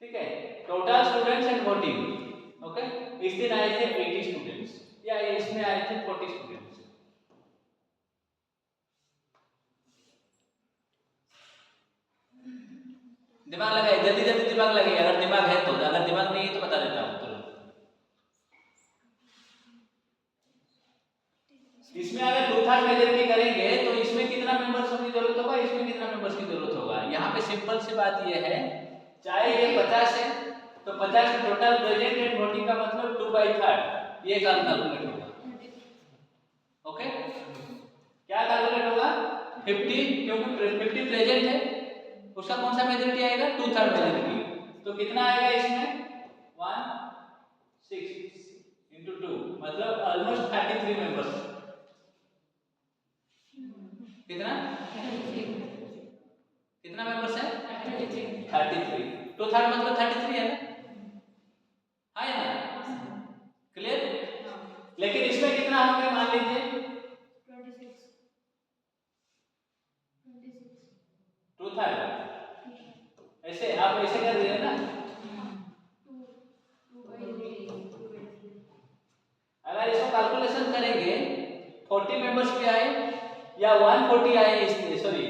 S1: ठीक है। Total students and voting, okay, इस दिन आए थे 80 स्टूडेंट्स, या इसमें आए थे 40 स्टूडेंट्स। दिमाग लगाइए, जल्दी जल्दी दिमाग लगाइए, अगर दिमाग है तो, अगर दिमाग नहीं है तो बता देता हूँ तुरंत। इसमें अगर 2/3 मेजॉरिटी करेंगे तो इसमें कितना मेंबर्स की जरूरत होगा, इसमें कितना मेंबर्स की जरूरत होगा। यहाँ पे सिंपल सी बात ये है, चाहे ये 50 है तो 50 टोटल प्रेजेंट एंड वोटिंग का मतलब 2/3, ये कैलकुलेट होगा, ओके। क्या कैलकुलेट होगा, 50, क्योंकि 50 प्रेजेंट है, उसका कौन सा मेजॉरिटी आएगा, 2/3 मेजॉरिटी। तो कितना आएगा इसमें, 16 into 2, मतलब ऑलमोस्ट 33 मेंबर्स। कितना कितना मेंबर्स है, 33। 2/3 मतलब 33 है ना, है ना, क्लियर। लेकिन इसमें कितना होंगे, मान लीजिए 2/3, ऐसे आप ऐसे कर रहे हैं ना। अगर इसको कैलकुलेशन करेंगे 40 मेंबर्स भी आए या 140 आए, इसमें सॉरी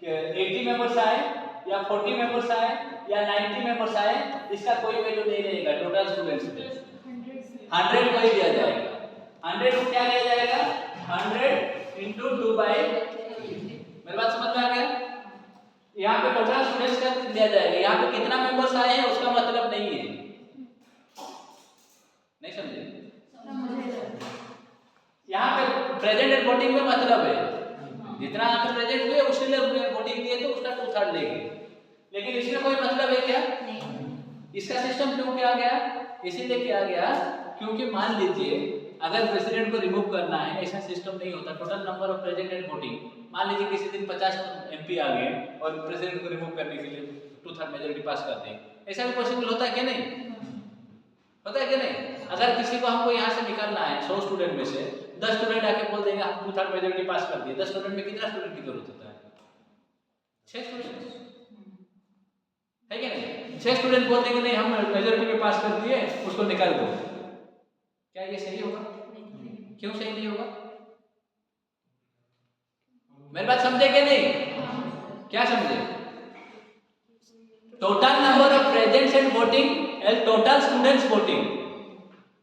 S1: 80 मेंबर्स आए या 40 मेंबर्स आए या 90 मेंबर्स आए, इसका कोई वैल्यू नहीं रहेगा टोटल स्टूडेंट्स पे। 100 को ही दिया जाएगा, 100 को क्या लिया जाएगा, 100 into 2/3। मेरी बात समझ में आ गया। यहाँ पे टोटल स्टूडेंट्स का दिया जाएगा, यहाँ पे कितना मेंबर्स आए हैं उसका मतलब नहीं है, नहीं समझे। यहाँ पे प्रेजेंट एंड वोटिंग में मतलब है, जितना आकर प्रेजेंट हुए उसके लिए वोटिंग दिए तो उसका 2/3 लेंगे, लेकिन इसमें कोई मतलब है क्या, इसका सिस्टम क्यों किया गया, इसीलिए किया गया क्योंकि मान लीजिए अगर प्रेसिडेंट को रिमूव करना है, ऐसा सिस्टम नहीं होता। Total number of present and voting, मान लीजिए किसी दिन 50 MP आ गए और प्रेसिडेंट को रिमूव करने के लिए 2/3 मेजॉरिटी पास कर दें, ऐसा भी पॉसिबल होता है क्या, नहीं होता है क्या, नहीं। अगर किसी को हमको यहाँ से निकालना है 100 स्टूडेंट में से 10 स्टूडेंट आके बोल देंगे हम 2/3 मेजॉरिटी पास कर दिए, 10 स्टूडेंट में कितना स्टूडेंट की जरूरत होता है, 6 स्टूडेंट, है क्या नहीं। 6 स्टूडेंट बोल देंगे नहीं हम मेजॉरिटी में पास कर दिए, उसको निकाल दो, क्या ये सही होगा, क्यों सही नहीं होगा, मेरी बात समझे क्या नहीं, क्या समझे। Total number of presents and voting and total students voting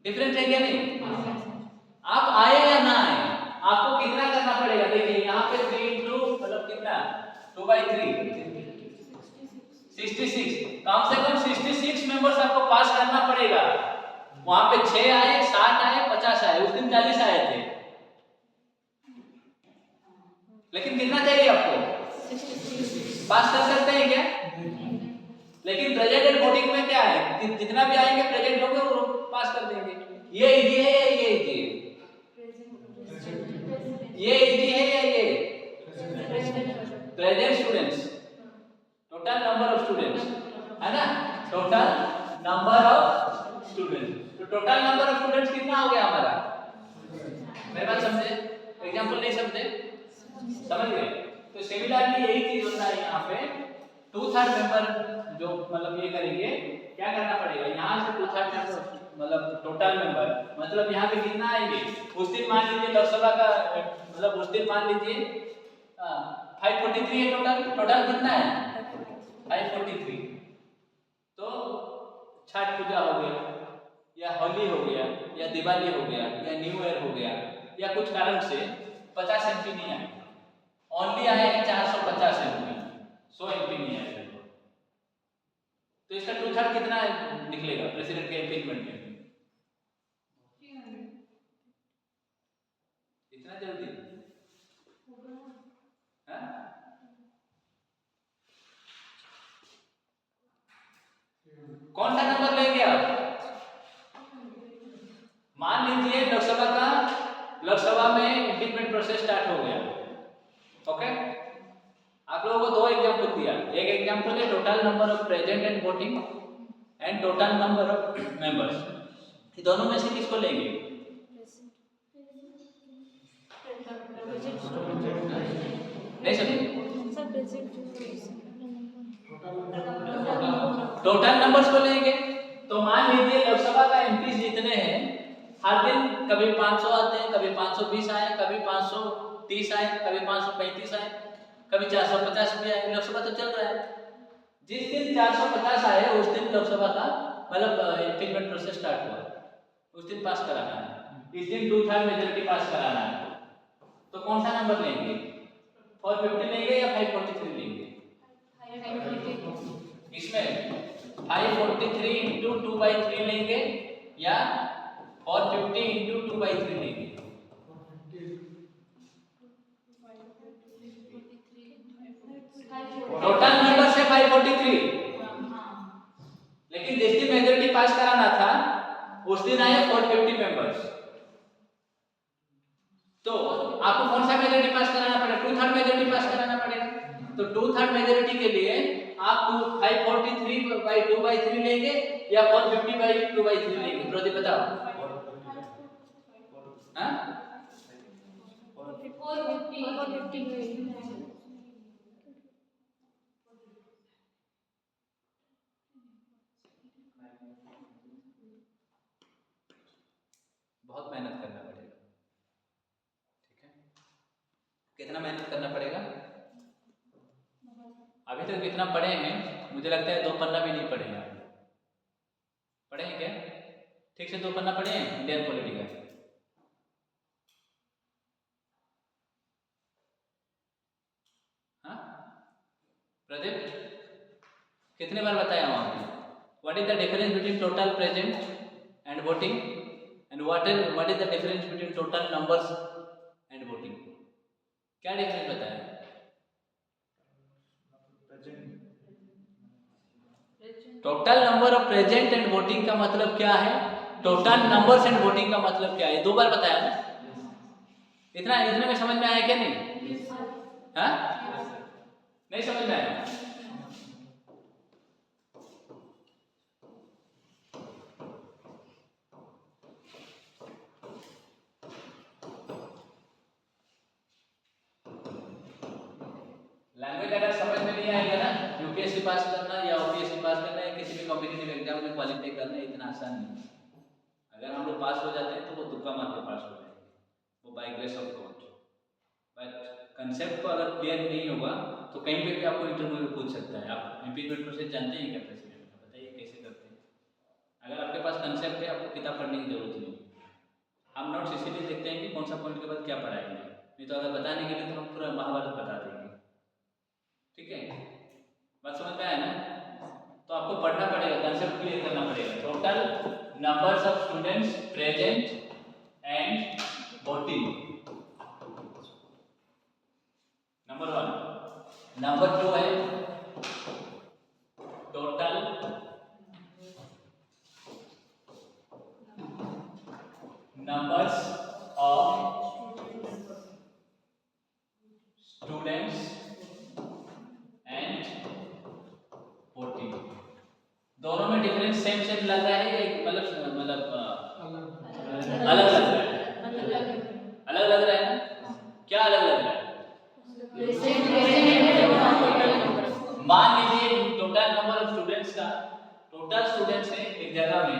S1: different है क्या नहीं। आप आए या ना आए, आपको कितना करना पड़ेगा, देखिए यहाँ पे 3 into मतलब कितना 2/3 66, कम से कम 66 मेंबर्स आपको पास करना पड़ेगा। वहां पे 6 आए, 60 आए, 50 आए, उस दिन 40 आए थे, लेकिन कितना चाहिए आपको, पास कर सकते हैं क्या, लेकिन प्रेजेंट एंड वोटिंग में क्या है, जितना भी आएंगे प्रेजेंट होंगे वो पास कर देंगे। ये इजी है या ये इजी है, ये इजी है या ये present students, total number of students है ना, टोटल नंबर ऑफ स्टूडेंट्स। तो टोटल नंबर ऑफ स्टूडेंट्स कितना हो गया हमारा, मेरे बात समझे, एग्जांपल नहीं समझे, समझ गए। तो सिमिलरली यही चीज होता है यहाँ पे, 2/3 मेंबर जो मतलब ये करेंगे, क्या करना पड़ेगा, यहाँ से 2/3 मेंबर मतलब टोटल मेंबर, मतलब यहाँ पे कितना आएंगे, उस दिन मान लीजिए लोकसभा का मतलब उस दिन मान लीजिए 543 है टोटल, टोटल कितना है 543। तो छठ पूजा हो गया या होली हो गया या दिवाली हो गया या न्यू ईयर हो गया या कुछ कारण से 50 MP नहीं आए, ओनली आए हैं 450 MP, 100 MP नहीं आए। तो इसका 2/3 कितना निकलेगा प्रेसिडेंट के इम्पीचमेंट में, इतना जल्दी हाँ? कौन सा नंबर लेंगे आप, मान लीजिए लोकसभा में इम्पीचमेंट प्रोसेस स्टार्ट हो गया। ओके, आप लोगों को दो एग्जांपल दिया। एक एग्जांपल है total number of present and voting and total number of members. ये दोनों में से किसको लेंगे? नहीं समझे? टोटल नंबर्स को लेंगे। तो मान लीजिए लोकसभा का एमपी जितने हैं, हर दिन कभी 500 आते हैं, कभी 520 आए, कभी 530 आए, कभी 535 आए, कभी 450 भी आए। लोकसभा तो चल रहा है। जिस दिन 450 आए उस दिन लोकसभा का मतलब इम्पीचमेंट प्रोसेस स्टार्ट हुआ, उस दिन पास कराना है। इस दिन 2/3 मेजॉरिटी पास कराना है। तो कौन सा नंबर लेंगे? 450 लेंगे या 543 लेंगे? इसमें 543 इंटू 2/3 लेंगे या 450 इंटू 2/3 लेंगे? टोटल नंबर से 543, लेकिन जिस दिन मेजॉरिटी पास कराना था उस दिन आए 450 मेंबर्स। तो आपको कौन सा मेजॉरिटी पास कराना पड़ेगा? 2/3 मेजॉरिटी पास कराना पड़ेगा। तो 2/3 मेजॉरिटी के लिए आप 543/2/3 लेंगे या 450/2/3 लेंगे? प्रदीप बताओ। हाँ,
S2: 450
S1: बहुत मेहनत करना पड़ेगा। ठीक है, कितना मेहनत करना पड़ेगा? अभी तक कितना पढ़े हैं? मुझे लगता है 2 पन्ना भी नहीं पढ़े हैं। पढ़े हैं क्या? ठीक से 2 पन्ना पढ़े हैं इंडियन पॉलिटी का? हाँ प्रदीप, कितने बार बताया हूँ आपने? What is the difference between total present and voting and what is the difference between total numbers and voting? क्या डिफरेंस बताया? Total number of present and voting का मतलब क्या है, टोटल नंबर्स एंड वोटिंग का मतलब क्या है? 2 बार बताया ना। इतने में समझ में आया क्या? नहीं हाँ, नहीं समझ में आया? लैंग्वेज अगर समझ में नहीं आएगा ना, यूपीएससी पास करना या ओपीएससी पास करना या किसी भी कॉम्पिटिटिव एग्जाम में क्वालिफाई करना इतना आसान नहीं है। अगर हम लोग पास हो जाते हैं तो वो तुक्का मार के पास हो जाएंगे, वो by grace of God. But concept को अगर क्लियर नहीं होगा तो कहीं पे भी आपको इंटरव्यू में पूछ सकता है। आप इम्पीचमेंट प्रोसेस जानते हैं क्या प्रेसिडेंट का? बताइए कैसे करते हैं। अगर आपके पास कंसेप्ट है, आपको किताब पढ़ने की जरूरत नहीं। हम नोट्स इसीलिए देखते हैं कि कौन सा पॉइंट के बाद क्या पढ़ाएंगे, नहीं तो अगर बताने के लिए तो हम पूरा महाभारत बता देंगे। ठीक है, बात समझ में आया ना? तो आपको पढ़ना पड़ेगा, कंसेप्ट क्लियर करना पड़ेगा। Total numbers of students present and voting, number 1। Number 2 है total numbers of students and voting. दोनों में डिफरेंस सेम लग रहा है, मतलब अलग लग रहा है? अलग लग रहा है ना? क्या अलग लग रहा है? मान लीजिए टोटल नंबर ऑफ स्टूडेंट्स का, टोटल स्टूडेंट्स है एक जगह में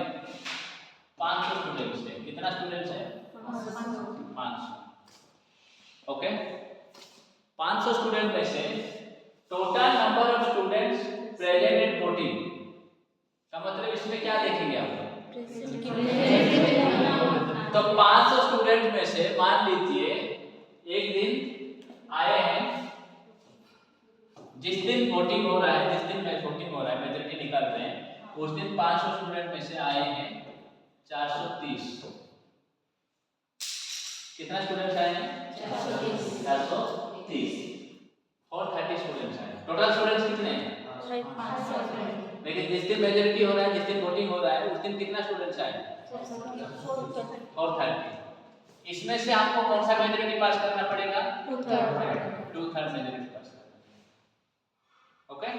S1: 500 स्टूडेंट्स है। कितना स्टूडेंट्स है? 500। ओके, 500 स्टूडेंट में से total number of students present and voting का मतलब इसमें क्या देखेंगे आप? तो 500 स्टूडेंट में से मान लीजिए एक दिन आए हैं, जिस दिन वोटिंग हो रहा है, जिस दिन वोटिंग हो रहा है, मेजॉरिटी निकाल रहे हैं, उस दिन 500 स्टूडेंट में से आए हैं 430। कितना स्टूडेंट्स आए हैं? 430। और 30 स्टूडेंट्स आए। टोटल स्टूडेंट्स कितने हैं? 500। लेकिन जिस दिन मेजॉरिटी हो रहा है, जिस दिन वोटिंग हो रहा है, उस दिन कितना स्टूडेंट्स आए? और 30। इसमें से आपको कौन सा मेजॉरिटी पास करना पड़ेगा? 2/3 मेजॉरिटी पास करना। ओके,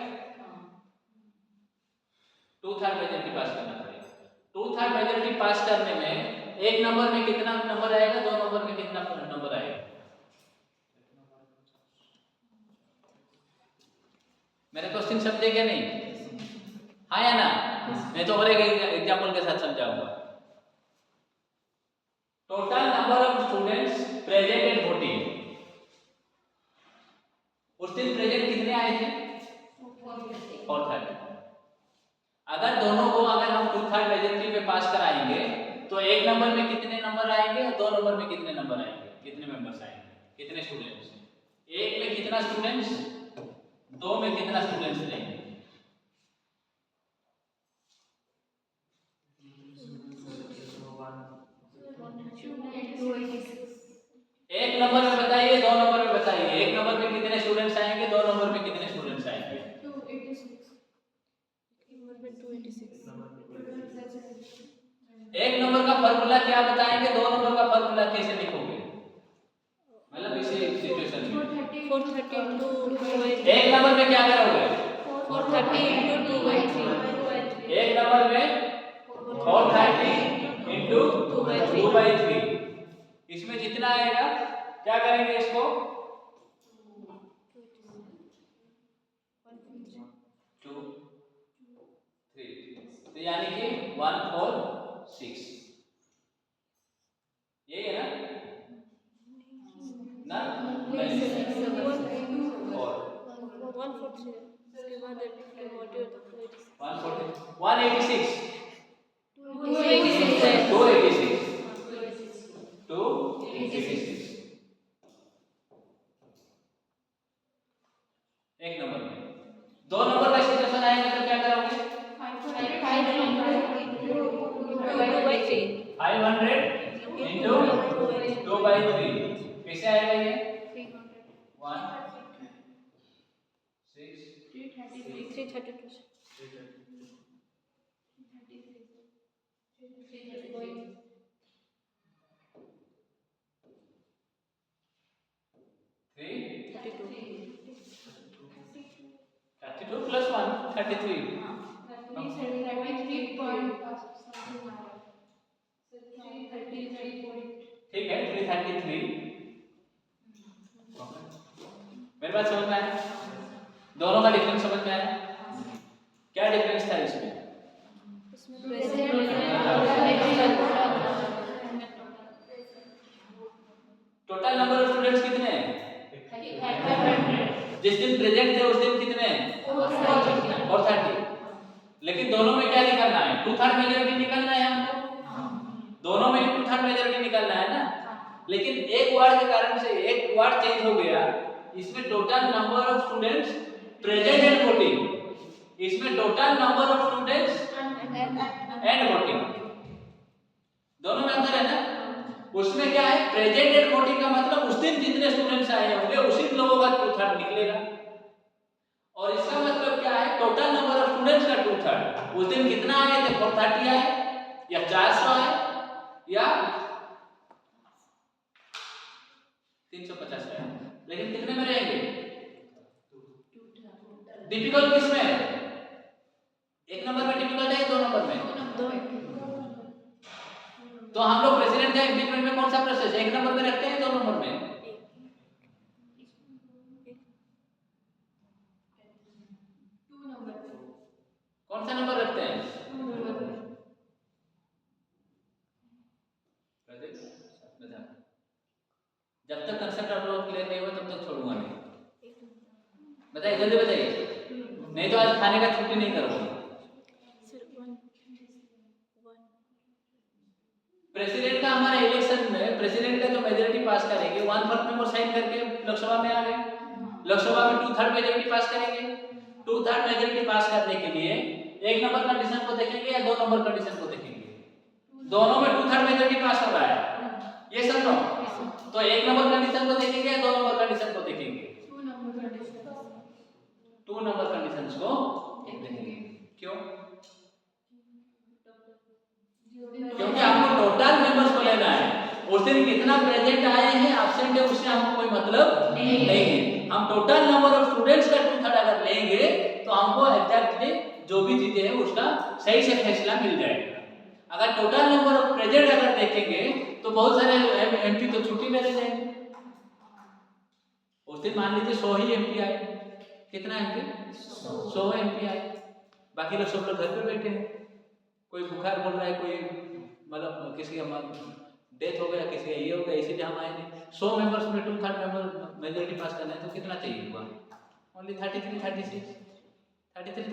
S1: 2/3 मेजॉरिटी पास करना पड़ेगा। 2/3 मेजॉरिटी पास करने में एक नंबर में कितना नंबर आएगा, दो नंबर में कितना नंबर आएगा? मेरा क्वेश्चन समझे क्या नहीं? हाँ या ना? मैं तो और एक एग्जांपल के साथ समझाऊंगा। Total number of students present and voting, उस दिन प्रेजेंट कितने आए थे? 430। अगर दोनों को अगर हम 2/3 मेजॉरिटी पे पास कराएंगे तो एक नंबर में कितने नंबर आएंगे और दो नंबर में कितने नंबर आएंगे, कितने मेंबर्स आएंगे, कितने स्टूडेंट्स? एक में कितना स्टूडेंट्स, दो में कितना स्टूडेंट्स रहेंगे? एक नंबर में बताइए, दो नंबर में बताइए। एक नंबर में कितने स्टूडेंट्स आएंगे, दो नंबर में कितने स्टूडेंट्स आएंगे?
S2: 286।
S1: एक नंबर का फार्मूला क्या बताएंगे, दो नंबर का फार्मूला कैसे लिखोगे? मतलब इसी सिचुएशन में
S3: 430 into 2/3।
S1: एक नंबर में क्या करोगे?
S3: 430 into 2/3।
S1: एक नंबर में 430 into 2/3। इसमें जितना आएगा क्या करेंगे इसको? 2 3, तो यानी कि 146, यही है ना? ना नहीं, और
S3: 143 उसके बाद 186
S1: 286 एक नंबर में। दो नंबर का सिचुएशन आएगा तो क्या करोगे?
S3: 500
S1: into 2/3 कैसे आएगा ये? 1 6
S3: 332
S1: 32 plus 1 33। ठीक है, 333। मेरे बात समझ में आया? दोनों का डिफरेंस समझ में आया? क्या डिफरेंस था इसमें? टोटल नंबर ऑफ स्टूडेंट्स कितने हैं? जिस दिन प्रेजेंट थे उस दिन कितने हैं? 430। लेकिन दोनों में क्या निकलना है? 2/3 मेजॉरिटी निकलना है हमको। दोनों में 2/3 मेजॉरिटी निकलना है ना। लेकिन एक वर्ड के कारण से एक वर्ड चेंज हो गया। इसमें total number of students present and voting, इसमें total number of students and voting, दोनों में अंतर है ना। उसमें क्या है, प्रेजेंट एंड वोटिंग का मतलब उस दिन जितने स्टूडेंट्स आए होंगे उसी लोगों का 2/3 निकलेगा। और इसका मतलब क्या है, टोटल नंबर ऑफ स्टूडेंट्स का 2/3। उस दिन कितना आए थे? 430 आए या 400 आए या 350 आए। लेकिन कितने में रहेंगे? डिफिकल्ट किसमें है? एक नंबर में डिफिकल्ट है, दो नंबर में? तो हम लोग प्रेसिडेंट का इम्पीचमेंट में कौन सा प्रोसेस, एक नंबर में रखते हैं, दो नंबर में? कौन सा नंबर रखते हैं? जब तक कंसेप्ट आप लोग क्लियर नहीं हुआ तब तक छोड़ूंगा नहीं। बताइए, जल्दी बताइए, नहीं तो आज खाने का छुट्टी नहीं करूंगा। प्रेसिडेंट का हमारा इलेक्शन में प्रेसिडेंट का जो मेजॉरिटी पास करेंगे 1/4 मेंबर साइन करके लोकसभा में आ गए। लोकसभा में 2/3 मेजॉरिटी पास करेंगे। 2/3 मेजॉरिटी पास करने के लिए एक नंबर कंडीशन को देखेंगे या दो नंबर कंडीशन को देखेंगे? दोनों में 2/3 मेजॉरिटी पास हो रहा है, ये सब नो। तो एक नंबर कंडीशन को देखेंगे या दो नंबर कंडीशन को देखेंगे? 2 नंबर कंडीशंस को देखेंगे। क्यों? क्योंकि हमको टोटल मेंबर्स को लेना है। उस दिन कितना प्रेजेंट आए हैं एब्सेंट है उससे हमको कोई मतलब नहीं है। हम टोटल नंबर ऑफ स्टूडेंट्स का 2/3 अगर लेंगे तो हमको एग्जैक्टली जो भी चीजें हैं उसका सही से फैसला मिल जाएगा। अगर टोटल नंबर ऑफ प्रेजेंट अगर देखेंगे तो बहुत सारे एमपी तो छुट्टी में रह जाएंगे। उस दिन मान लीजिए 100 ही एमपी आए, कितना एमपी 100 एमपी आए, बाकी लोग सब लोग घर पे बैठे हैं, कोई बुखार बोल रहा है, कोई मतलब किसी का डेथ हो गया, किसी का ये हो गया, इसीलिए हम आए नहीं। 100 मेंबर्स में 2/3 मेंबर मेजोरिटी पास करना है तो कितना चाहिए हुआ? ओनली 33 36 33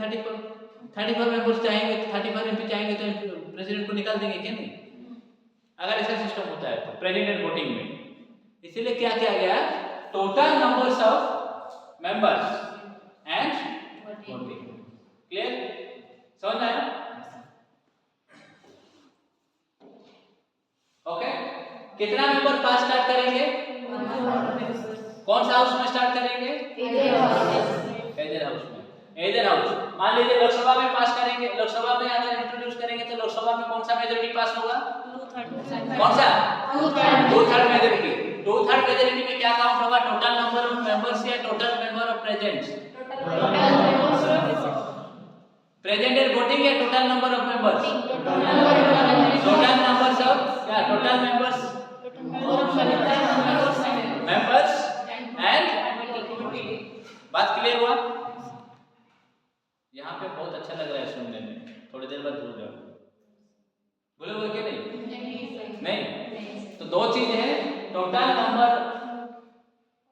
S1: 34 मेंबर्स चाहेंगे, 34 एमपी चाहेंगे तो प्रेसिडेंट को निकाल देंगे क्या? नहीं। अगर ऐसा सिस्टम होता है तो प्रेसिडेंट वोटिंग में, इसीलिए क्या किया गया, total numbers of members and voting. Clear? समझ में आया? ओके, कितना मेंबर पास स्टार्ट करेंगे? कौन सा हाउस में स्टार्ट करेंगे? एदर हाउस में। एदर हाउस मान लीजिए लोकसभा में पास करेंगे, लोकसभा में अगर इंट्रोड्यूस करेंगे तो लोकसभा में कौन सा मेजॉरिटी पास होगा?
S3: 2/3
S1: कौन सा? 2/3 मेजॉरिटी। 2/3 मेजॉरिटी में क्या काउंट होगा? टोटल नंबर ऑफ मेंबर्स या total number of presents? Present and voting या total number of members? Total numbers of क्या? टोटल मेंबर्स एंड बात क्लियर हुआ? यहाँ पे बहुत अच्छा लग रहा है सुनने में, थोड़ी देर बाद भूल जाओ। बोलोगे क्या? नहीं। तो दो चीज है, total number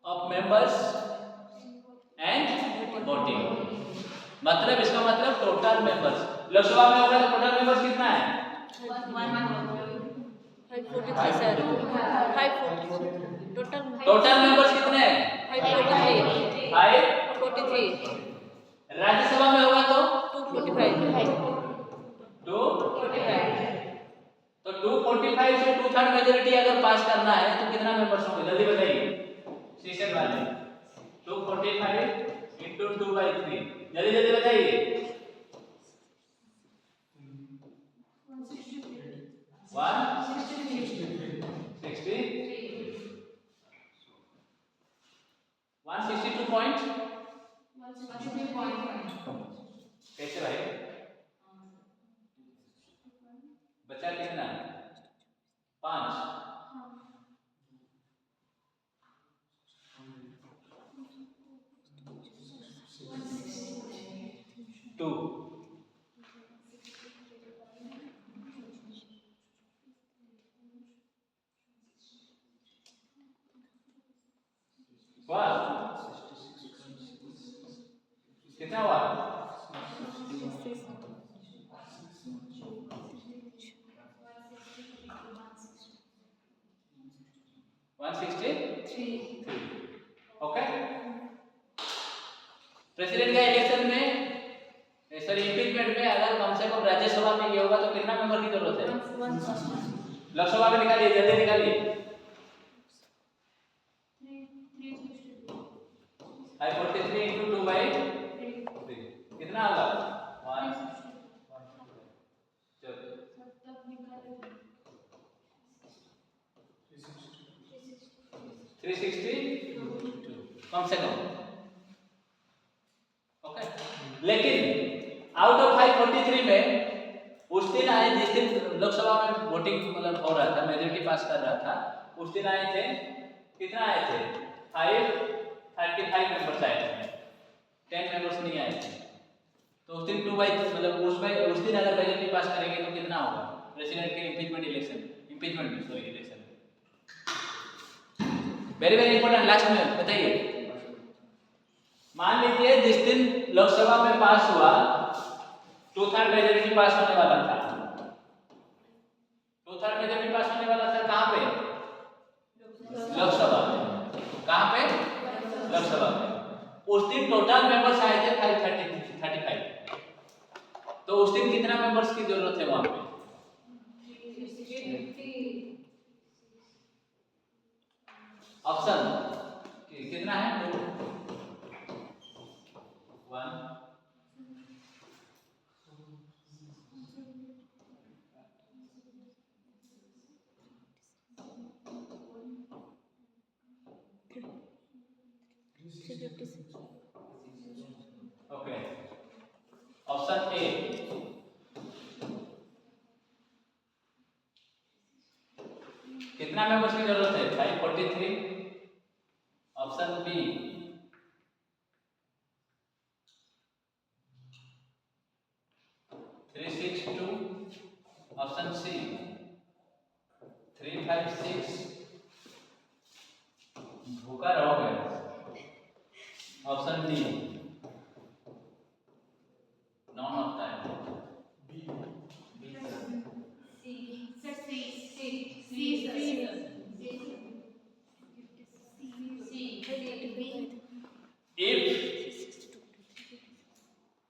S1: of members and voting. मतलब इसका मतलब टोटल मेंबर्स लोकसभा में होगा तो टोटल मेंबर्स कितना है?
S3: 543 सर, 543
S1: टोटल मेंबर्स कितने हैं?
S3: 543
S1: 543। राज्यसभा में होगा तो
S3: 245
S1: तो 245 से 2/3 मेजॉरिटी अगर पास करना है तो कितना मेंबर्स होंगे? जल्दी बताइए सेशन वाले। 245 into 2/3, जल्दी जल्दी बताइए। 162 कैसे भाई? बचा कितना? 5। टू कितना हुआ? 163। ओके, प्रेसिडेंट का इलेक्शन में सॉरी इम्पीचमेंट में अगर कम से कम राज्यसभा में ये होगा तो कितना मेंबर की जरूरत है? लोकसभा में निकालिए, जल्दी निकालिए। 543 into 2/3 कितना होगा? 362 कम से कम। ओके, लेकिन आउट ऑफ 543 में उस दिन आए जिस दिन लोकसभा में वोटिंग मतलब हो रहा था, मेजॉरिटी पास कर रहा था, उस दिन आए थे कितना आए थे? 535 मेंबर्स आए थे, 10 मेंबर्स नहीं आए थे। तो उस दिन 2/3 मतलब उस दिन अगर मेजॉरिटी पास करेंगे तो कितना होगा? प्रेसिडेंट के impeachment sorry election. Very very important, last में बताइए। मान लीजिए जिस दिन लोकसभा में पास हुआ 2/3 मेजॉरिटी पास होने वाला था, 2/3 मेजॉरिटी पास होने वाला था कहां पे? लोकसभा में। कहां पे? लोकसभा में। उस दिन टोटल मेंबर्स आए थे 535। तो उस दिन कितना मेंबर्स की जरूरत है वहां पे? ऑप्शन कितना है? 1
S3: 356.
S1: ओके, ऑप्शन ए कितना मेंबर्स की जरूरत है? 543. Option B 362. Option C 356. भूखा रहोगे. Option D none of time. If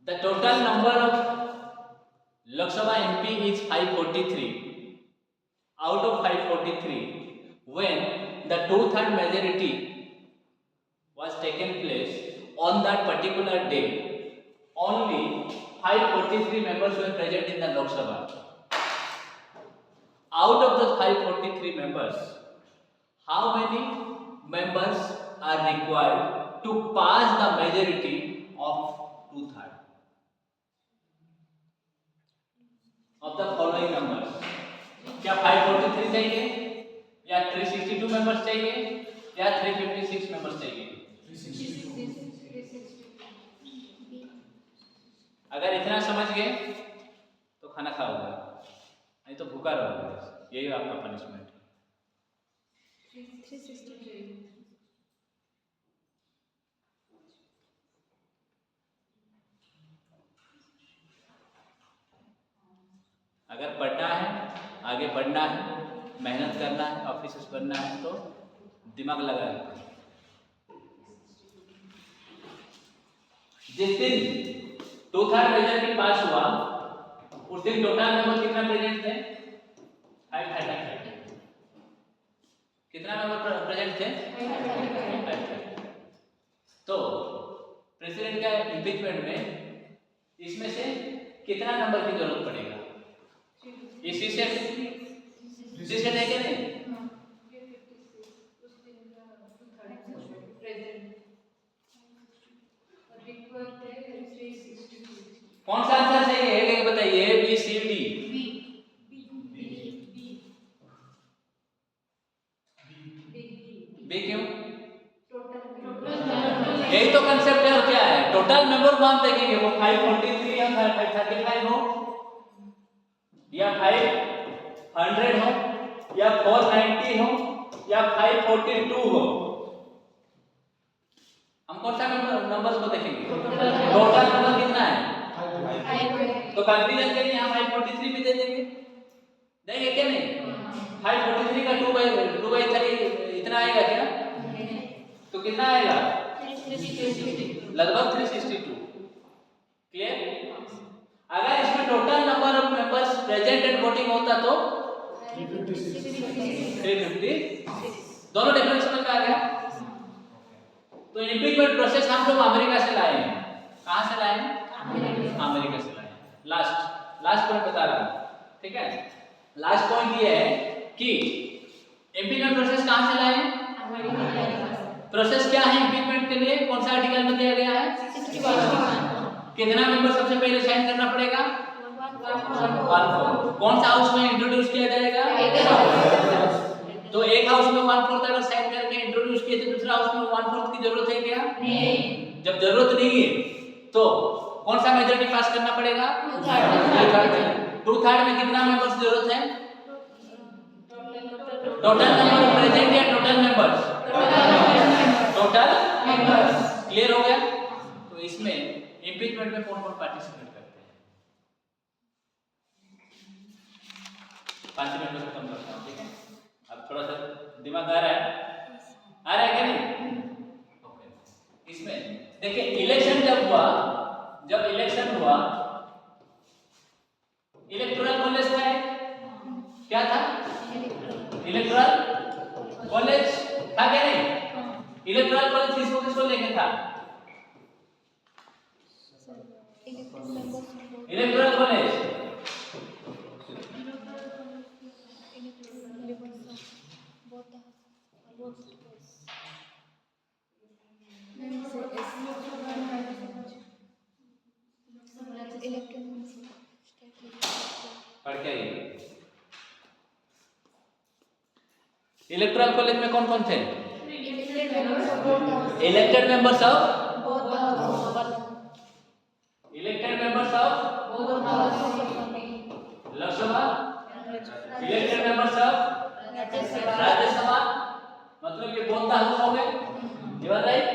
S1: the total number of Lok Sabha MP is 543 out of 543, when the two-third majority was taken place on that particular day, only 543 members were present in the Lok Sabha. Out of the 543 members, how many members are required to pass the majority of two-third of the following numbers? क्या 543 चाहिए या 362 members चाहिए या 356 members चाहिए? अगर इतना समझ गए तो खाना खाओगे, नहीं तो भूखा रहोगे. यही आपका पनिशमेंट है. अगर पढ़ना है, आगे बढ़ना है, मेहनत करना है, ऑफिसर्स बनना है तो दिमाग लगाए. जिस दिन two-third मेजॉरिटी पास हुआ उस दिन टोटल मेंबर कितना प्रेजेंट थे? 535. कितना मेंबर प्रेजेंट थे? 535. तो प्रेसिडेंट का इम्पीचमेंट में इसमें से कितना नंबर की जरूरत पड़ेगा? इसी से है क्या नहीं? कौन सा आंसर सही है? एक बताइए. ए, बी, सी, डी. बी क्यों? यही तो कंसेप्ट है. और क्या है? टोटल मेंबर को हम देखेंगे वो 543 या 535 हो या 500 हो या 490 हो या 542 हो. हम कौन सा नंबर्स को देखेंगे? टोटल नंबर कितना है? तो कंफ्यूजन के लिए हम 543 भी दे देंगे. देंगे क्या नहीं? 543 का 2/3 इतना आएगा क्या? तो कितना आएगा? लगभग 362. क्लियर? अगर इसमें total number of members present and voting होता तो 356. दोनों डिफरेंस समझ में आ गया? तो इम्पीचमेंट प्रोसेस हम लोग अमेरिका से लाए हैं. कहां से लाए हैं? अमेरिका से लाए. लास्ट पॉइंट बता रहा हूं. ठीक है? लास्ट पॉइंट ये है कि इम्पीचमेंट प्रोसेस कहां से लाए हैं? प्रोसेस क्या है इम्पीचमेंट के लिए? कौन सा आर्टिकल में दिया गया है? 61. कितना मेंबर सबसे पहले साइन करना पड़ेगा? 1/4. कौन सा हाउस में इंट्रोड्यूस किया जाएगा? तो एक हाउस में 1/4 अगर साइन करके इंट्रोड्यूस किए तो दूसरा हाउस में 1/4 की जरूरत है क्या? नहीं. जब जरूरत नहीं है तो कौन सा मेजॉरिटी पास करना पड़ेगा? 2/3 में कितना मेंबर्स की जरूरत है? टोटल नंबर प्रेजेंट या total members? Total members. Clear हो गया? तो इसमें इम्पीचमेंट में कौन-कौन पार्टिसिपेट करते हैं? 5 मिनट में खत्म करता हूं. ठीक है? अब थोड़ा सा दिमाग आ रहा है क्या नहीं? ओके. इसमें देखिए इलेक्शन जब हुआ इलेक्टोरल कॉलेज था. क्या था? इलेक्टोरल कॉलेज था क्या नहीं? इलेक्टोरल कॉलेज किसको लेके था? इलेक्टोरल कॉलेज इलेक्टोरल कॉलेज में कौन कौन थे?
S3: Elected members of both the houses.
S1: Elected members of
S3: Both the houses.
S1: Elected members of
S3: Both the houses of
S1: Lok Sabha, elected members of Rajya Sabha, मतलब ये बोथ द हाउस हो गए, यू आर राइट।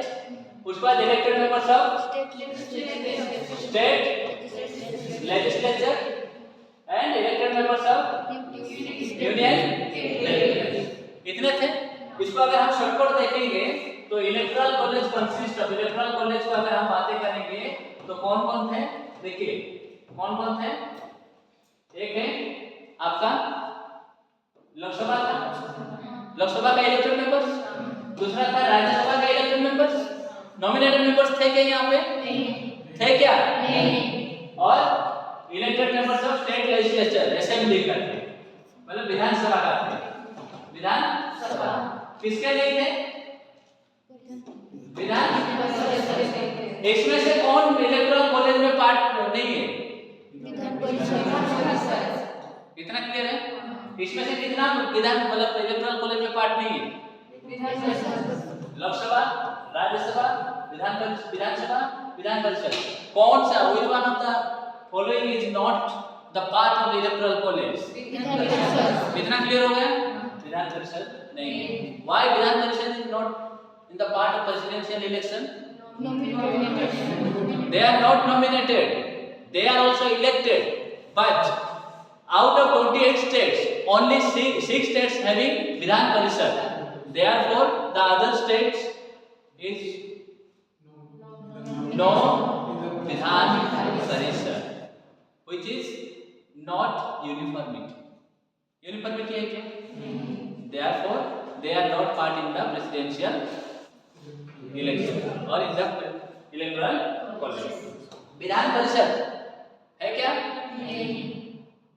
S1: उसके बाद elected members of state legislature and elected members of union. इतने थे। इसको अगर हम शॉर्टकट देखेंगे तो electoral college consist of, electoral college को अगर हम बातें करेंगे तो कौन कौन थे? देखिए कौन कौन थे। एक है आपका लोकसभा था, लोकसभा का इलेक्टेड मेंबर्स, दूसरा था राज्यसभा का इलेक्टेड मेंबर्स। नॉमिनेटेड मेंबर्स थे क्या यहाँ पे? थे क्या? और elected members of state legislature, assembly का थे, मतलब विधानसभा का थे। विधानसभा किसके नहीं थे? विधान। इसमें से कौन इलेक्टोरल कॉलेज में पार्ट नहीं है? इतना क्लियर है? इसमें से कितना विधान मतलब इलेक्टोरल कॉलेज में पार्ट नहीं है? लोकसभा, राज्यसभा, विधानसभा, विधान परिषद। कौन सा? which one of the following is not the part of the electoral college? इतना क्लियर हो गया? विधान परिषद नहीं है। Why Vidhan Parishad is not in the part of presidential election? They are not nominated. They are also elected. But out of 28 states, only 6 states having Vidhan Parishad. Therefore, the other states is no Vidhan Parishad, which is not uniformity. Uniformity है क्या? Therefore, they are not part in the presidential election or in the electoral college. Vidhan Parishad है क्या?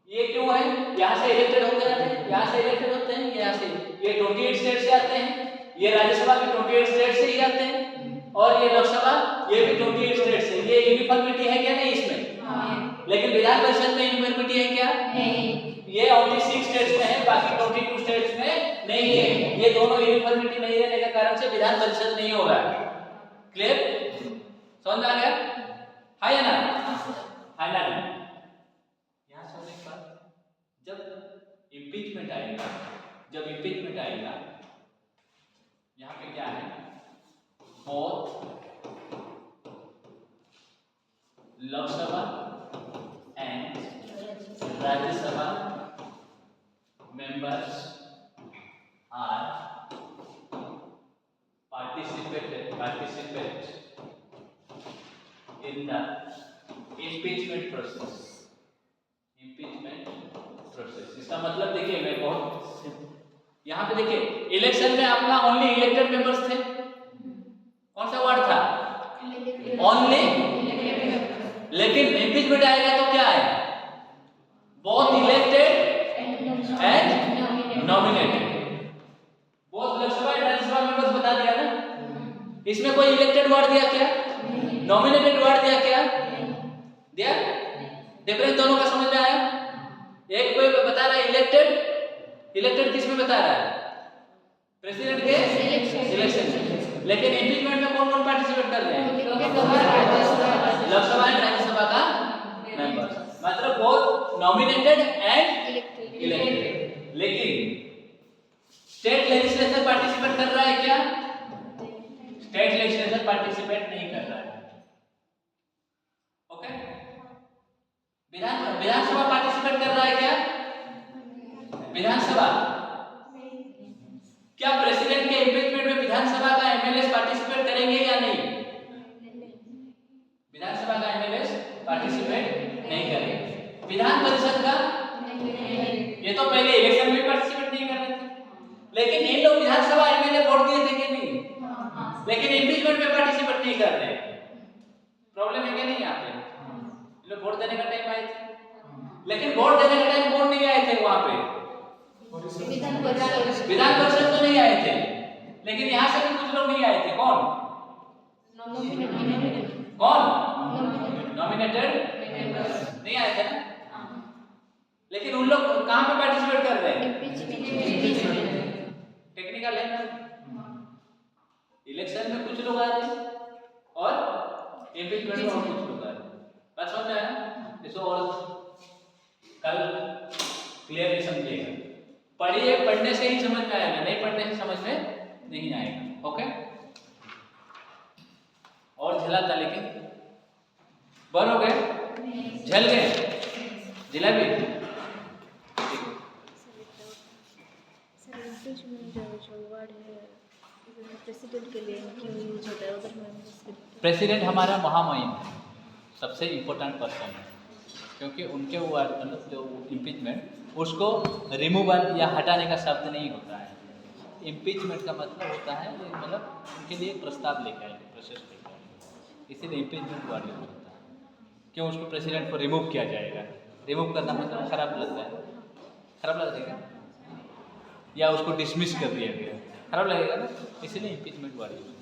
S1: ये क्यों है? यहाँ से elected होते रहते हैं, यहाँ से इलेक्टेड होते हैं, यहाँ से ये 28 स्टेट से आते हैं, ये राज्यसभा भी 28 स्टेट से ही आते हैं, और ये लोकसभा ये भी 28 स्टेट से। ये यूनिफॉर्मिटी है क्या? नहीं इसमें। लेकिन विधान परिषद में यूनिफॉर्मिटी है क्या? नहीं। ये ओनली 6 स्टेट्स में है, बाकी 22 स्टेट्स में नहीं है। ये दोनों यूनिफॉर्मिटी नहीं रहने के कारण से विधान परिषद नहीं हो रहा है। क्लियर? समझ आ गया? है या ना? है ना? यहाँ से एक बात, जब इम्पीचमेंट आएगा, जब इम्पीचमेंट आएगा, यहाँ पे क्या है? Both Lok Sabha and Rajya Sabha members are participate in the impeachment process. इसका मतलब देखिए, मैं बहुत यहाँ पे देखिए, इलेक्शन में आपका ओनली इलेक्टेड मेंबर्स थे। कौन सा वर्ड था? ओनली। लेकिन इम्पीचमेंट आएगा तो क्या है? Both elected and nominated. Both Lok Sabha and Rajya Sabha members बता दिया ना। इसमें कोई इलेक्टेड वर्ड दिया क्या? नॉमिनेटेड वर्ड दिया क्या? दिया? डिफरेंस दोनों का समझ में आया? एक कोई बता रहा है इलेक्टेड, इलेक्टेड किस में बता रहा है? प्रेसिडेंट के इलेक्शन में। लेकिन इम्पीचमेंट में कौन कौन पार्टिसिपेट कर रहे हैं? लोकसभा एंड राज्यसभा का मेंबर्स, मतलब बोथ नॉमिनेटेड एंड इलेक्टेड। लेकिन स्टेट लेजिस्लेचर पार्टिसिपेट कर रहा है क्या? स्टेट लेजिस्लेचर पार्टिसिपेट नहीं कर रहा है। ओके? विधानसभा पार्टिसिपेट कर रहा है क्या? विधानसभा क्या प्रेसिडेंट के इम्पीचमेंट में विधानसभा का एमएलए पार्टिसिपेट करेंगे या नहीं? विधानसभा का एमएलए पार्टिसिपेट नहीं करेंगे। विधान परिषद का ये तो पहले इलेक्शन में पार्टिसिपेट नहीं कर रहे थे, लेकिन इन लोग विधानसभा एमएलए वोट दिए थे कि नहीं? लेकिन इम्पीचमेंट में पार्टिसिपेट नहीं कर रहे। प्रॉब्लम है क्या नहीं? यहाँ पे इन लोग वोट देने का टाइम आए थे, लेकिन वोट देने का टाइम कौन नहीं आए थे वहां पे? विधान परिषद तो नहीं आए थे, लेकिन यहाँ से भी कुछ लोग नहीं आए थे। कौन? नॉमिनेटेड नहीं आए थे ना। लेकिन उन लोग कहाँ पे पार्टिसिपेट कर रहे हैं? टेक्निकल है ना, इलेक्शन में कुछ लोग आ रहे हैं और इम्पीचमेंट में और कुछ लोग आ रहे हैं। बात समझ में आया? इसको और कल क्लियरली समझिएगा। पढ़िए, पढ़ने से ही समझ में आएगा, नहीं पढ़ने से समझ में नहीं आएगा। ओके, और झलाता लेकिन बर हो गए, झल गए जिलेबी।
S3: प्रेसिडेंट के लिए क्यों यूज होता है उधर में?
S1: प्रेसिडेंट हमारा महामहिम है, सबसे इम्पोर्टेंट पर्सन है, क्योंकि उनके वो मतलब जो इम्पीचमेंट उसको रिमूवल या हटाने का शब्द नहीं होता है। इम्पीचमेंट का मतलब होता है मतलब उनके लिए प्रस्ताव लेकर आए, प्रोसेस लेकर आए, इसीलिए इम्पीचमेंट वर्ड यूज होता है। क्यों उसको प्रेसिडेंट को रिमूव किया जाएगा, रिमूव करना मतलब खराब लगता है, खराब लग जाएगा, या उसको डिसमिस कर दिया गया, खराब लगेगा ना, इसीलिए इम्पीचमेंट वर्ड यूज